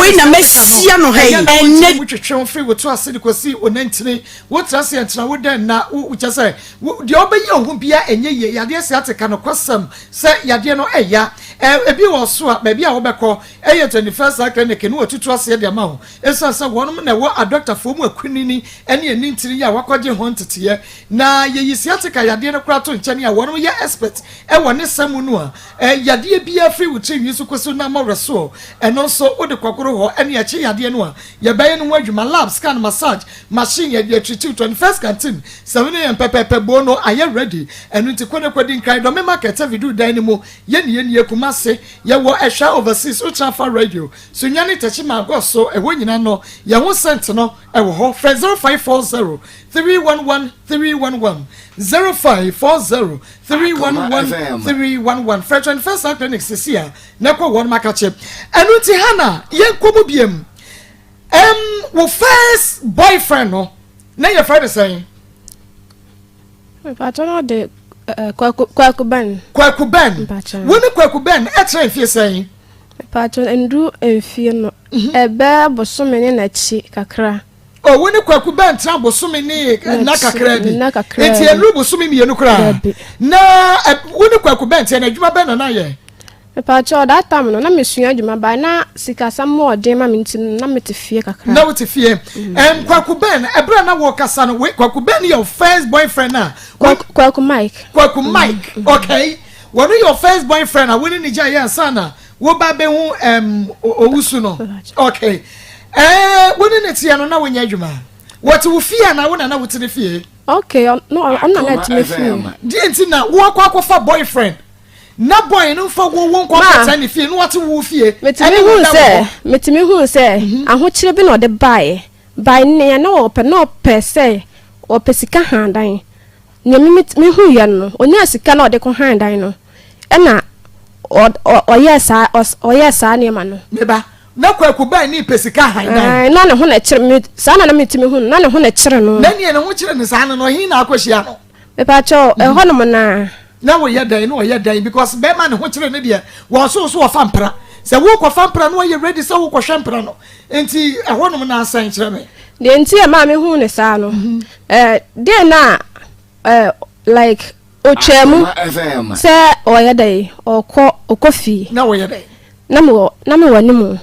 we na mesia no hey enne wutwetwe free wo to asedi kwasi onantire wo trase entra wo den na wo kyase de obeyi ohun bia enye ye yade ase ateka no kwasam se yade no eya ebi wo so a ba bia wo beko eye 21st clinic no otutu ase de ma ho esansa wonum na wo a doctor fo mu akunini ene enintiri ya wakoje ho ntete na ye yisi ateka yade no kra to nchane a wonum ye expert e woni samu no a yade bia free wo twi so kwaso na ma reso and also wo de kwakoro ho ene ya chi yade no a ye baye no adwuma lab scan massage machine ye de treat 21st canteen 7 am pepe bono aye ready enu nti kwedi nkran do me market video dan ni mo ye ni ekumase ye wo ehwa overseas ultra radio so nyane tachi Maa Akos so e wo nyina no ye ho sent no e wo ho 0540 311 311 0540 311 311 for 21st clinic sesia na kwa won makache enu nti hana ye nkomu biem wo first boyfriend no na your friend saying Pacho de kwaku ben woni kwaku ben etre fie saying Pacho endu enfie no ebe bosome ne na chi kakra o woni kwaku ben tra bosome ne na kakra bi enti enu bosome mienu kra na woni kwaku ben tie na adwuma ben na ye Pacho that time no na mesua adwuma ba na sika samo ode ma minti na metifie kakra na wotifie kwaku ben ebra na wo kasa no kwaku ben your first boyfriend na kwaku Mike okay when your first boyfriend na woni ni ja sana wo ba be hu owusu no okay woni ne tie no na wonya adwuma what wo fie na wona na wotine fie okay no I'm not let me feel di enti na wo akwa boyfriend na boy no fa wo kwa pata ni fie no wate wo fie metimi hu se ahokyere bi na ode bae ne na wo pe no pe se o pesika handan ne mi hu ya no oni asika na ode ko handan no na oyesa ne ma no meba na kwaku bae ni pesika handan na ne ho na kyere sa na metimi hu na ne ho na kyere no na ne ho kyere ne sa no hin na akohia no me pa cho ho no na na wo yedan no wo yedan because be man ho kyere ne de wo so wo fampra se wo ko fampra no ye ready se wo ko hwempra no enti ho no na asan kyere me de enti e ma me hu ne sa no de na like ochemu se o yedan okofi na wo yedan na me wani mu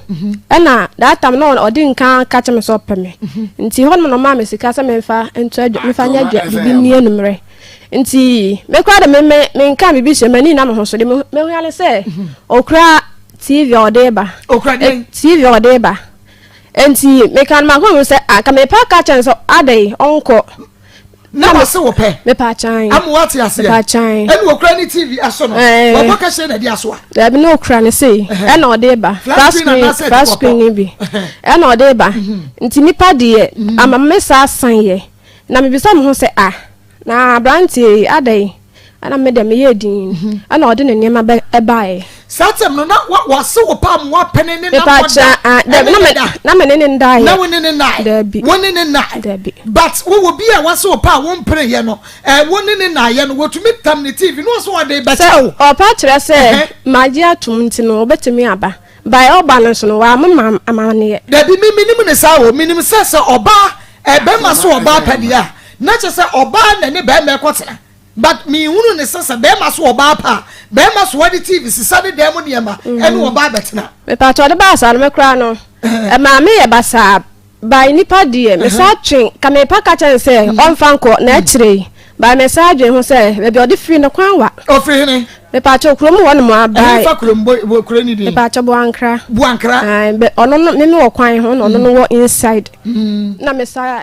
na that time no odi nkan ka che me so peme nti ho no ma me sika se me fa ento me fa nya dwa bi ni enumre nti me kwa de me nka me bi se mani na me ho so de me hu ale se okra TV odeba okra TV odeba enti me kan ma ho say aka me pa ka chan so adai onko na wase wo pe me pa chan am what ya say pa chan ene wo kra ni TV aso no wo boka she na di aso a da bi no kra ne say e na ode ba fast screen ni bi e na ode ba nti nipa de ama me sa san ye na me bisa mo ho say na branti adai ana me de me ye din ana ode ne niam ba e bae satem no na wase wo pa am wa pene ne na pa chan na me ne ndai na woni ne nai woni ne nai but wo will be a wase wo pa won pere ye no woni ne nai ye no wotumi tam ne TV no so wode be chew o pa kire se maji atum nti no obetumi aba by oba no so no wa mama amane ye da bi minim ne sa wo minim se oba be ma so oba pa dia na che se oba na ne be me kwotena but me hunu ne se be ma so oba pa be ma so wadi TV sisa de dem ne ma ene oba betena me pa to de ba sa no me kra no ma me ye basa by nipa die me sa twen ka me pa ka chen se on fanko na akire by me sa dwen ho se be odi free no kwan wa o free ne me pa cho kuro mu won mo abai fa kuro mbo kuro ni di me pa cho buankra buankra be ono no me me wo kwan ho no no wo inside na me sa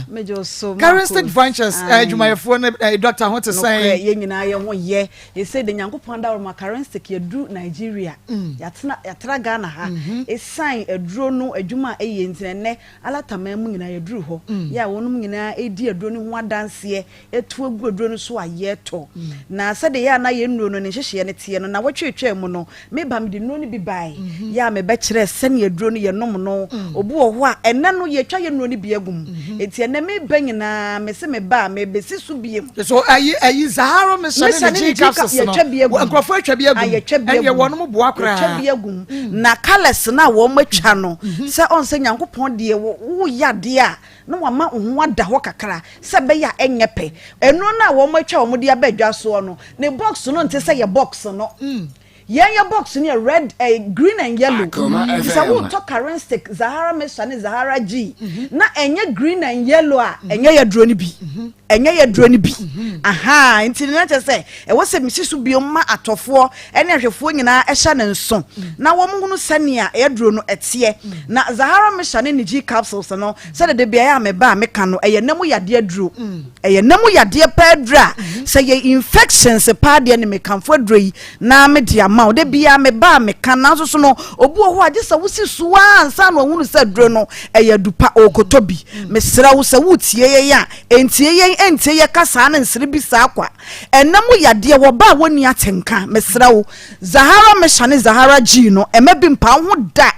Major so Charistic Ventures Jumayefo ne Dr. what to say ye nyina ye ho ye e say de Nyankopon da wo Charistic ye du Nigeria yatra Ghana ha e sign aduro no adwuma eye ntine alatama mu nyina ye duru ho ya wonum nyina edi aduro no ho adanse etu agu aduro no so aye to na se de ya na ye nnuo no ne hyehye ne tie no na wotwetwe mu no me ba me de nnuo no bi bai ya me be kire se ne aduro no ye nom no obu wo ho a ene no ye twa ye nnuo no bi agum ene me banyina me se me ba me be sisu biem so ayi Zahara me shane ne capsules no nkrofo atwa bi agum eye wono bo akra atwa bi agum na colors na wo matwa no se on se Nyankopon de wo yade a no wama ho ada ho kakra se be ya enyepe eno na wo matwa wo de abadwa so no ne box no nte se ye box no your box in your red, green and yellow. It's a wood talk Charistic, Zahara Meshani, Zahara G. Na enye green and yellow, enye ya drone B. Enye ya drone B. Aha, internet say, it was a Mrs. Bioma at of 4, and a phone in a shan and son. Now, woman sania, a drone at sea. Na Zahara Meshani, the G capsules and all, said the Bia me ba mecano, a nemo ya dear drew. A nemo ya dear pedra. Say ye infections a party and me come for dre. Na me dear. De bia me ba me kana so no obu ho age se wusi suwa ansa no hunu se dro no eye dupa okotobi me sra wo se wutie ye ya entie ye kasa na nsire bi sa akwa enam yade wo ba woni atenka me sra wo Zahara me shane Zahara G no emabi mpa ho da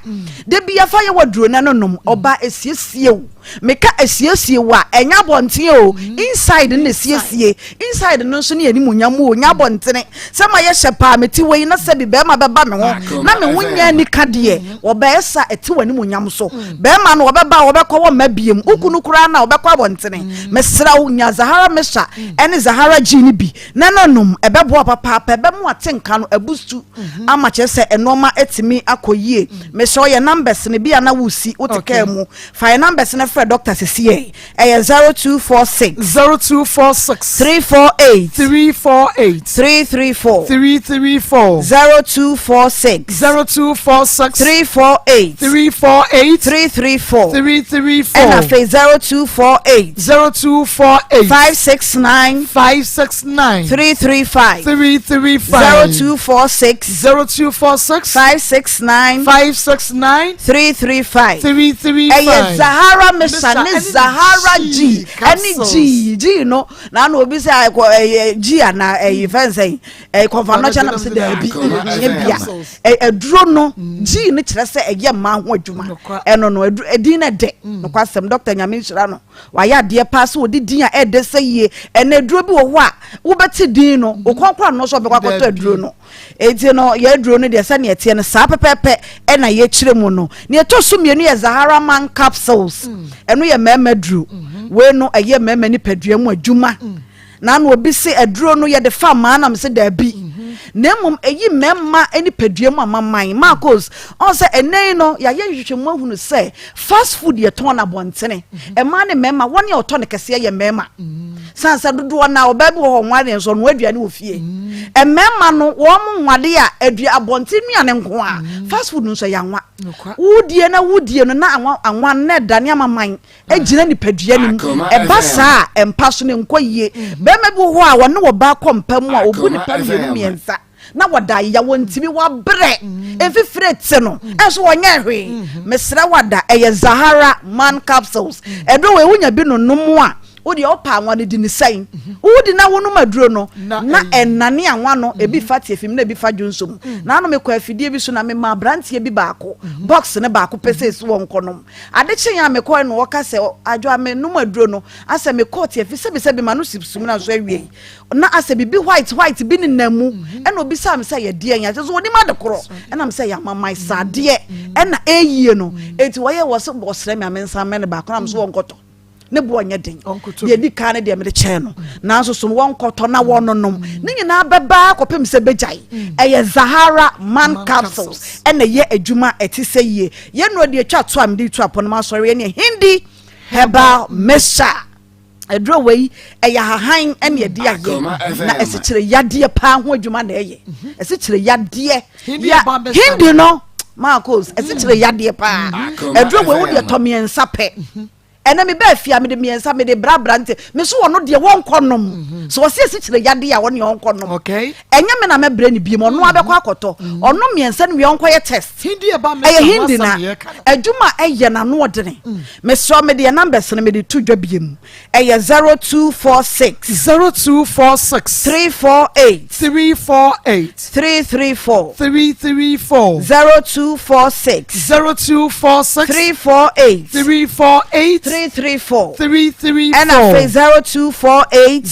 de bia fa ye wadro na no nom oba esiesie wo meka esiesie wa enya bonten o inside na esiesie inside no so ne animunyam o nya bonten se ma ye shepa meti we na se bi be ma beba me ho na me wonya ni kade wo be esa eti wani munyam so be ma no wo beba wo bekọ wo mabiem ukunu kura na wo bekọ bonten mesra wo nya Zahara mesha ene Zahara G ni bi na nonom ebebo papa be mu atenka no abustu ama che se enoma etimi akoyie me so ye numbers ne bia na wusi oteka mu fa numbers na for Dr. CCA 0246 348 334 0246 348 334 and a face 0248 569 335 0246 569 335 Zahara Meshane Zahara G any G no na no obi say G na event say convention na say there bi bia eduro no G ne kire say eye ma ho adwuma eno no edin na de no kwasem Dr. Nyamishira no wa ya de pass wo din a ede say ye ene eduro bi wo ho a wo beti din no okonkora no so be kwakoto eduro no eti no ye eduro no de say na etie no sa pepepe e na ye kire mu no ne to so mienu ye Zahara man capsules eno ye memadru we no eye mema ni padua mu adwuma na no obi se aduro no ye de fa ma na me se da bi na mum eyi memma eni padua mu amaman Maa Akos on se enen no ya ye hwehwemu ahunu se fast food ye ton na bontene e ma ne memma woni oto ne kese ye memma sansa dodo na obabi wo nwade nso no aduane wo fie emema no wo nwade a adua abonti nuane nko a fast food nso ya nwa wudie no na anwa na dane amaman agina nipadua nim eba saa empa so ne nkoyie bema bi ho a wone wo ba kompamu a obu nipa miensa na wada ya wontimi wa bre efifire te no enso wonya hwe mesra wada eye Zahara man capsules edo we wunya bi no nomu a wodi opa anwa ne di ni sai wodi na wonu maduro no na enane anwa no ebi fati efim na ebi fa dwonsom na no mekwa afidie bi so na me ma brantie bi baako box ne baako pese so won konom ade kyen ya mekwa no woka se adwo ame no maduro no ase me court efi se bi ma no sipsum na so awie na ase bi white bi ni namu ena obi sam se ye de anya so woni ma de koro ena me se ya mama sade ena eyie no enti wo ye wo se bo sre me amensa me ne baako na so won koto ne bo onye den ye di kan de me de che no na so so won koto na wononom ne nyina beba kopem se bejai eye Zahara man capsules ena ye adwuma etise ye ye no de atwa to am de to apono ma sori ne hindi herbal mixture edro wei eya hahan ene ye de aye na esekire yade pa ho adwuma na eye esekire yade hindi no Maa Akos esekire yade pa edro wei wo de tomiensa pe ena me ba fia me de miensa me de brabrante me so wono de won konom so wose esikire yade ya won yon konom okay enya me na me bre ni bi mo no abekọ akoto ono miensa ne yon koye test hindi e ba me hindi na adwuma eye na no odene me so me de numbers ne me de to dwa biem eye 0246 348 334 0246 348 334 and I 0248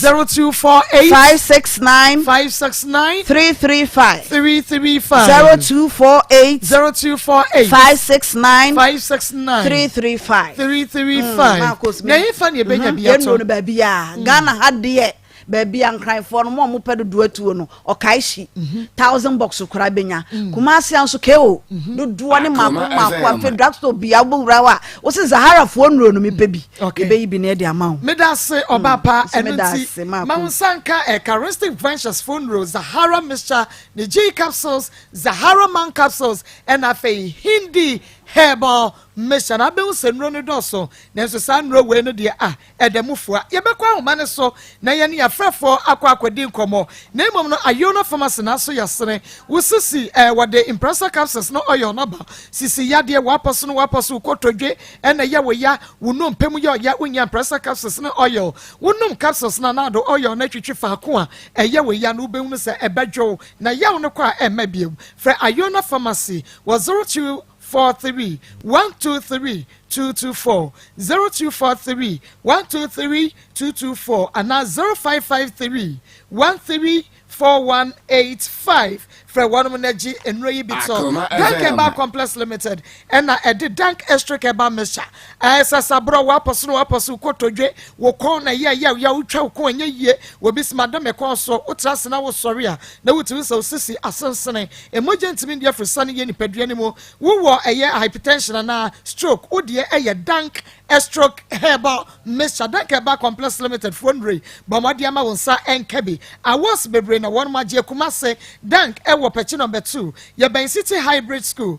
569 335 0248 569 335 na ifa ne benya bia to no ba bia Ghana hade baby and cry for no mo pedo duatu no okaishi 1000 box kura benya kumasi anso keo do duane mako afi drugstore bia bowrawa wo se Zahara fo nro no mepebi ebe bi na de amount me da se obapa enunti mansanka charistic ventures fo nro Zahara mixture the G capsules Zahara man capsules and afi hindi herbal mission abe usenro ne doso na so sanro we no de edemufua ye bekwa ahoma so na ye ne afrefo akwakodi nkomo na emom no Ayona pharmacy na so yasene wusisi wode impressor capsules no oil no ba sisi yade wapaso kotodwe na ye we ya wunum pem ye ya unya impressor capsules no oil wunum capsules na do oil na twitwi faako a ye we ya no ubehunu se ebadwo na ye no kwa emabiem fra Ayona pharmacy was 0243 123 224 0243 123 224 and now 0553 134185 for one energy and Ray Bitson. Dank Eba Complex Limited and I did Dank Extra Eba Mesha. As a Sabro Wapasu Kotoje, Wokona ya ucha coin ye, will be Madame Conso, Utras and our Soria, no to so sissy assassin, emergent media for Sunny and Pedrianimo, who were a year hypertension and a stroke, oh dear, a Dank Extra Herbal Mesha, Dank Eba Complex Limited, Fundry, Bamadiama Wonsa and Kebi. I was Bebrina, one Magia Kumase, Dank Pechino number 2, Yaben City Hybrid School,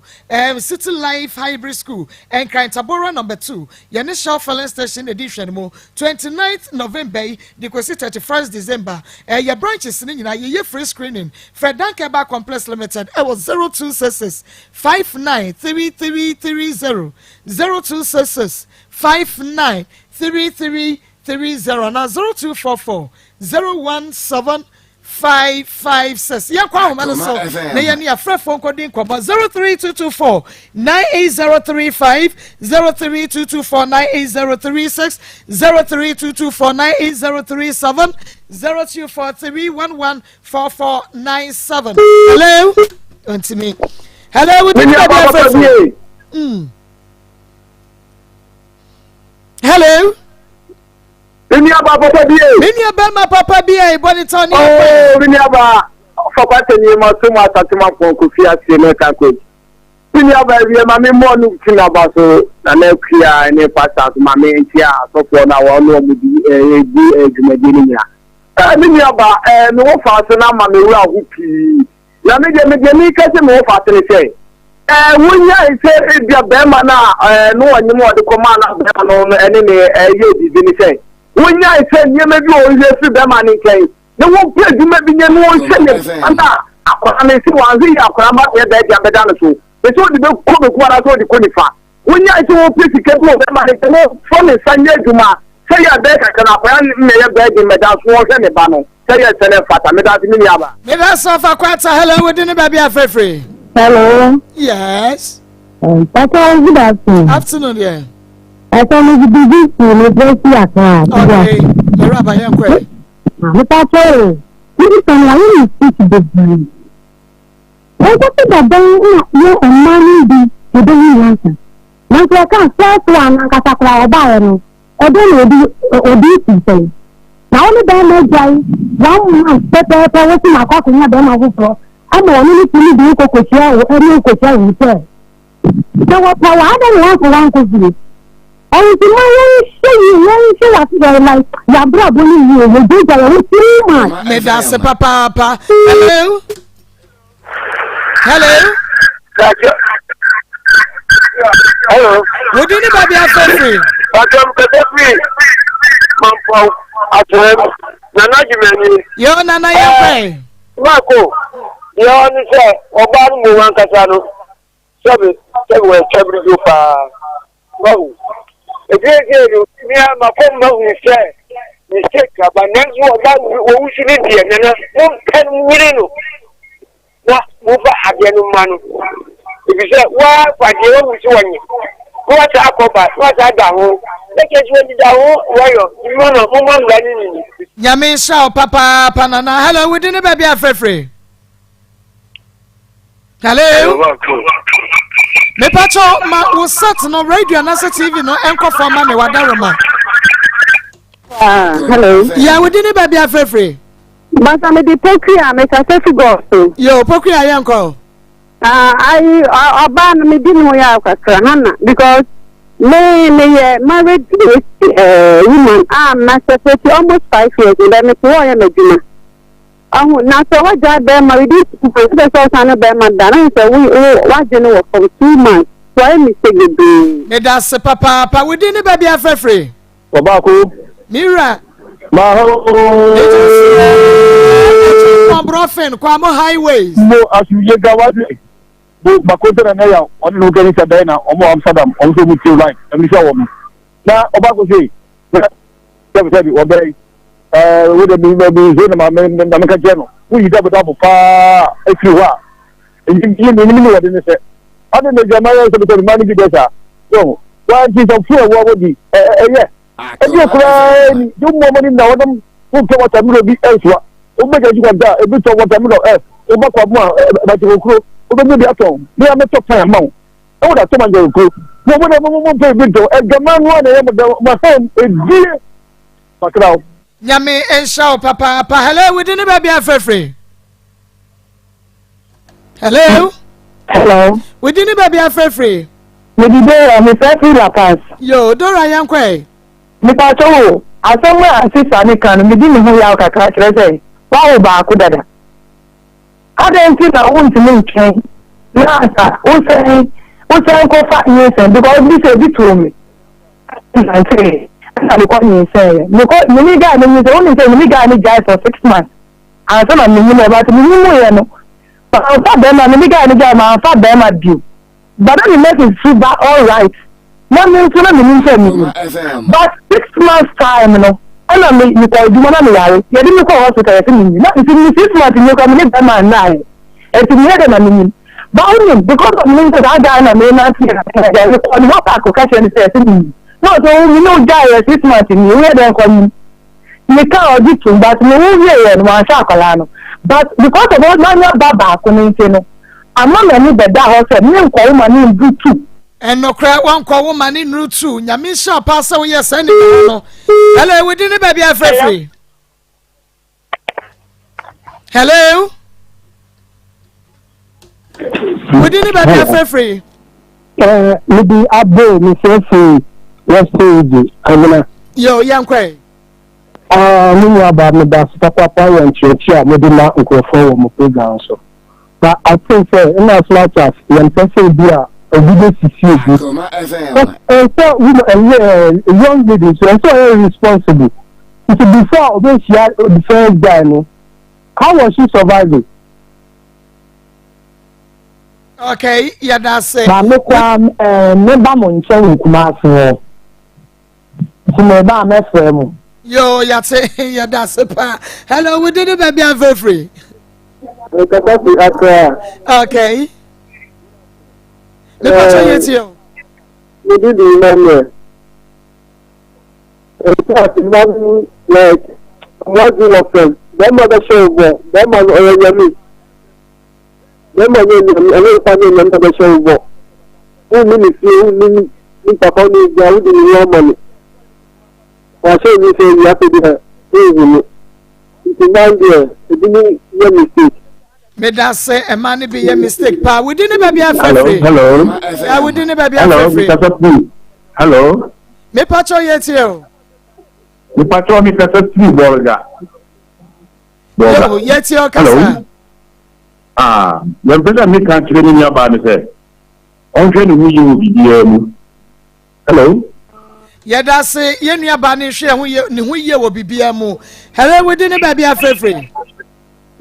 City Life Hybrid School, and Crantabora number 2, Yanisha Filling Station Edition, 29th November, the 31st December, your branches in your free screening, Fred Dankeba Complex Limited, I was 0266 593330, 0266 593330, now 0244 017 556 ya kwa homa no so na ye ne afra phone code nkoma 03224 98035 03224 98036 03224 98037 0243114497 hello onto me hello with the hello Biniaba papa biye. Biniaba ma papa biye boni toni. Oh, biniaba. Fapate ni ma so ma satima ko fi ase na ka ko. Senior baby, mammy, more looking about an Equia and a pastor, mammy, and Tia, so for now, I know with the Medina. I mean, about no faster now, mammy, well, whoopee. Yammy, catch him more faster, say. When you say it's your Bema now, no one more the command of on enemy, you say. When you say you may be always see them and say, no one plays, you may be no one saying, and that. I mean, see one thing, I'm not yet there, I'm better. It's all the good what I told the Kunifa. When you say, oh, please, get more than my phone is Sunday Juma. Say your back, I can apparently make a bed in Madame Swan and a banner. Say your son, Fata, Madame Miniaba. Maybe I saw for quite a hello within the baby of free. Hello. Yes. That's all good afternoon. Afternoon, yeah. I thought it would be this to the Brescia. Okay. The rabbi, I'm quick. That's all. This is a speak to the dream. I got to the bank, you and money be the daily answer. Now, I can't first one, and Casacra Bayano. I don't know, or do say. Now, only by my guy, 1 month, pepper, was in my coffee, not them over. I'm only to do Cocotia or any Cocotia in return. So, what I don't want for one to do. And if you show like your brother, you do the too much. May that's a papa. Hello? Hello? Hello. What did the baby have free? You're Nana, you're Marco, you only say, Obama, one Casano. Seven, every group. No. Again, near my phone, we say, mistake, but next one, we should be and 1 million. What move again, man? If you say, why, you always want you? What's Akoma? What's Adamo? Let us wait down, you know, woman running. Yami Shaw, Papa, Panana. Hello, we didn't baby have free. Hello? Me pacho was set no radio and TV no anchor for mommy wadaroma. Hello. Yeah, we didn't baby have free. But I'm a Pokria, make a safe go. Yo, Pokria uncle. I ban me didn't know because me married woman. I'm master almost 5 years and then it's why I'm a dinner. Now, so what job bear married the son of bear madam, so we what you know for 2 months. Why mistake the day? Me that's papa, we didn't baby have free. Obako. Mira. Maho. Brofen, Kwamo highways. No, as you get Gawadi. Makota and Naya, on no getting Sadena, or Amsterdam, also with you like, and we show them. Now, Obako say, obey. With the American General, we got a double far if you are. And you know what they say. I don't know the American money better. So, why is a fear? What would be? Yeah. And you cry, do more money now. Who can what I'm going to be elsewhere? Who make you want that? A bit of what I'm going to ask. But you will grow. Who be at home? They are not top amount. Oh, that's someone will grow. No one ever pay window. And the man one, my home is dear. But now. Yami and Shaw, Papa. Hello, we didn't baby have free. Hello? Hello. We didn't baby have free. Me did me free la pass. Yo, Dora Yankwe. Me pacho, asomwe asisa ni kan me di me ho ya kakra kire say. Wa ba ku dada. Adenti na won ti me nken. Na asa, o say ko fa yin because this is bit to me. I say, I be calling say. Because me guy me say only say me guy ni guy for 6 months. And so na me ni about me mo ye no. But I thought them me guy ni guy ma fa them abuse. But then the message is back all right. No means to me. But 6 months time, you know. And I mean, you can do one year. You didn't go hospital. Not if you 6 months, you come in them and 9. And to me, I mean, but because of me, that guy, I mean, not here. On what I could catch and say, no, so you know, guy, 6 months in you, then come. You can't do too, but me, and one shakalano. But because of all my baba, coming, I'm not any better house, me and call my name do too. And no cry one call woman in route 2. Yamisha pass away, yes, and hello, we didn't baby have free. Hello? We within the baby free. Maybe Abo, Mr. Free, West Stage, I'm Yo, young quay. Me about me that's Papa and Church, maybe not go forward my program. So, but I think as much as when person be a video Akoma FM. so we young ladies, so responsible. Before when she had the first guy, no, how was she surviving? Okay, yeah, that's it. But no, never mention Kumasi. So never mess with him. Yo, yeah, say, yeah, that's it. Hello, we did it, baby, I'm very free. Okay. Let me tell you to you. We did remember. Like, what do you think? That mother show, that man already me. That man, I never show. Who means you, me, Papa, me, I would do money. I say, you say, you have to do it. It's a man there. It didn't be a mistake. Me that say a man be a mistake, pa. We didn't baby a free. Hello. Yeah, we didn't baby a Hello, free. Mr. Hello. Me patcho yet you. The patrol Mr. Borga. Yo, yet you kasa. When person me can't train in your body, say, on training you will be hello. Yeah, that's say, you near banning share who you will be BMO. Hello, we didn't baby a free.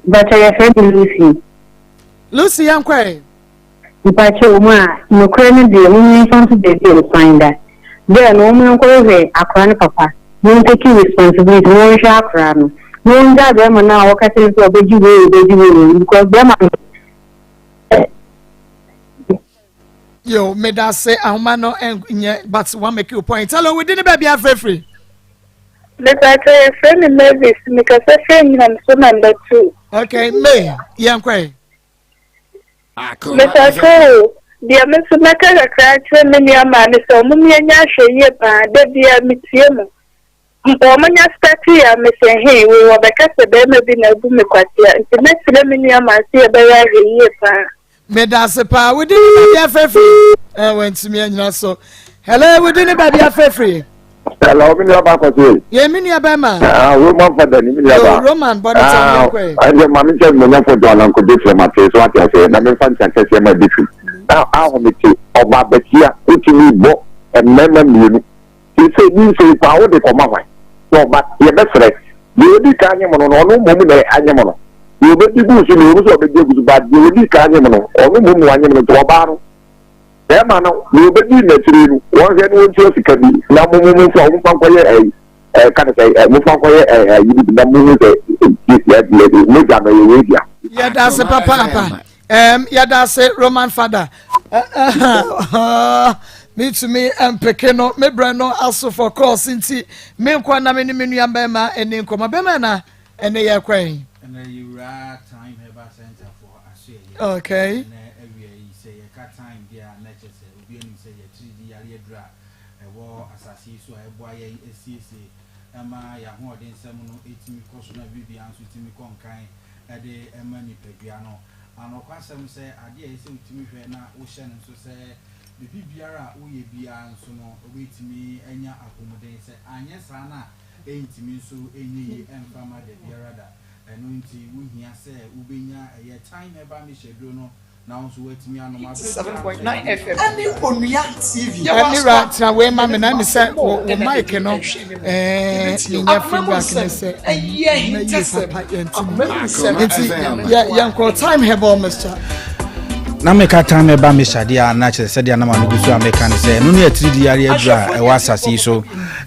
But I friend Lucy. Lucy, I'm quay. The patrol, no credit, the only responsibility to find that. There are no more over a crown papa. No taking responsibility, no sharp ram. No that them now, what I say to a baby, because them Yo, me that say, I'm no and but one make you point. Hello, we didn't baby a free. the patrol friend in Mavis, because I friend and so number 2. Okay, me, young quay. Mr. Cole, the American crack, many a man is so many and Yasha, that dear Mitium. Omanya stati ya mesehe we wabekase be me na bu me kwatia nti mesile me nua ma se be ya heye pa Me da se pa we didn't baby a free. Went to me and so. Hello, we didn't baby a free. Hello, me never pass away. Yeah, me near Bama. Roman for the Yo, Roman, but it's on your way. And the mammy said, no, for John Uncle Dick from my face, what I say, and I'm fan and my different. Now, I'll be of my Betia, which you bought and member. He said, you say, power the command. So, but your best friend, you will be carrying on no moment, animal. You will be good, you will be good, but you will be carrying on no moment to a bar. There, man, you will be naturally. Once anyone chose to can be now moving from Funkoya, kind of say, Mufankoya, you did the movie. Yeah, that's a papa. Yeah, that's it, Roman father. Me to me and Pekeno, me brano also for course inti me nkwana me ni nua bema eni nkoma bema na ene ye kwen. And you time heba center for ashe. Okay. And every say you cut time there nature say obi eni say you 3D yare dra e wo asase so e boa ye esiesie ema ya ho odin sem no etimi koso na bibia anso etimi konkan e de ema ni pedua no anokwasem say ade e say etimi hwe na wo hye no so say bibi biara uye bia nso no obetimi enya akomoden se anye saa na entimi nso enyi emfama de biara da eno nti wuhia se ubenya eye time eba me schedule no na nso wetimi anoma 7.9 FM ani onua TV ani right na we ma me na me se o mic no ninya feedback ne se eye papa enti ya time hebo Mr. na meka time ba me shade a na che se dia na ma no gusu ameka ne se no ne 3D yare adura e wasase so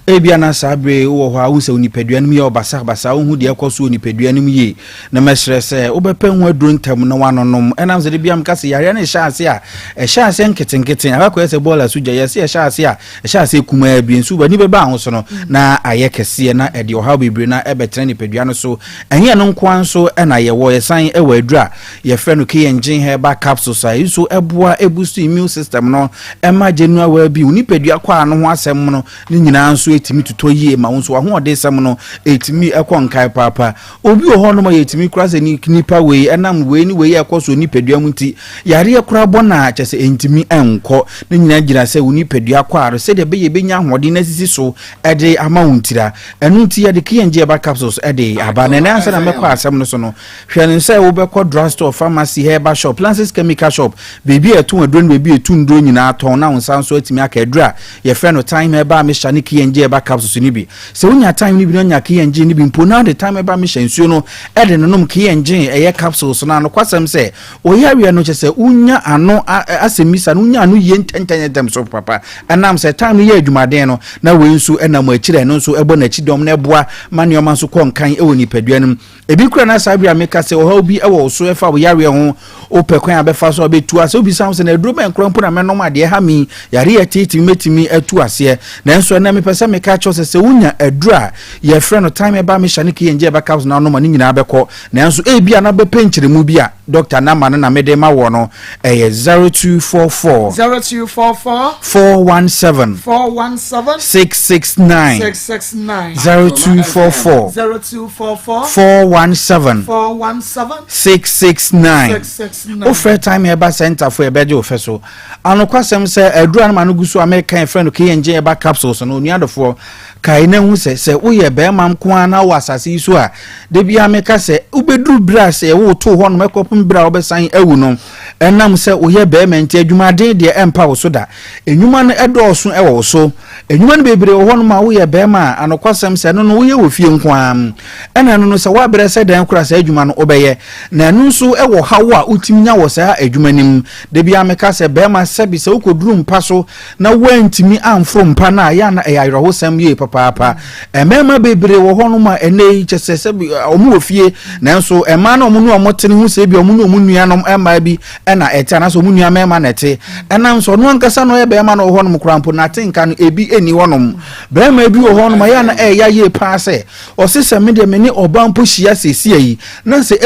e bia na sabre wo ho a wo se onipadua no ye obasa basa wo hu de ekoso onipadua no ye na mesre se wo bepa hu aduro ntam na wanonom enam se de bia mka se yare ne shaase a e shaase nketenketen akwa se bola suja ye se shaase a e shaase kuma bi nsu ba ni be ba ho so no na aye kese na e de oha bebre na e betre nipadua no so enye no nko anso e na ye wo ye san e wa adura ye fre no ke engine heba capsules capsules a iso eboa boost immune system no ema general well be unipadua kwa no ho asem no ni nyina nso etimi tuto yie ma nso ho ode sem no etimi ekonkai papa obi ho no ma yetimi kura se ni nipa we enam we ni we ekoso nipadua munti yare kura bona chese entimi enko ni nyina gira se unipadua kwa aro se de be ye benya hode na sisi so ede amountira enu nti ye de kiyenje ba capsules ede aba na na na mekwa asem no so no hwene se wo be ko drugstore pharmacy herbal shop Lances chemical shop baby etu adro baby etu ndro nyina aton na wonsan so atimi aka adra ye friend no time eba me shane kiyenje eba capsules ni bi se wonya time ni bi no nya kiyenje ni bi mpo na the time eba me shansuo no ede no nom kiyenje eye capsules na no kwasem se oyawe no chese unya ano asemisa no unya ano ye ntentanye dem so papa anam se time no ye adwumaden no na we nso enam akire no nso ebo na chidom na eboa manioma nso konkan ewo nipadua nim ebi kura na sabia meka se oha obi ewo so efa wo yare ho opekwan abefa so abetu ase obi sam se na eduro ben kro mpo na menom ade ha mi yare yetiti metimi atu ase na nso na mepese meka cho se unya edura ye friend no time eba me shane kiyenje eba caps na no ma ni nyina abekọ na nso ebi ana be penchire mu bia doctor na ma na mede ma wo no 0244 417 669 0244 417 669 offer time eba center for ebeje ofeso anokwasem se edura na ma no gusu American friend kiyenje eba capsules no nuadofo kai na hu se woye be mam ko ana wasase isu a de bia meka se ubedru bras e wo to ho no mekopum bra obesan ewu no enam se woye be menti adwumaden de empa wo so da enwuma no edoso ewo so enwuma no bebre wo ho no ma woye be ma anokwasem se no woye wo fie nko am ena no se wa bre se dan kura se adwuma no obeye na nu so ewo hawo a utiminya wo se adwuma nim de bia meka se be ma se bi se ukoduru mpa so na wantimi amfro mpa na ya na eyayro ho sam ye papa emema bebre wo ho no ma enei chese omu ofie nanso ema na omu no omotene hu se bi omu no omunua no ema bi ena ete na so omunua mema na ete ena nso no ankasa no ye be ema na ho no mkrampo na tenka no ebi eni ho no brema bi wo ho no ma ya na ya ye pa se osese me de me ni obampo hia sesi ayi na se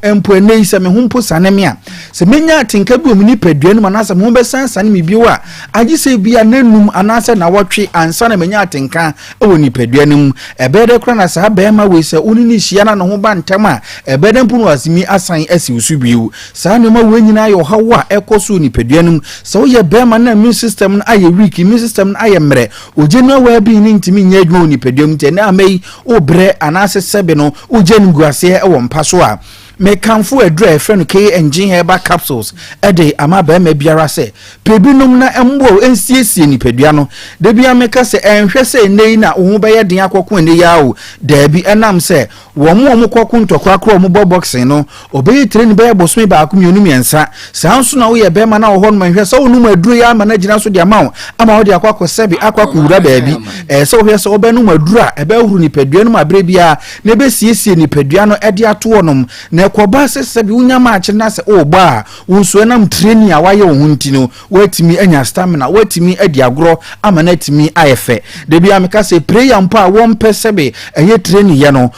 empo enei se me hu mpo saneme a se menya tenka bi omuni padua no ma na se me hu be sansan me bi wa agi se bia nanum anase na wotwe ansa na menya tenka ewo ni padua nim ebede kra na sa bema we se uni ni hia na no ho ba ntam a ebede mpunu asimi asan asi usu biu sa ne ma we nyina yo hawa ekoso ni padua nim so ye bema na immune system na aye weak immune system na aye mre ojenu wa bi ni ntimi nya adwo ni padua nim te na amei obre anase sebe no ojenu guase ewo mpaso a me kanfo adra friend K engine herbal capsules ede ama ba ma biara se pebinum na embo ensiesie ni padua no de bia meka se enhwe se nei na wo be ye den akoko ne yawo da bi enam se wo mo kokko ntokwa kro mo bo boxing no obeyi train be bosomi ba akomionu miensa sanso na wo ye be ma na wo ho no hwe se wo no maduro ya ma na gina so de ama wo de akwakọ sebi akwakọ wura ba bi se wo hwe se wo be no maduro a ebe huru ni padua no ma bre bia na be siesie ni padua no ede ato wonom na ekoba se bi unya ma ache na se ogba wonso na training a waye wo hunti no watimi anya stamina watimi adi agro ama na timi ayefe de bia meka se prayer mpa won pesebe eye training ye no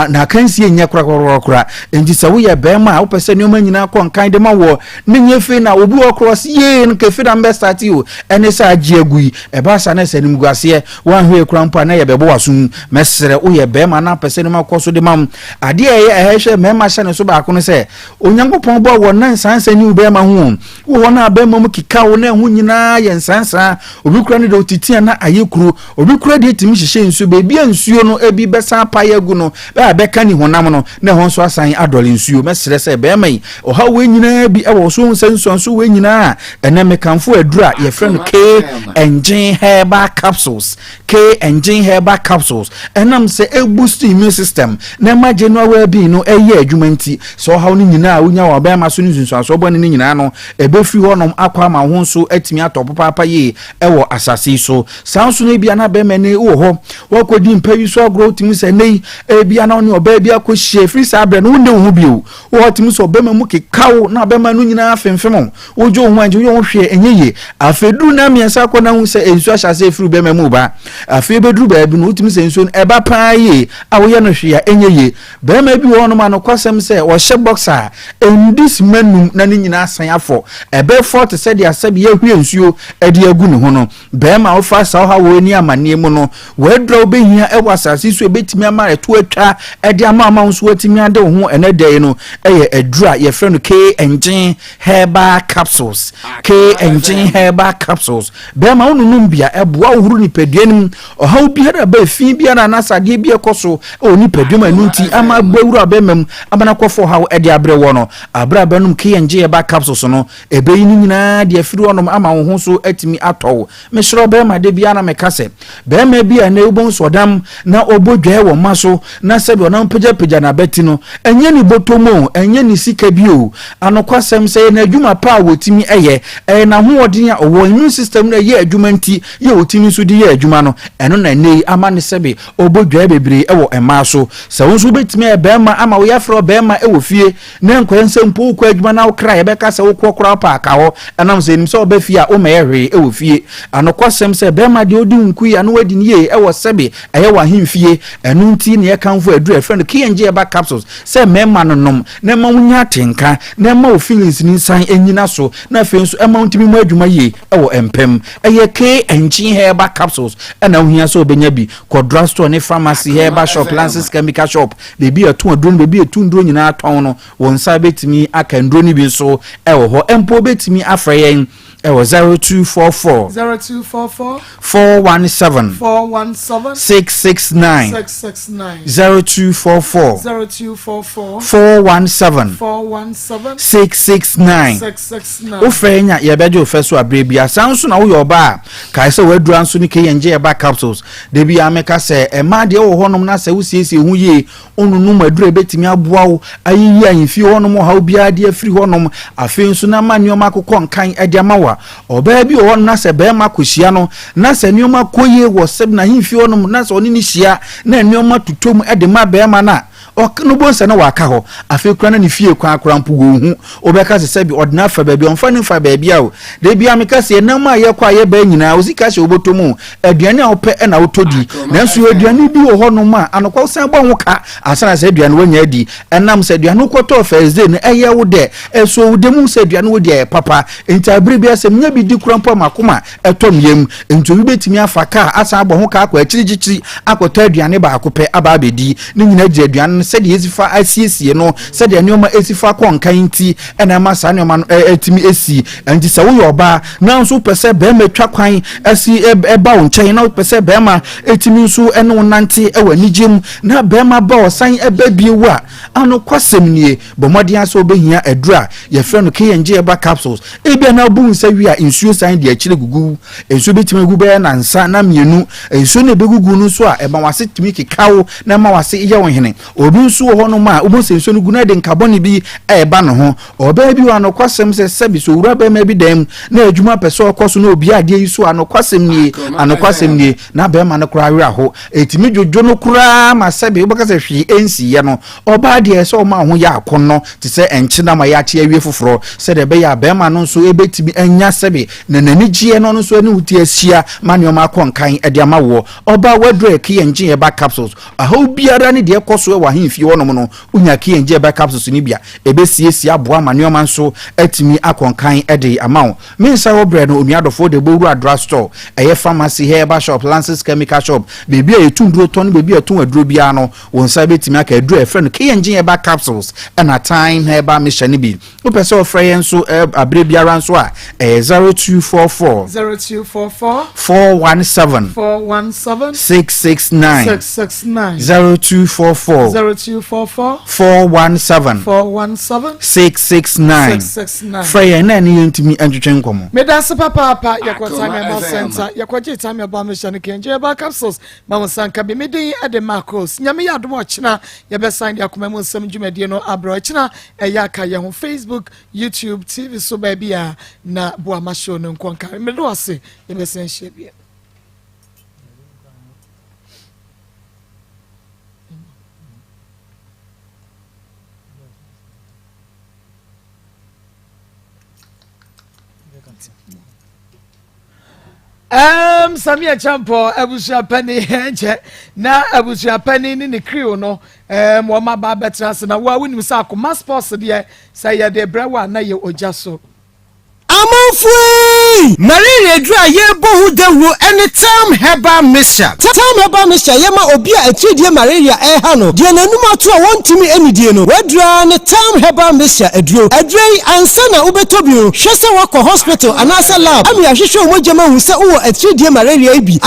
na kansi enye kura enji se wo ye be ma wo pese ne oma nyina kon kan de ma wo ne nyefe na obi wo cross ye no ke fi da mbe start you ene sa agi agui e ba sa na se nim guase wan hwe kura mpa na ye be bo wasum mesere wo ye be ma na pese ne ma koso de mam ade ye ehwe me ma hye ne so ba ko no se onyankopon bo wo nan sansa ni ube ma hu wo na ba mam kika wo na hu nyina ye nsansa obi kura ne do titia na ayekuru obi kura de timi hye nsu be bia nsuo no ebi besa pa yagu no ba beka ni honam no na ho so asan adole nsuo mesere se be mai oha we nyina bi e wo so nsanso we nyina ena mekanfo adura ye friend K engine herbal capsules enam se e boost immune system na ma general be no eye adwumanti so how ni nyina unya wa ba ma so ni nsunso bo ni nyina no ebe fi honom akwa ma ho so atimi atop papa ye ewo asase so sanso no bia na be mane wo ho wakodi mpawi so agro timi se nei e bia na oni oba bia ko hie free sabre no wonde ho bio wo timi so be ma mu kekawo na be ma no nyina afemfem wojo ho anje wo hwe enyeye afedu na miensa ko na hu se ensu asase free be ma mu ba afe bedru ba bi no timi se ensu eba pa ye awo ye no hwe ya enyeye be ma bi wo no ma no kwasem say or she boxer in this menu na ni nyina asan afọ ebe forte said ya sabi ye hwie nsuo ede agu ne ho no be ma wo fa sa ha wo ni amane mu no we draw be hia e wasase so ebetimi ama eto atwa ede ama nso atimi ade ho ene dey no eye adura ye frɛ no K engine herbal capsules K engine herbal capsules be ma wonu num bia eboa ohuru ni paduanim ohaw biara ba fi biara na sade bia ekoso oni paduam anunti ama gbawuru abemam amana kofo haw ede abre wo no abra banum K engine herbal capsules no ebe yi nyina de afiri wonom ama wo ho so atimi atɔw me sro be ma de bia na me kase be ma bia na ubon sodam na obodwae wo maso na sebe onam pagya na beti no enye ni botomo enye ni sika bio anokwasem sɛ na adwuma pa wotimi eye na ho odin a owo immune system na ye adwuma nti ye wotimi so di ye adwuma no eno na nei ama ne sebe obodwae bebre ewo ema so sɛ wo so betimi e be ma ama wo yafro be ma ewo fie na nkwansem po adwuma na wo kra ye be ka sɛ wo kokora pa aka ho enam sɛ nim sɛ oba fie a wo ma ye hwe ewo fie anokwasem sɛ be ma de odi nku ya no wadi ne ye ewo sebe eye wa hemfie eno nti ne ye kanfo adura friend K&G eba capsules sɛ mema no nom na ma wunya tenka na ma wo feelings ni san enyina so na fe nso ema ntimi mu adwuma ye ewo empem eye K&G eba capsules na wuhia so obenya bi kodra store ne pharmacy eba shop lances chemical shop bebi ato aduro bebi etu nduro nyina atɔn no won sa betimi aka nduro ni bi so ewo ho empo betimi afra yen ewo 0244 417 669 0244 417 669 ofrenya ye beje ofeso abrebia sanso na wo yoba kai se wadura nso ni K&G eba capsules de bia meka se ema de wo honom na se wo siesie hu ye onunum adura betimi aboa wo ayiyi anfi honom ha obia de afiri honom afi nso na manioma akokɔ nkan ade amawa oba bi wo na se be ma kohia no na se nioma koye wo seb na himfi honom na se oni ni hia na nioma tutom ade ma be ma na no bonse na waka ho afi kura na ni fie kwa akura mpugo hu obeka se bi ordinary fa ba bi onfa ni fa ba bia o de bia meka se na ma ye kwa ye ba nyina osika se obotomu aduane a ope na otodi nanso aduane bi wo ho no ma anokwa san bo ho ka asana se aduane wanya di enam se aduane kwoto Thursday na eye wo de eso wo de mu se aduane wo de papa enti abiri bia se nya bi di kura mpo makoma etom yem enti obi betimi afaka asa bo ho ka akwa akirigichi akota aduane ba akope aba abedi ni nyina di aduane said yesifa asiesie no said ya nyoma esifa konkan nti ena ma sa nyoma etimi esi nti se wo yoba na nso pese be ma twa kwan asi eba wo nchen na pese be ma etimi nso ene wonante ewa nigem na be ma ba osan eba biewu a ano kwasem nie bomodi aso obehia adura ye frɛ no K&G eba capsules ebia na bu nsa wi a nsuo san de akire gugu ensuo betimi gugu be na nsa na mienu ensuo ne begugu no so a eba wase timi kikawo na ma wase ye wo hene obi nso ho no ma obo senso no guna de nkaboni bi eba no ho oba bi wa no kwasem se sebi so wura ba ma bi dem na adwuma pese okoso na obi ade yi so anokwasem nie na ba ma no kura wira ho etimi jojo no kura ma sebi obo ka se hwi ensi ye no oba de se o ma ho ya akono te se enchi na ma ya te awie foforo se de be ya ba ma no nso ebetimi anya sebi na nani gie no nso ani wuti asia ma ne o ma konkan ede ama wo oba wadre K&G eba capsules aho biara ne de ekoso wa himfi wonom no unya K&G eba capsules ni bia ebesiesie aboa maneoma nso atimi akonkan ede amawo mensa wo bre no onuadofo de boru adra store eye pharmacy herbal shop lances chemical shop bebi etunduro ton bebi etun aduro bia no wonsa betimi aka aduro efre no K&G eba capsules and a time herbal mission bi wo pese ofre yen so abre biara nso a 0244 417 669 0244 417 669 Freya na ni yentimi antwetwe nkomo medase papa yakota Memo Center yakwaje time ba mission K&G eba capsules ma sanka be medin ade Maa Akos nyame ya adom ochina ye be sign de Akoma mu nsam dwumadie no abro ochina eyaka ye ho Facebook YouTube TV so ba bia na boama show no nkonka medo ase ye be sen hye bia Samia Champo, Abusha Penny, na Abusha Penny in the crew, no, Mama Babetas, and I win with Sako, must possibly say, de Brewa, na you or just so. Amafui Maria dra ye bohu dewu anytime heba mixture time heba mixture yema obia atidie malaria hano de nanuma to wontimi enidie no wadra ne time heba mixture aduro adrei ansa na ubetobio hwese wakọ hospital anasa lab ami ahwehwe omojama hu se wo atidie malaria bi